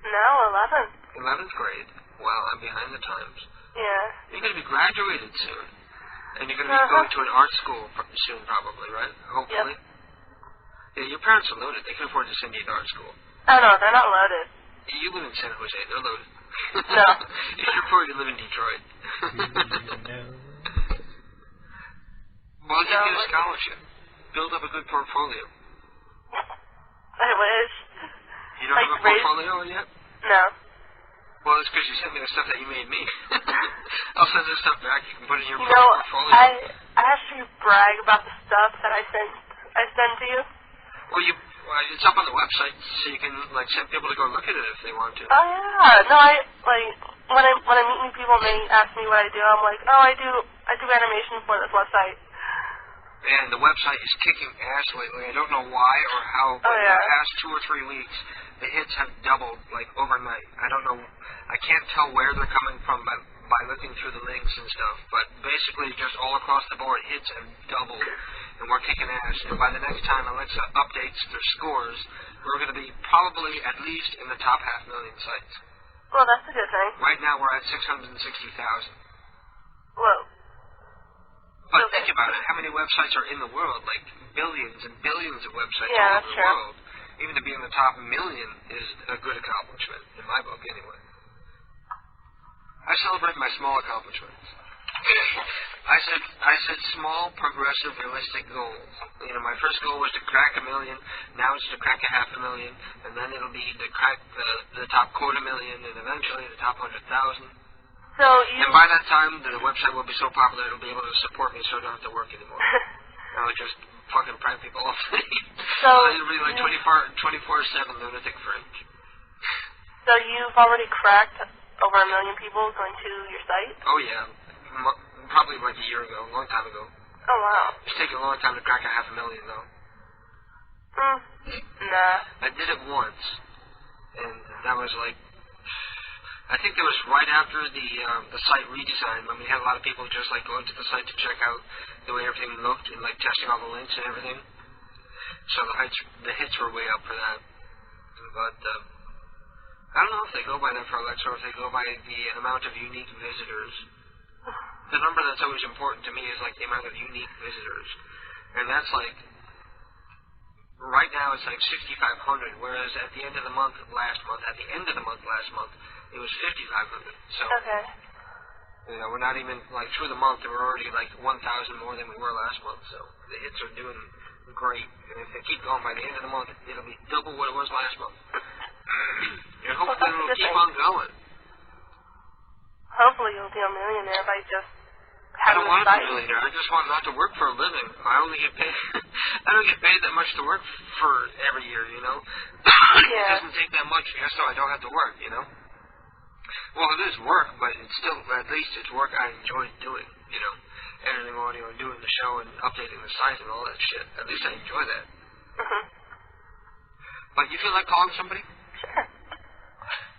No, 11th. 11th grade. Wow, I'm behind the times. Yeah. You're going to be graduated soon. And you're going to be going to an art school soon, probably, right? Hopefully. Yep. Yeah, your parents are loaded. They can afford to send you to art school. Oh, no, they're not loaded. You live in San Jose. They're loaded. No. You should probably live in Detroit. Well, you get a scholarship. Build up a good portfolio. I wish. You don't have a portfolio yet? No. Well, it's because you sent me the stuff that you made me. I'll send this stuff back. You can put it in your portfolio. I actually brag about the stuff that I send to you. Well, it's up on the website, so you can send people to go look at it if they want to. Oh yeah, no, when I meet new people and they ask me what I do, I'm like, oh, I do animation for this website. And the website is kicking ass lately. I don't know why or how, but in the past 2 or 3 weeks, the hits have doubled overnight. I don't know. I can't tell where they're coming from by looking through the links and stuff, but basically just all across the board, hits have doubled. And we're kicking ass. And by the next time Alexa updates their scores, we're going to be probably at least in the top 500,000 sites. Well, that's a good thing. Right now we're at 660,000. Whoa. But think about it. How many websites are in the world? Like billions and billions of websites all over the world. Even to be in the top 1 million is a good accomplishment, in my book anyway. I celebrate my small accomplishments. I set small, progressive, realistic goals. You know, my first goal was to crack 1 million. Now it's to crack 500,000, and then it'll be to crack the top 250,000, and eventually the top 100,000. And by that time, the website will be so popular it'll be able to support me, so I don't have to work anymore. I'll just fucking prank people all day. So it'll be like 24/7 lunatic fringe. So you've already cracked over 1 million people going to your site? Oh yeah. Probably like a year ago, a long time ago. Oh, wow. It's taken a long time to crack 500,000, though. Nah. I did it once, and that was I think that was right after the site redesign, when we had a lot of people just going to the site to check out the way everything looked and testing all the links and everything. So the hits were way up for that. But I don't know if they go by that for Alexa or if they go by the amount of unique visitors. The number that's always important to me is the amount of unique visitors. And that's right now it's 6,500, whereas at the end of the month last month, it was 5,500. So, okay. You know, we're not even, through the month, we're already 1,000 more than we were last month. So the hits are doing great. And if they keep going by the end of the month, it'll be double what it was last month. And hopefully it'll keep on going. Hopefully you'll be a millionaire by just I don't want to be a millionaire. I just want not to work for a living. I only get paid. I don't get paid that much to work for every year, you know. It doesn't take that much just so I don't have to work, you know. Well, it is work, but it's still, at least it's work I enjoy doing, you know. Editing audio and doing the show and updating the site and all that shit. At least I enjoy that. But you feel like calling somebody? Sure.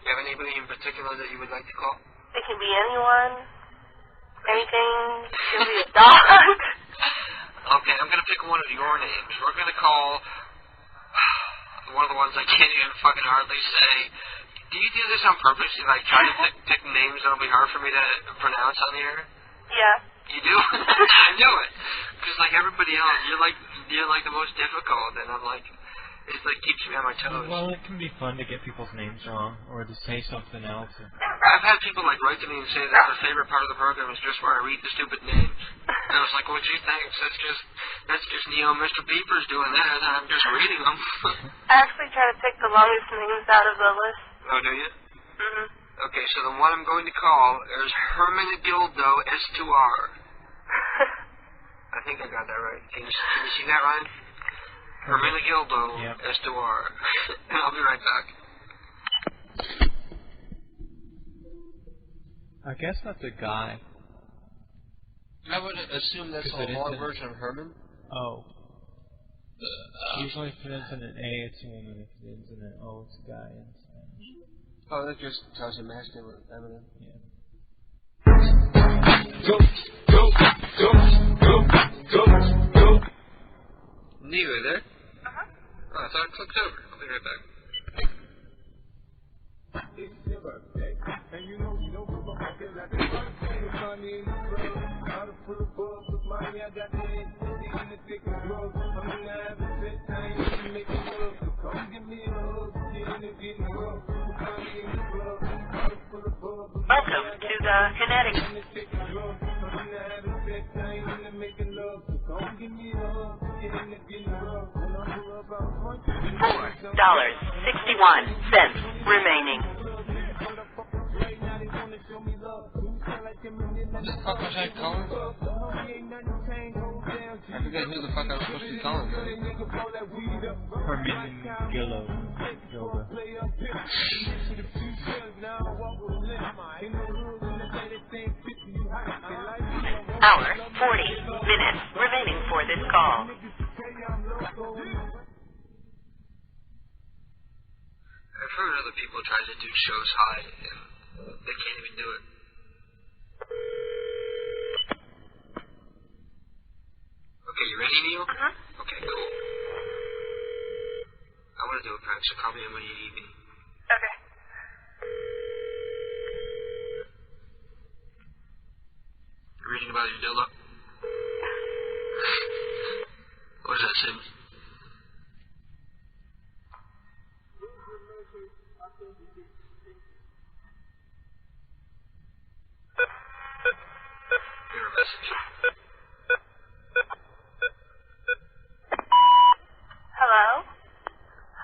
Yeah, you have anybody in particular that you would like to call? It can be anyone, anything. It can be a dog. Okay, I'm gonna pick one of your names. We're gonna call one of the ones I can't even fucking hardly say. Do you do this on purpose? You like try to pick names that'll be hard for me to pronounce on the air? Yeah. You do? I knew it. Because like everybody else, you're like the most difficult, and I'm like, it like keeps me on my toes. Well, it can be fun to get people's names wrong, or to say something else. I've had people like write to me and say that their favorite part of the program is just where I read the stupid names. And I was like, well, gee, thanks. That's just Neo Mr. Beeper's doing that, and I'm just reading them. I actually try to pick the longest names out of the list. Oh, do you? Mm-hmm. Okay, so the one I'm going to call is Hermenegildo S2R. I think I got that right. Can you see that, Ryan? Hermenegildo S2R. And I'll be right back. I guess that's a guy. I would assume that's a long version of Herman. Oh. Usually if it ends in an A, it's a woman. If it ends in an O, it's a guy in Spanish. Oh, that just tells you masculine or feminine. Yeah. Go, go, go, go, go, go. Neo, there? Uh-huh. Oh, I thought it clicked over. I'll be right back. It's your birthday, and you know we're fucking like a birthday. Money in the club, out of full of bubs with money. I got the ecstasy in the thick of drugs. I'm in the habit of sex, I ain't even making love. So come give me a hug, getting rough. Money in the club, out of full of bubs. Welcome to the Kinetic. I'm in the habit of sex, I ain't even making love. So come give me a hug, getting rough. When I pull up out front, $4.61 remaining. What the fuck was I calling? I forget who the fuck I was supposed to be calling. Hermenegildo. Hour 40 minutes remaining for this call. I've heard other people try to do shows high, and they can't even do it. Okay, you ready, Neil? Uh-huh. Okay, cool. I want to do a prank, so call me when you need me. Okay. You reading about your dildo? What does that say? Your message. Hello?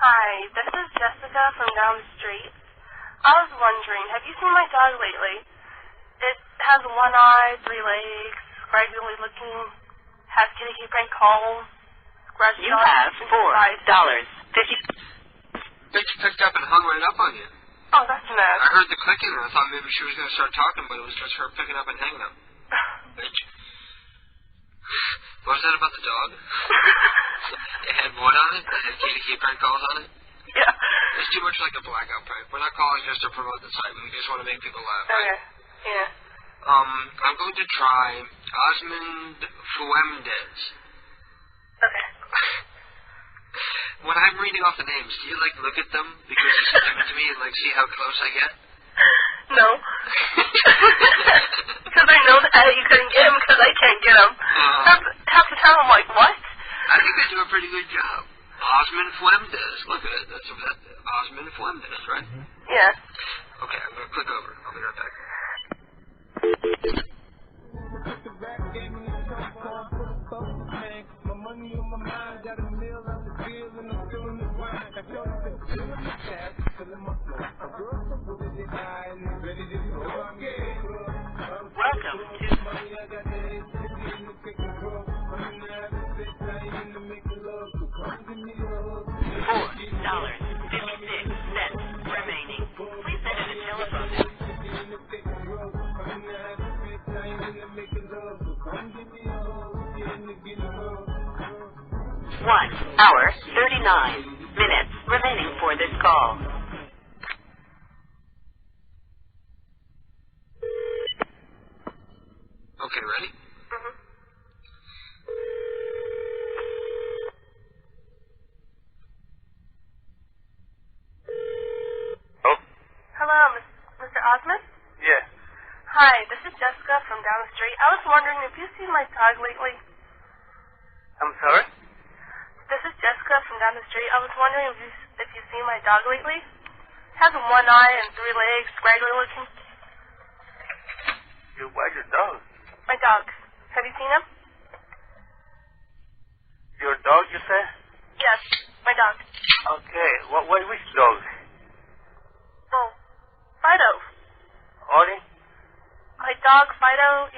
Hi, this is Jessica from down the street. I was wondering, have you seen my dog lately? It has one eye, 3 legs, scraggly looking, has kitty prank calls, scratched You have $4.50. Bitch picked up and hung right up on you. Oh, that's nice. I heard the clicking and I thought maybe she was going to start talking, but it was just her picking up and hanging up. Bitch. What was that about the dog? It had what on it? It had kitty prank calls on it? Yeah. It's too much like a blackout prank. We're not calling just to promote the site. We just want to make people laugh. Okay. Right? Yeah. I'm going to try Osmond Fuemdes. Okay. When I'm reading off the names, do you like look at them because you send them to me and like see how close I get? No. Because I know that you couldn't get him because I can't get him. Half the time I'm like, what? I think I do a pretty good job. Osmond Fuemdes. Look at it. That's Osmond Fuemdes, right? Yeah. Okay, I'm going to click over. I'll be right back. Welcome to $4.56 remaining. Please enter the telephone number. 1 hour 39 minutes remaining for this call. Okay, ready? Mm-hmm. Oh? Hello, Mr. Osmond? Yeah. Hi, this is Jessica from down the street. I was wondering if you've seen my dog lately. I'm sorry? This is Jessica from down the street. I was wondering if you've seen my dog lately. Has one eye and 3 legs, scraggly looking. Where's your dog? My dog. Have you seen him? Your dog, you say? Yes, my dog. Okay. Which dog? Oh, Fido. Odie? My dog, Fido,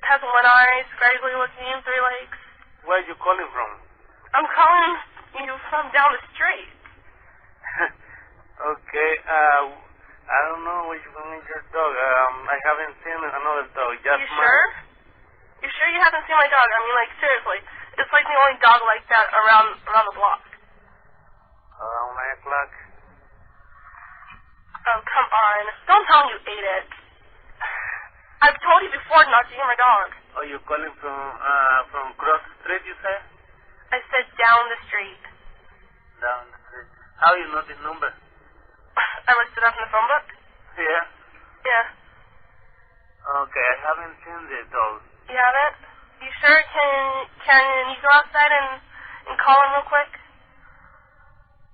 has one eye, scraggly looking, 3 legs. Where are you calling from? I'm calling you from down the street. Okay. I don't know which one is your dog. I haven't seen another dog. Just You sure? You sure you haven't seen my dog? I mean, like, seriously. It's like the only dog like that around the block. Around 9 o'clock? Oh, come on. Don't tell me you ate it. I've told you before not to eat my dog. Oh, you're calling from cross the street, you say? I said down the street. Down the street. How you know this number? I looked it up in the phone book. Yeah? Yeah. Okay, I haven't seen the dog. You haven't? You sure? Can you go outside and call him real quick?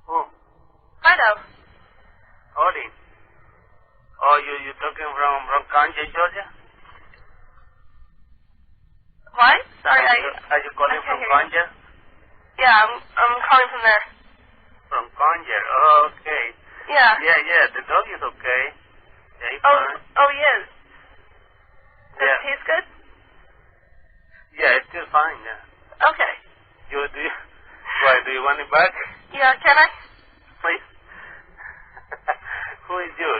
Who? Fido. Odie. Oh, you talking from Kanye, Georgia? What? Sorry, Are you calling from Kanye? Yeah, I'm calling from there. From Kanye. Oh, okay. Yeah. Yeah. The dog is okay. Yeah, he's fine. Oh, he is. Does it taste good? Yeah, it's still fine. Yeah. Okay. Do you want it back? Yeah. Can I? Please. Who is you?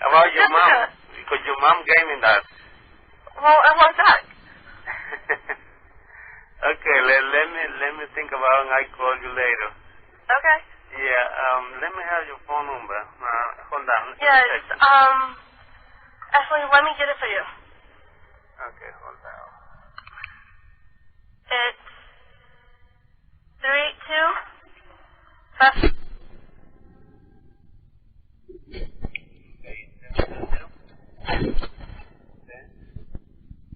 About your mom? Because your mom gave me that. Well, I want that. Okay, let me think about it and I call you later. Okay. Yeah, let me have your phone number. Hold on. Yeah, it's, actually, let me get it for you. Okay, hold on. It's 382.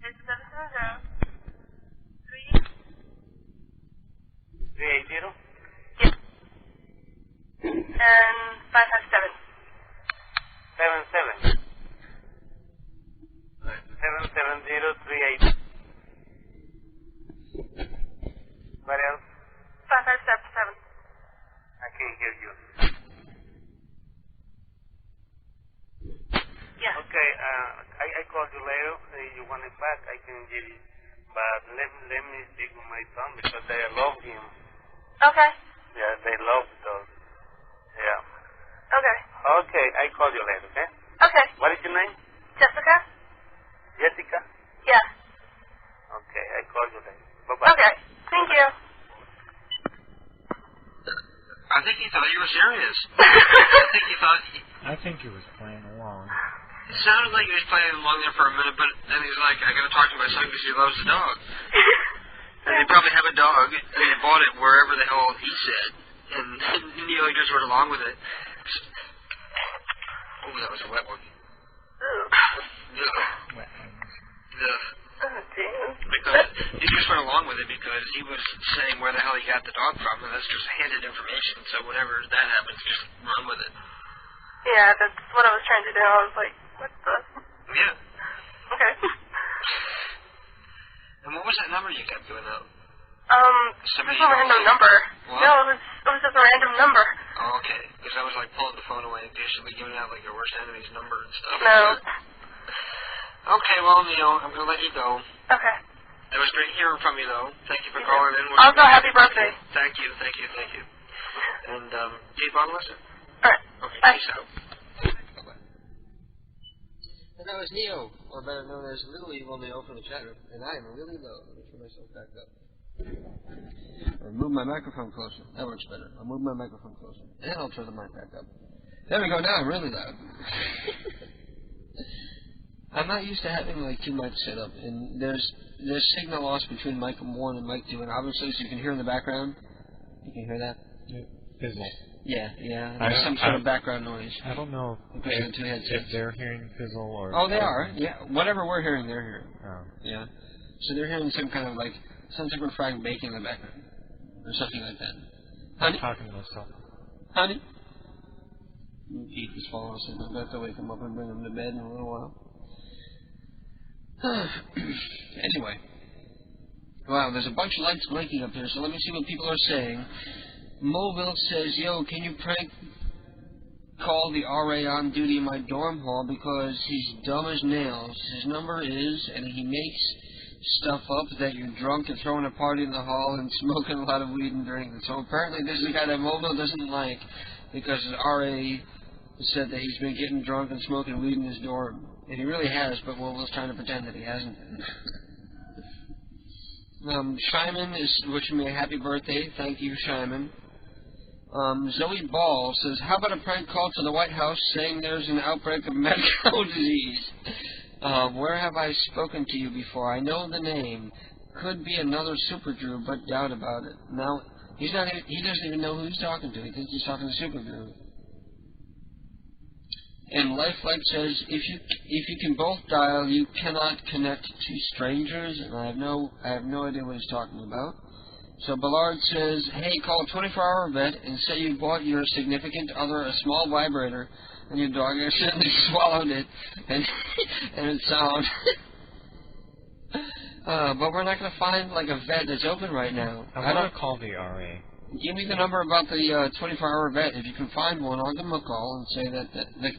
It's 770. 380? Yes. And 557. 77. 77038. What else? 5577. I can't hear you. Yeah. Okay, I call you later. You want it back, I can give you. But let me speak with my son because they love him. Okay. Yeah, they love the dog. Yeah. Okay. Okay, I call you later, okay? Okay. What is your name? Jessica? Jessica? Yeah. Okay, I call you later. Bye-bye. Okay. Thank you. I think he thought you were serious. I think he was playing along. It sounded like he was playing along there for a minute, but then he was like, I gotta talk to my son because he loves the dog. And they probably have a dog, and they bought it wherever the hell he said. And Neil just went along with it. Oh, that was a wet one. Wet ones. Because he just went along with it because he was saying where the hell he got the dog from, and that's just handed information. So whenever that happens, just run with it. Yeah, that's what I was trying to do. I was like, what the? Yeah. Okay. And what was that number you kept giving out? Just a random number. What? No, it was just a random number. Oh, okay. Because I was like pulling the phone away in case you'd be giving out like your worst enemy's number and stuff. No. Okay, well, Neil, I'm going to let you go. Okay. It was great hearing from you, though. Thank you for calling in. Also, happy birthday. Thank you. And keep on listening. Alright. Okay, bye. Peace out. Bye-bye. And that was Neo, or better known as Little Evil Neo from the chat room. And I am really low. Let me turn myself back up. Or move my microphone closer. That works better. I'll move my microphone closer. And I'll turn the mic back up. There we go. Now I'm really loud. I'm not used to having like two mics set up, and there's signal loss between mic 1 and mic 2, and obviously, so you can hear in the background. You can hear that? Fizzle. Yeah. There's some sort of background noise. I don't know if they're hearing fizzle or... Oh, they are. Yeah. Whatever we're hearing, they're hearing. Oh. Yeah. So they're hearing some kind of like, some type of frying bacon in the background. Or something like that. Honey? I'm talking to myself. Honey? Pete is falling asleep. I'm about to wake him up and bring him to bed in a little while. Anyway. Wow, there's a bunch of lights blinking up here, so let me see what people are saying. Mobile says, yo, can you prank call the RA on duty in my dorm hall because he's dumb as nails. His number is, and he makes stuff up that you're drunk and throwing a party in the hall and smoking a lot of weed and drinking. So apparently this is the guy that Mobile doesn't like because his RA said that he's been getting drunk and smoking weed in his dorm. And he really has, but Mobile's trying to pretend that he hasn't. Shyman is wishing me a happy birthday. Thank you, Shyman. Zoe Ball says, how about a prank call to the White House saying there's an outbreak of medical disease? Where have I spoken to you before? I know the name. Could be another Super Drew, but doubt about it. Now, he doesn't even know who he's talking to. He thinks he's talking to Super Drew. And Lifelike says, if you can both dial, you cannot connect to strangers. And I have no idea what he's talking about. So Ballard says, hey, call 24-hour vet and say you bought your significant other a small vibrator and your dog accidentally swallowed it and it's sound. But we're not going to find like a vet that's open right now. I want to call the RA. Give me the number about the 24-hour vet. If you can find one, I'll give them a call and say that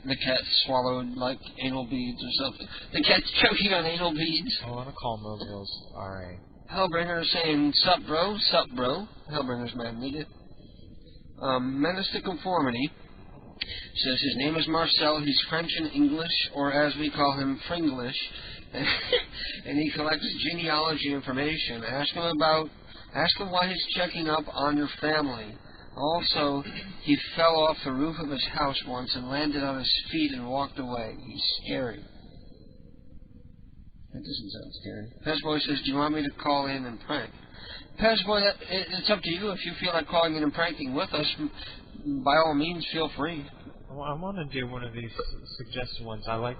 the cat swallowed like anal beads or something. The cat's choking on anal beads. I want to call Mobile's RA. Hellbringer is saying, sup bro, sup bro. Hellbringer's mad, need it. Menace to Conformity says his name is Marcel, he's French and English, or as we call him, Fringlish, and he collects genealogy information. Ask him why he's checking up on your family. Also, he fell off the roof of his house once and landed on his feet and walked away. He's scary. That doesn't sound scary. Pezboy says, do you want me to call in and prank? Pezboy, it's up to you. If you feel like calling in and pranking with us, by all means, feel free. Well, I want to do one of these suggested ones. I like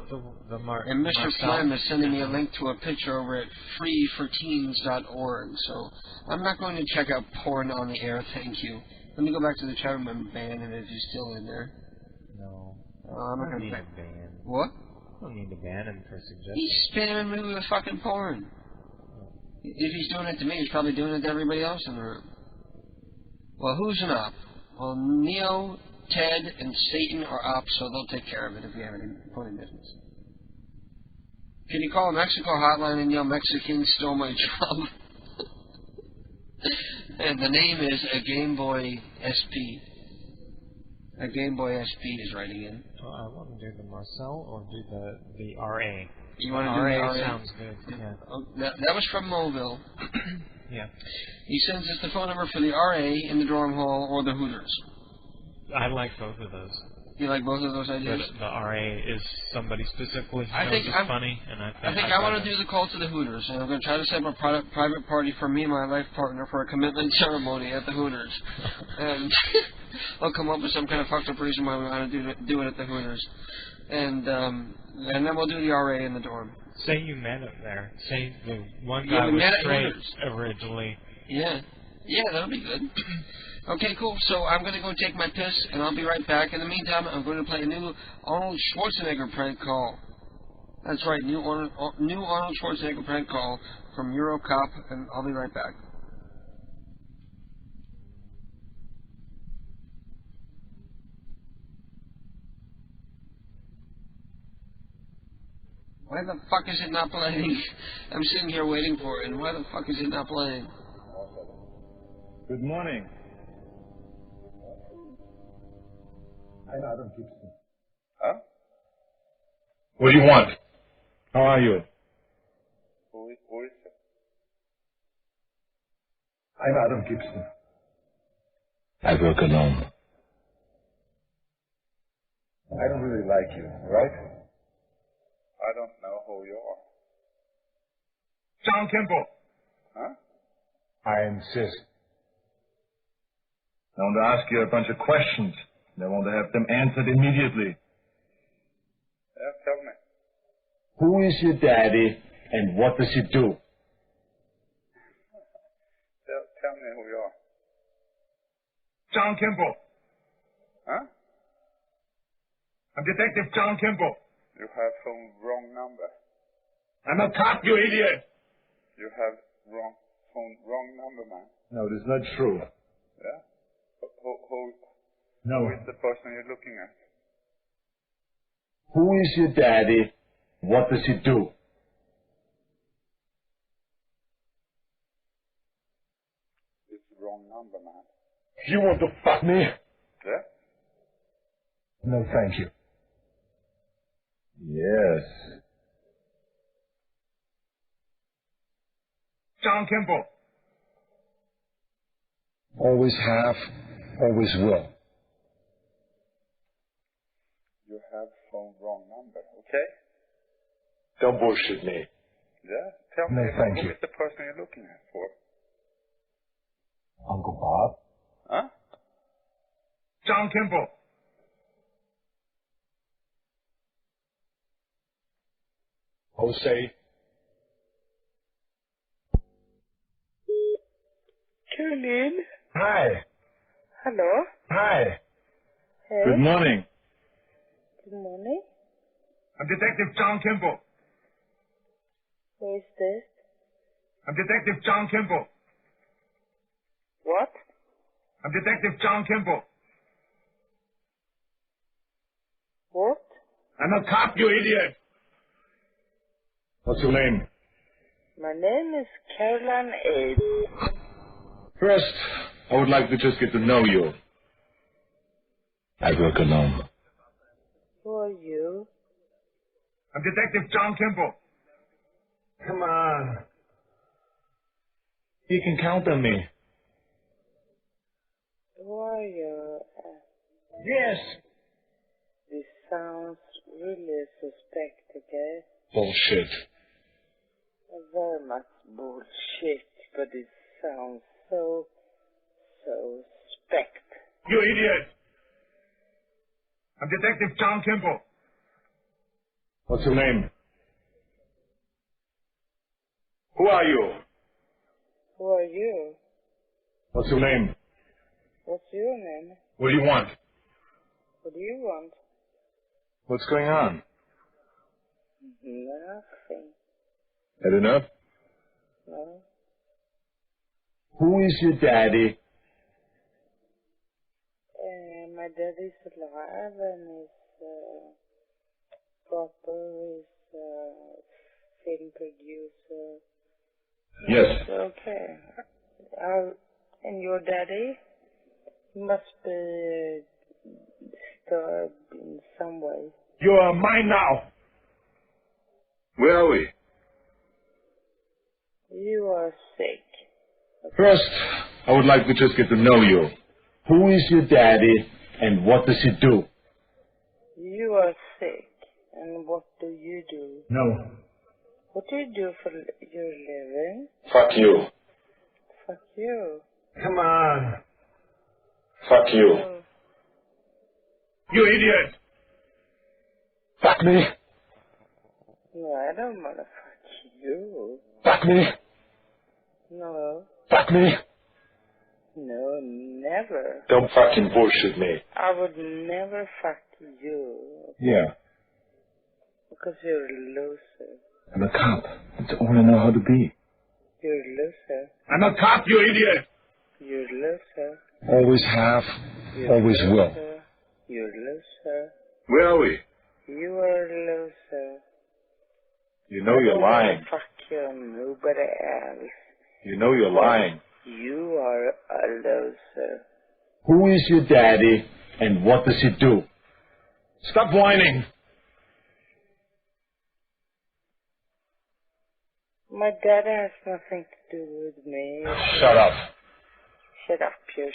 the Mark. And Mr. Flem is sending me a link to a picture over at freeforteens.org. So I'm not going to check out porn on the air, thank you. Let me go back to the chat room and ban him if he's still in there. No. I'm not going to ban. What? I don't need to ban him for suggestions. He's spamming me with fucking porn. If he's doing it to me, he's probably doing it to everybody else in the room. Well, who's an op? Well, Neo, Ted, and Satan are ops, so they'll take care of it if you have any porn business. Can you call a Mexico hotline and yell, Mexicans stole my job? And the name is a Game Boy SP. A Game Boy SP is writing in. Well, I want to do the Marcel or do the RA. You want to do the RA? Sounds good, yeah. Oh, that was from Mobile. Yeah. He sends us the phone number for the RA in the dorm hall or the Hooters. I like both of those. You like both of those ideas? The RA is somebody specifically who knows it's funny, and I think I want to do the call to the Hooters, and I'm going to try to set up a private party for me and my life partner for a commitment ceremony at the Hooters. And I'll come up with some kind of fucked up reason why we want to do it at the Hooters. And then we'll do the RA in the dorm. Say you met him there. Say the one guy was straight originally. Yeah. Yeah, that'll be good. Okay, cool. So I'm going to go take my piss, and I'll be right back. In the meantime, I'm going to play a new Arnold Schwarzenegger prank call. That's right, new Arnold Schwarzenegger prank call from Eurocop, and I'll be right back. Why the fuck is it not playing? I'm sitting here waiting for it, and why the fuck is it not playing? Good morning. I'm Adam Gibson. Huh? What do you want? How are you? Who is it? I'm Adam Gibson. I work alone. I don't really like you, right? I don't know who you are. John Kimball. Huh? I insist. I want to ask you a bunch of questions. I want to have them answered immediately. Yeah, tell me. Who is your daddy and what does he do? Tell me who you are. John Kimball. Huh? I'm Detective John Kimball. You have phone wrong number. I'm a cop, you idiot! You have wrong number, man. No, it is not true. Yeah? Who is the person you're looking at? Who is your daddy? What does he do? It's the wrong number, man. You want to fuck me? Yeah? No, thank you. Yes. John Kimball. Always have, always will. You have phone wrong number, okay? Don't bullshit me. Yeah? Tell me No, thank who you. is the person you're looking at for? Uncle Bob? Huh? John Kimball. Jose? Tune in. Hi. Hello. Hi. Hey. Good morning. Good morning. I'm Detective John Kimball. Who is this? I'm Detective John Kimball. What? I'm Detective John Kimball. What? I'm a cop, you idiot! What's your name? My name is Caroline A. First, I would like to just get to know you. I work alone. Who are you? I'm Detective John Kimball. Come on. You can count on me. Who are you? Yes. This sounds really suspect, okay? Bullshit. Very much bullshit, but it sounds so suspect. You idiot! I'm Detective John Kimball. What's your name? Who are you? Who are you? What's your name? What's your name? What do you want? What do you want? What's going on? Nothing. Had enough? No. Who is your daddy? My daddy's alive and is proper, is film producer. Yes. Okay. And your daddy must be disturbed in some way. You are mine now. Where are we? You are sick. First, I would like to just get to know you. Who is your daddy and what does he do? You are sick. And what do you do? No. What do you do for your living? Fuck you. Fuck you. Come on. Fuck you. Oh. You idiot! Fuck me. No, I don't want to fuck you. Fuck me. No. Fuck me. No, never. Don't fucking bullshit me. I would never fuck you. Yeah. Because you're a loser. I'm a cop. That's all I know how to be. You're a loser. I'm a cop, you idiot! You're a loser. Always have, always will. You're a loser. Where are we? You are a loser. You know you're lying. Fuck you, nobody else. You know you're lying. You are a loser. Who is your daddy and what does he do? Stop whining! My dad has nothing to do with me. Shut up. Shut up, you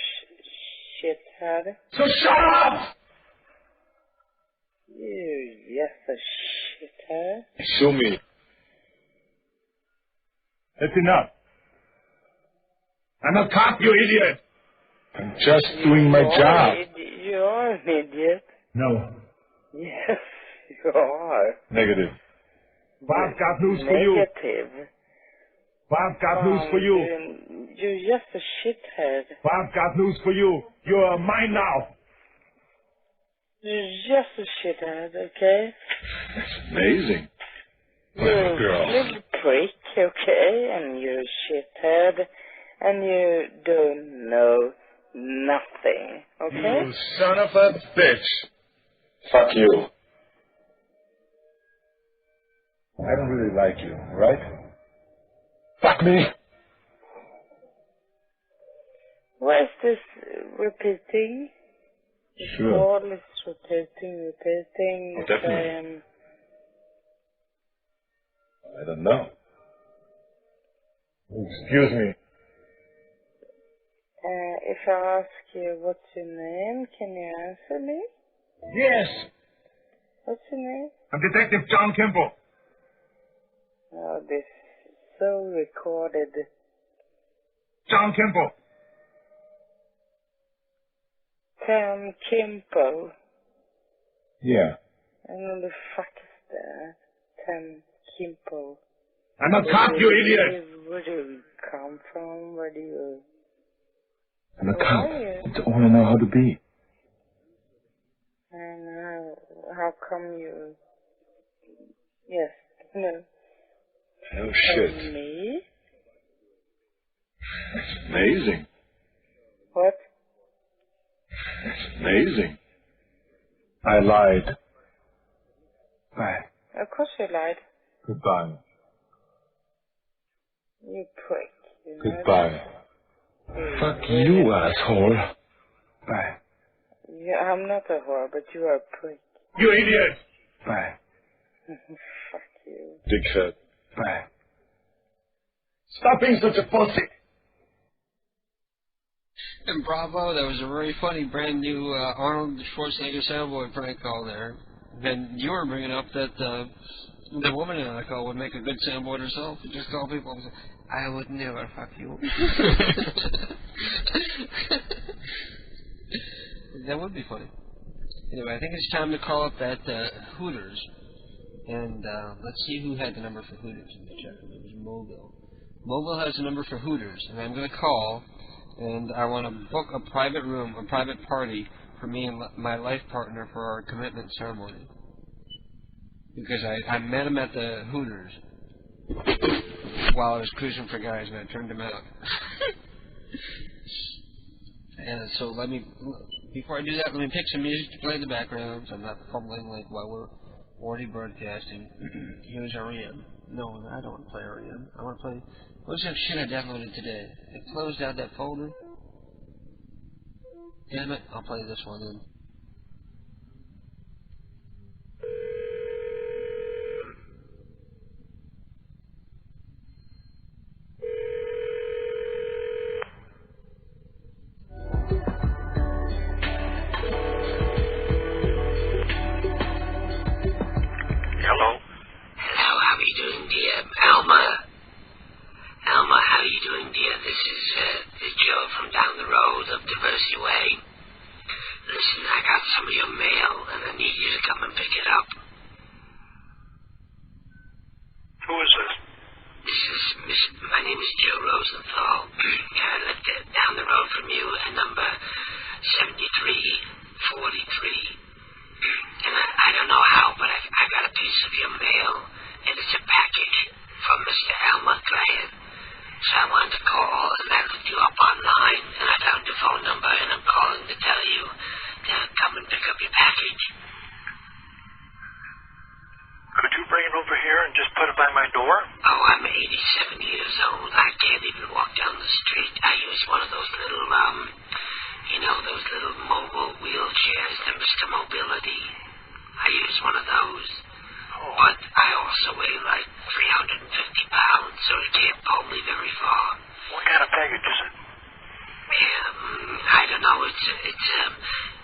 shithead. So shut up! You yes a shithead. Show me. That's enough. I'm a cop, you idiot. I'm just doing my job. You're an idiot. No. Yes, you are. Negative. Bob got news for you. Negative. Bob got news for you. You're just a shithead. Bob got news for you. You're mine now. You're just a shithead, okay? That's amazing. You're girl. a little prick, okay? And you're a shithead. And you don't know nothing, okay? You son of a bitch. Fuck you. I don't really like you, right? Fuck me. Why is this repeating? Sure. All is repeating. Oh, definitely. I don't know. Excuse me. If I ask you what's your name, can you answer me? Yes. What's your name? I'm Detective John Kimball. Oh, this is so recorded. John Kimball. Tom Kimball. Yeah. And who the fuck is that? Tom Kimball. I'm a cop, you idiot! Where do you come from? Where do you... I'm a cop. I don't want to know how to be. And how come you... Yes, no. No shit. And me? That's amazing. What? That's amazing. I lied. Bye. Of course you lied. Goodbye. You prick. You know Goodbye. Fuck you, asshole. Bye. Yeah, I'm not a whore, but you are a prick. You idiot! Bye. Fuck you. Dickhead. Bye. Stop being such a pussy! And bravo, that was a very funny brand new Arnold Schwarzenegger soundboy prank call there. And you were bringing up that the woman in the call would make a good soundboard herself. You just call people and say, I would never fuck you. That would be funny. Anyway, I think it's time to call up that Hooters. And let's see who had the number for Hooters. Let me check. It was Mobile. Mobile has the number for Hooters. And I'm going to call, and I want to book a private room, a private party for me and my life partner for our commitment ceremony. Because I met him at the Hooters while I was cruising for guys, and I turned him out. And so before I do that, let me pick some music to play in the background, so I'm not fumbling like while we're already broadcasting. Here's R.E.M. No, I don't want to play R.E.M. I want to play... What's that shit I downloaded today? I closed out that folder. Damn it, I'll play this one then.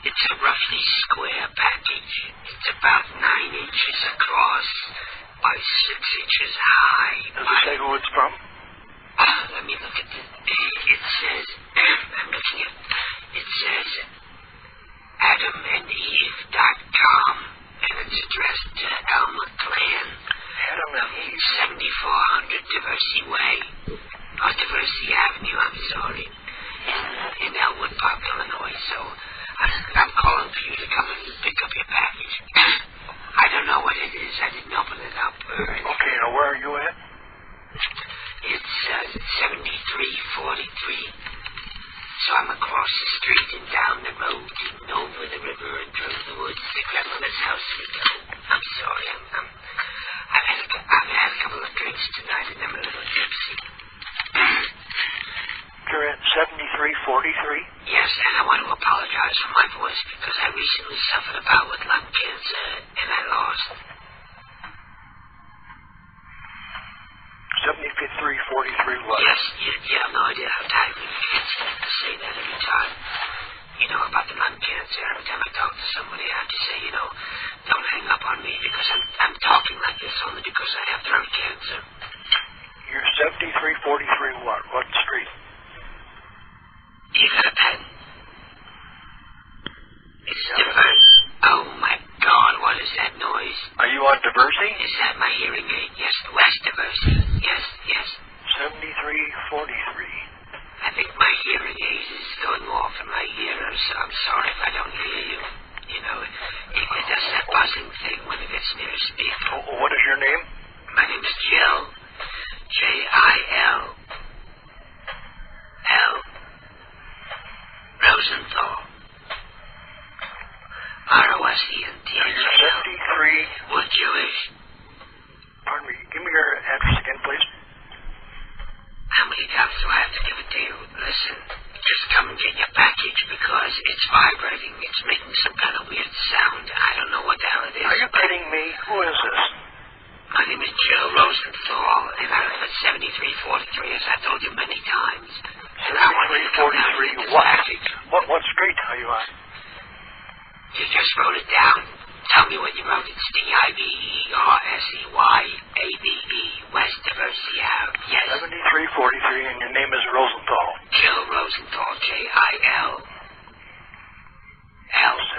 It's a roughly square package. It's about 9 inches across by 6 inches high. Does it say who it's from? Let me look at it. It says, I'm looking at, it says AdamandEve.com, and it's addressed to Elmer Clan. Adam and Eve. 7400 Diversity Way. Or Diversity Avenue, I'm sorry. In Elwood Park, Illinois. So I'm calling for you to come and pick up your package. I don't know what it is. I didn't open it up. Okay, now where are you at? It's 7343. So I'm across the street and down the road and over the river and through the woods to Grandmother's house we go. I'm sorry. I've had a couple of drinks tonight and I'm a little tipsy. You're at 7343? Yes, and I want to apologize for my voice because I recently suffered a bout with lung cancer and I lost. 7343 what? Yes, you have no idea how tired it gets to say that every time. You know, about the lung cancer. Every time I talk to somebody, I have to say, don't hang up on me because I'm talking like this only because I have throat cancer. You're 7343 what? What street? You got a pen? It's diverse. Oh my God, what is that noise? Are you on Diversity? Is that my hearing aid? Yes, West Diversity. Yes. 7343. I think my hearing aid is going off in my ear, so I'm sorry if I don't hear you. It does that buzzing thing when it gets near a speaker. What is your name? My name is Jill. Jill. Rosenthal. ROSENTHAL. 73. What Jewish? Pardon me. Give me your address again, please. How many times do I have to give it to you? Listen, just come and get your package because it's vibrating. It's making some kind of weird sound. I don't know what the hell it is. Are you kidding me? Who is this? My name is Jill Rosenthal, and I live at 7343, as I told you many times. 7343 what? What street are you on? You just wrote it down. Tell me what you wrote. It's DIVERSEYABE, West Diversity Ave. Yes. 7343, and your name is Rosenthal. Jill Rosenthal, JIL.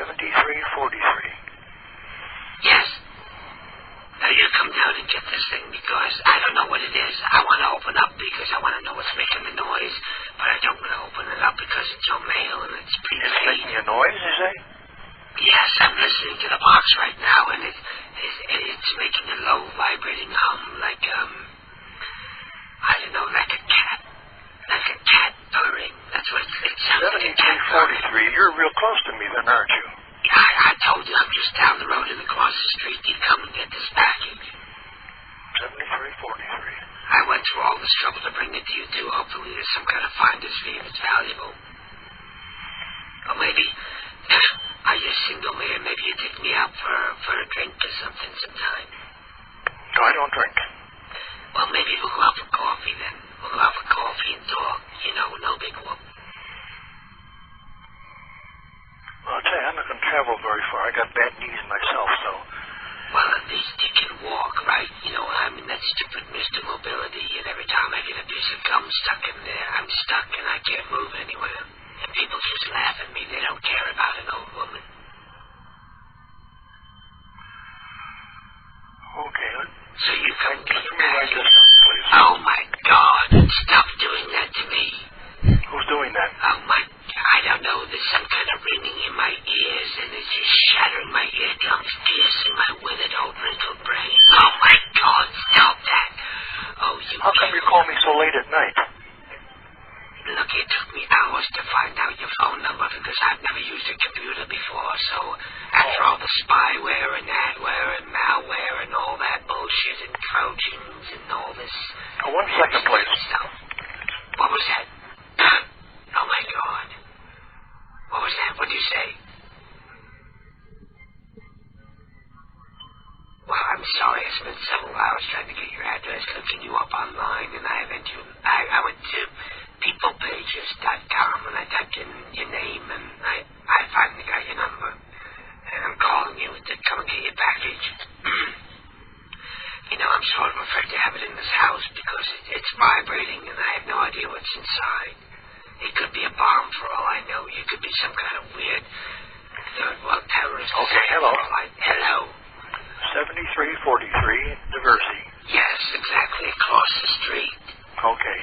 7343. Yes. Now you come down and get this thing because I don't know what it is. I want to open up because I want to know what's making the noise, but I don't want to open it up because it's your mail and it's prepaid. It's making a noise, you say? Yes, I'm listening to the box right now, and it's making a low vibrating hum like I don't know, like a cat purring. That's what it sounds like. 7343. You're real close to me, then, aren't you? I told you I'm just down the road and across the street. You come and get this package. 7343. I went through all this trouble to bring it to you, too. Hopefully there's some kind of finder's fee that's valuable. Or maybe, are you a single man? Maybe you take me out for a drink or something sometime. No, I don't drink. Well, maybe we'll go out for coffee then. We'll go out for coffee and talk. No big whoop. Well, I'll tell you, I'm not going to travel very far. I got bad knees myself, so... Well, at least you can walk, right? That stupid Mr. Mobility, and every time I get a piece of gum stuck in there, I'm stuck and I can't move anywhere. And people just laugh at me. They don't care about an old woman. Okay, so you come get your write this down, please. Oh, my God. Stop doing that to me. Who's doing that? Oh, I don't know. There's some kind of ringing in my ears, and it's just shattering my eardrums, piercing my withered old wrinkled brain. Oh, my God, stop that. Oh, you... How come you call me so late at night? Look, it took me hours to find out your phone number because I've never used a computer before, so after all the spyware and adware and malware and all that bullshit and Trojans and all this... Oh, 1 second, please. Stuff. What was that? Oh, my God. What was that? What did you say? Well, I'm sorry. I spent several hours trying to get your address, looking you up online, and I went to peoplepages.com, and I typed in your name, and I finally got your number. And I'm calling you to come and get Hello. Hello. 7343 Diversey. Yes, exactly across the street. Okay.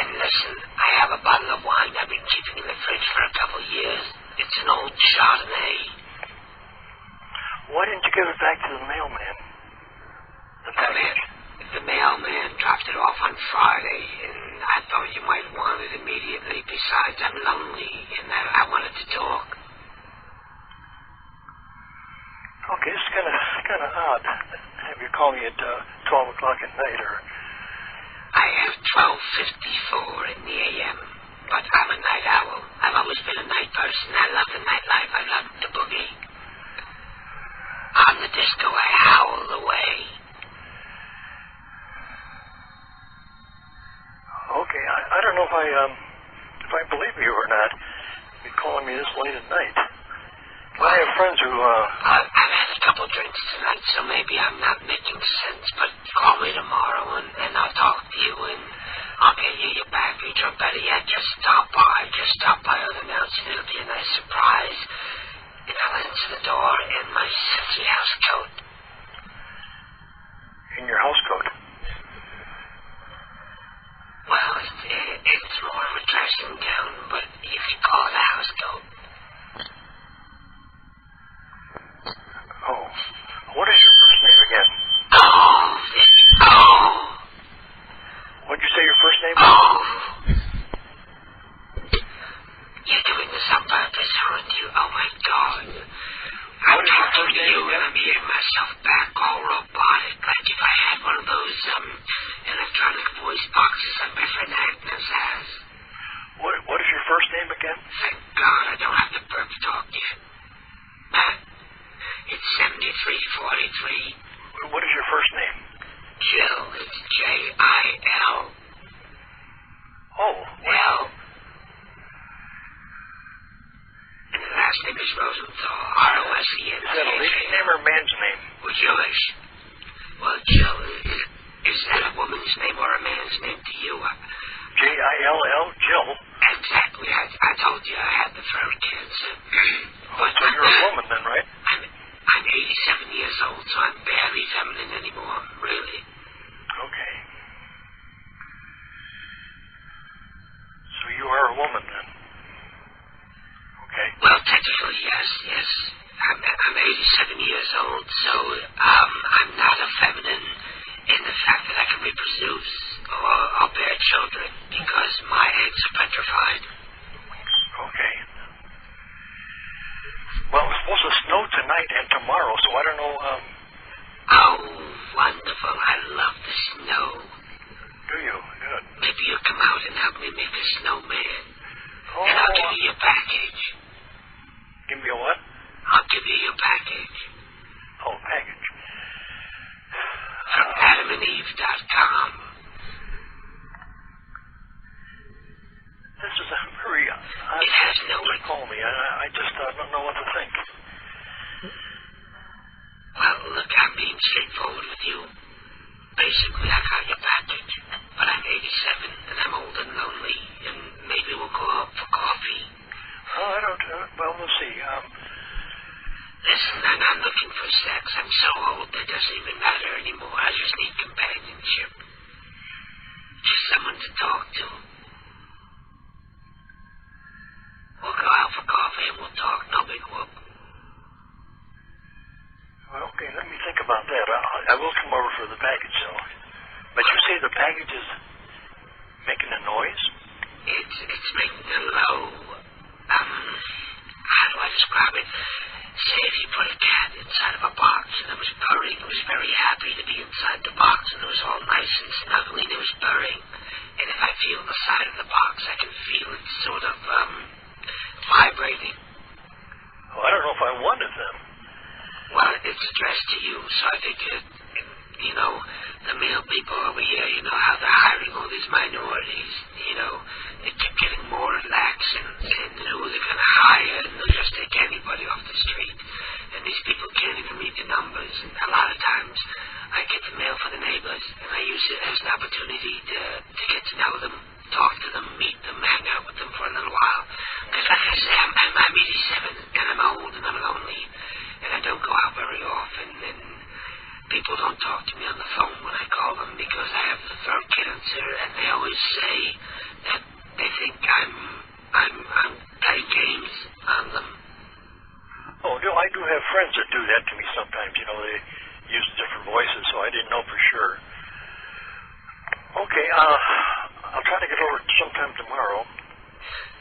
And listen, I have a bottle of wine I've been keeping in the fridge for a couple years. It's an old Chardonnay. Why didn't you give it back to the mailman? The package. The mailman dropped it off on Friday, and I thought you might want it immediately. Besides, I'm lonely, and I wanted to talk. Okay, it's kind of odd. Have you call me at 12 o'clock at night, or? I have 12:54 in the a.m., but I'm a night owl. I've always been a night person. I love the nightlife. I love the boogie. On the disco, I howl away. Okay, I don't know if I believe you or not. You're calling me this late at night. Well, I have friends who, I've had a couple drinks tonight, so maybe I'm not making sense, but call me tomorrow and I'll talk to you and I'll get you your package, or better yet, just stop by. Just stop by unannounced and it'll be a nice surprise. And I'll answer the door in my sexy house coat. In your house coat? Well, it's more of a dressing gown, but you could call it a house coat. Oh. What is your first name again? What'd you say your first name was? You're doing this on purpose, aren't you? Oh, my God. I'm talking to you and I'm hearing myself back all robotic, like if I had one of those, electronic voice boxes that my friend Agnes has. What is your first name again? Thank God I don't have to burp talk yet. It's 7343. What is your first name? Jill. It's J-I-L. Oh. Well. And the last name is Rosenthal. R-O-S-E-N. Is that a lady's name or a man's name? Well, Jewish. Well, Jill, is that a woman's name or a man's name to you? J-I-L-L, Jill? Exactly. I told you I had the throat cancer. But so you're a woman then, right? I'm 87 years old, so I'm barely feminine anymore, really. Okay. So you are a woman then? Okay. Well, technically, yes. I'm 87 years old, so I'm not a feminine in the fact that I can reproduce or bear children because my eggs are petrified. Okay. Well, it's supposed to snow tonight and tomorrow, so I don't know, Oh, wonderful. I love the snow. Do you? Good. Maybe you'll come out and help me make a snowman. Oh. And I'll give you your package. Give me a what? I'll give you your package. Oh, package. From AdamandEve.com. This is a very odd it has no to call me. I just don't know what to think. Well, look, I'm being straightforward with you. Basically, I got your package, but I'm 87 and I'm old and lonely, and maybe we'll go out for coffee. Oh, I don't. Well, we'll see. Listen, I'm not looking for sex. I'm so old that doesn't even matter anymore. I just need companionship. Just someone to talk to. We'll go out for coffee and we'll talk. No big whoop. Well, okay, let me think about that. I will come over for the package, so. But you say the package is making a noise? It's making a low, how do I describe it? Say if you put a cat inside of a box and it was purring, it was very happy to be inside the box and it was all nice and snuggly and it was purring. And if I feel the side of the box, I can feel it sort of, vibrating. Well, I don't know if I wanted them. Well, it's addressed to you, so I figured, you know, the male people over here, you know, how they're hiring all these minorities, you know, they keep getting more lax and who they're going to hire, and they'll just take anybody off the street. And these people can't even read the numbers, and a lot of times I get the mail for the neighbors, and I use it as an opportunity to get to know them, talk to them, meet them, hang out with them for a little while. Because like I say, I'm phone when I call them because I have the throat cancer, and they always say that they think I'm playing games on them. Oh, no, I do have friends that do that to me sometimes. You know, they use different voices, so I didn't know for sure. Okay, I'll try to get over it sometime tomorrow.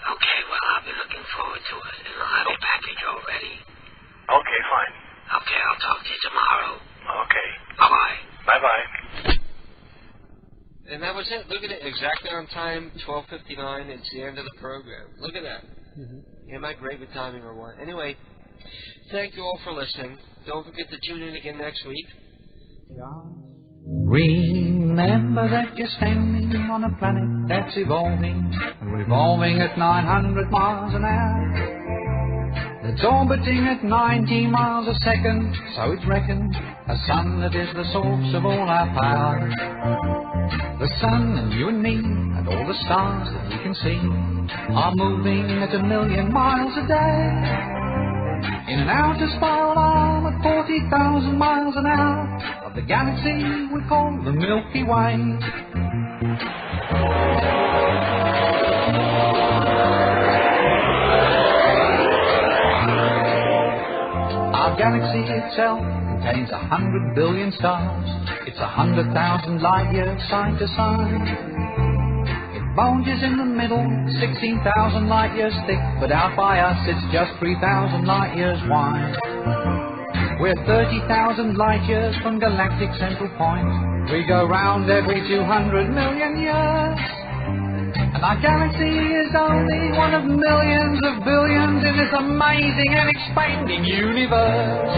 Okay, well, I'll be looking forward to it, and I'll have your package all ready. Okay, fine. Okay, I'll talk to you tomorrow. Okay. Bye-bye. Bye-bye. And that was it. Look at it. Exactly on time, 12:59. It's the end of the program. Look at that. Am I great with timing or what? Anyway, thank you all for listening. Don't forget to tune in again next week. Remember that you're standing on a planet that's evolving, revolving at 900 miles an hour. That's orbiting at 90 miles a second, so it's reckoned, a sun that is the source of all our power. The sun and you and me and all the stars that we can see are moving at 1,000,000 miles a day, in an outer spiral arm at 40,000 miles an hour of the galaxy we call the Milky Way. Our galaxy itself contains 100 billion stars. It's 100,000 light years side to side. It bulges in the middle, 16,000 light years thick, but out by us it's just 3,000 light years wide. We're 30,000 light years from galactic central point. We go round every 200 million years. And our galaxy is only one of millions of billions in this amazing and expanding universe.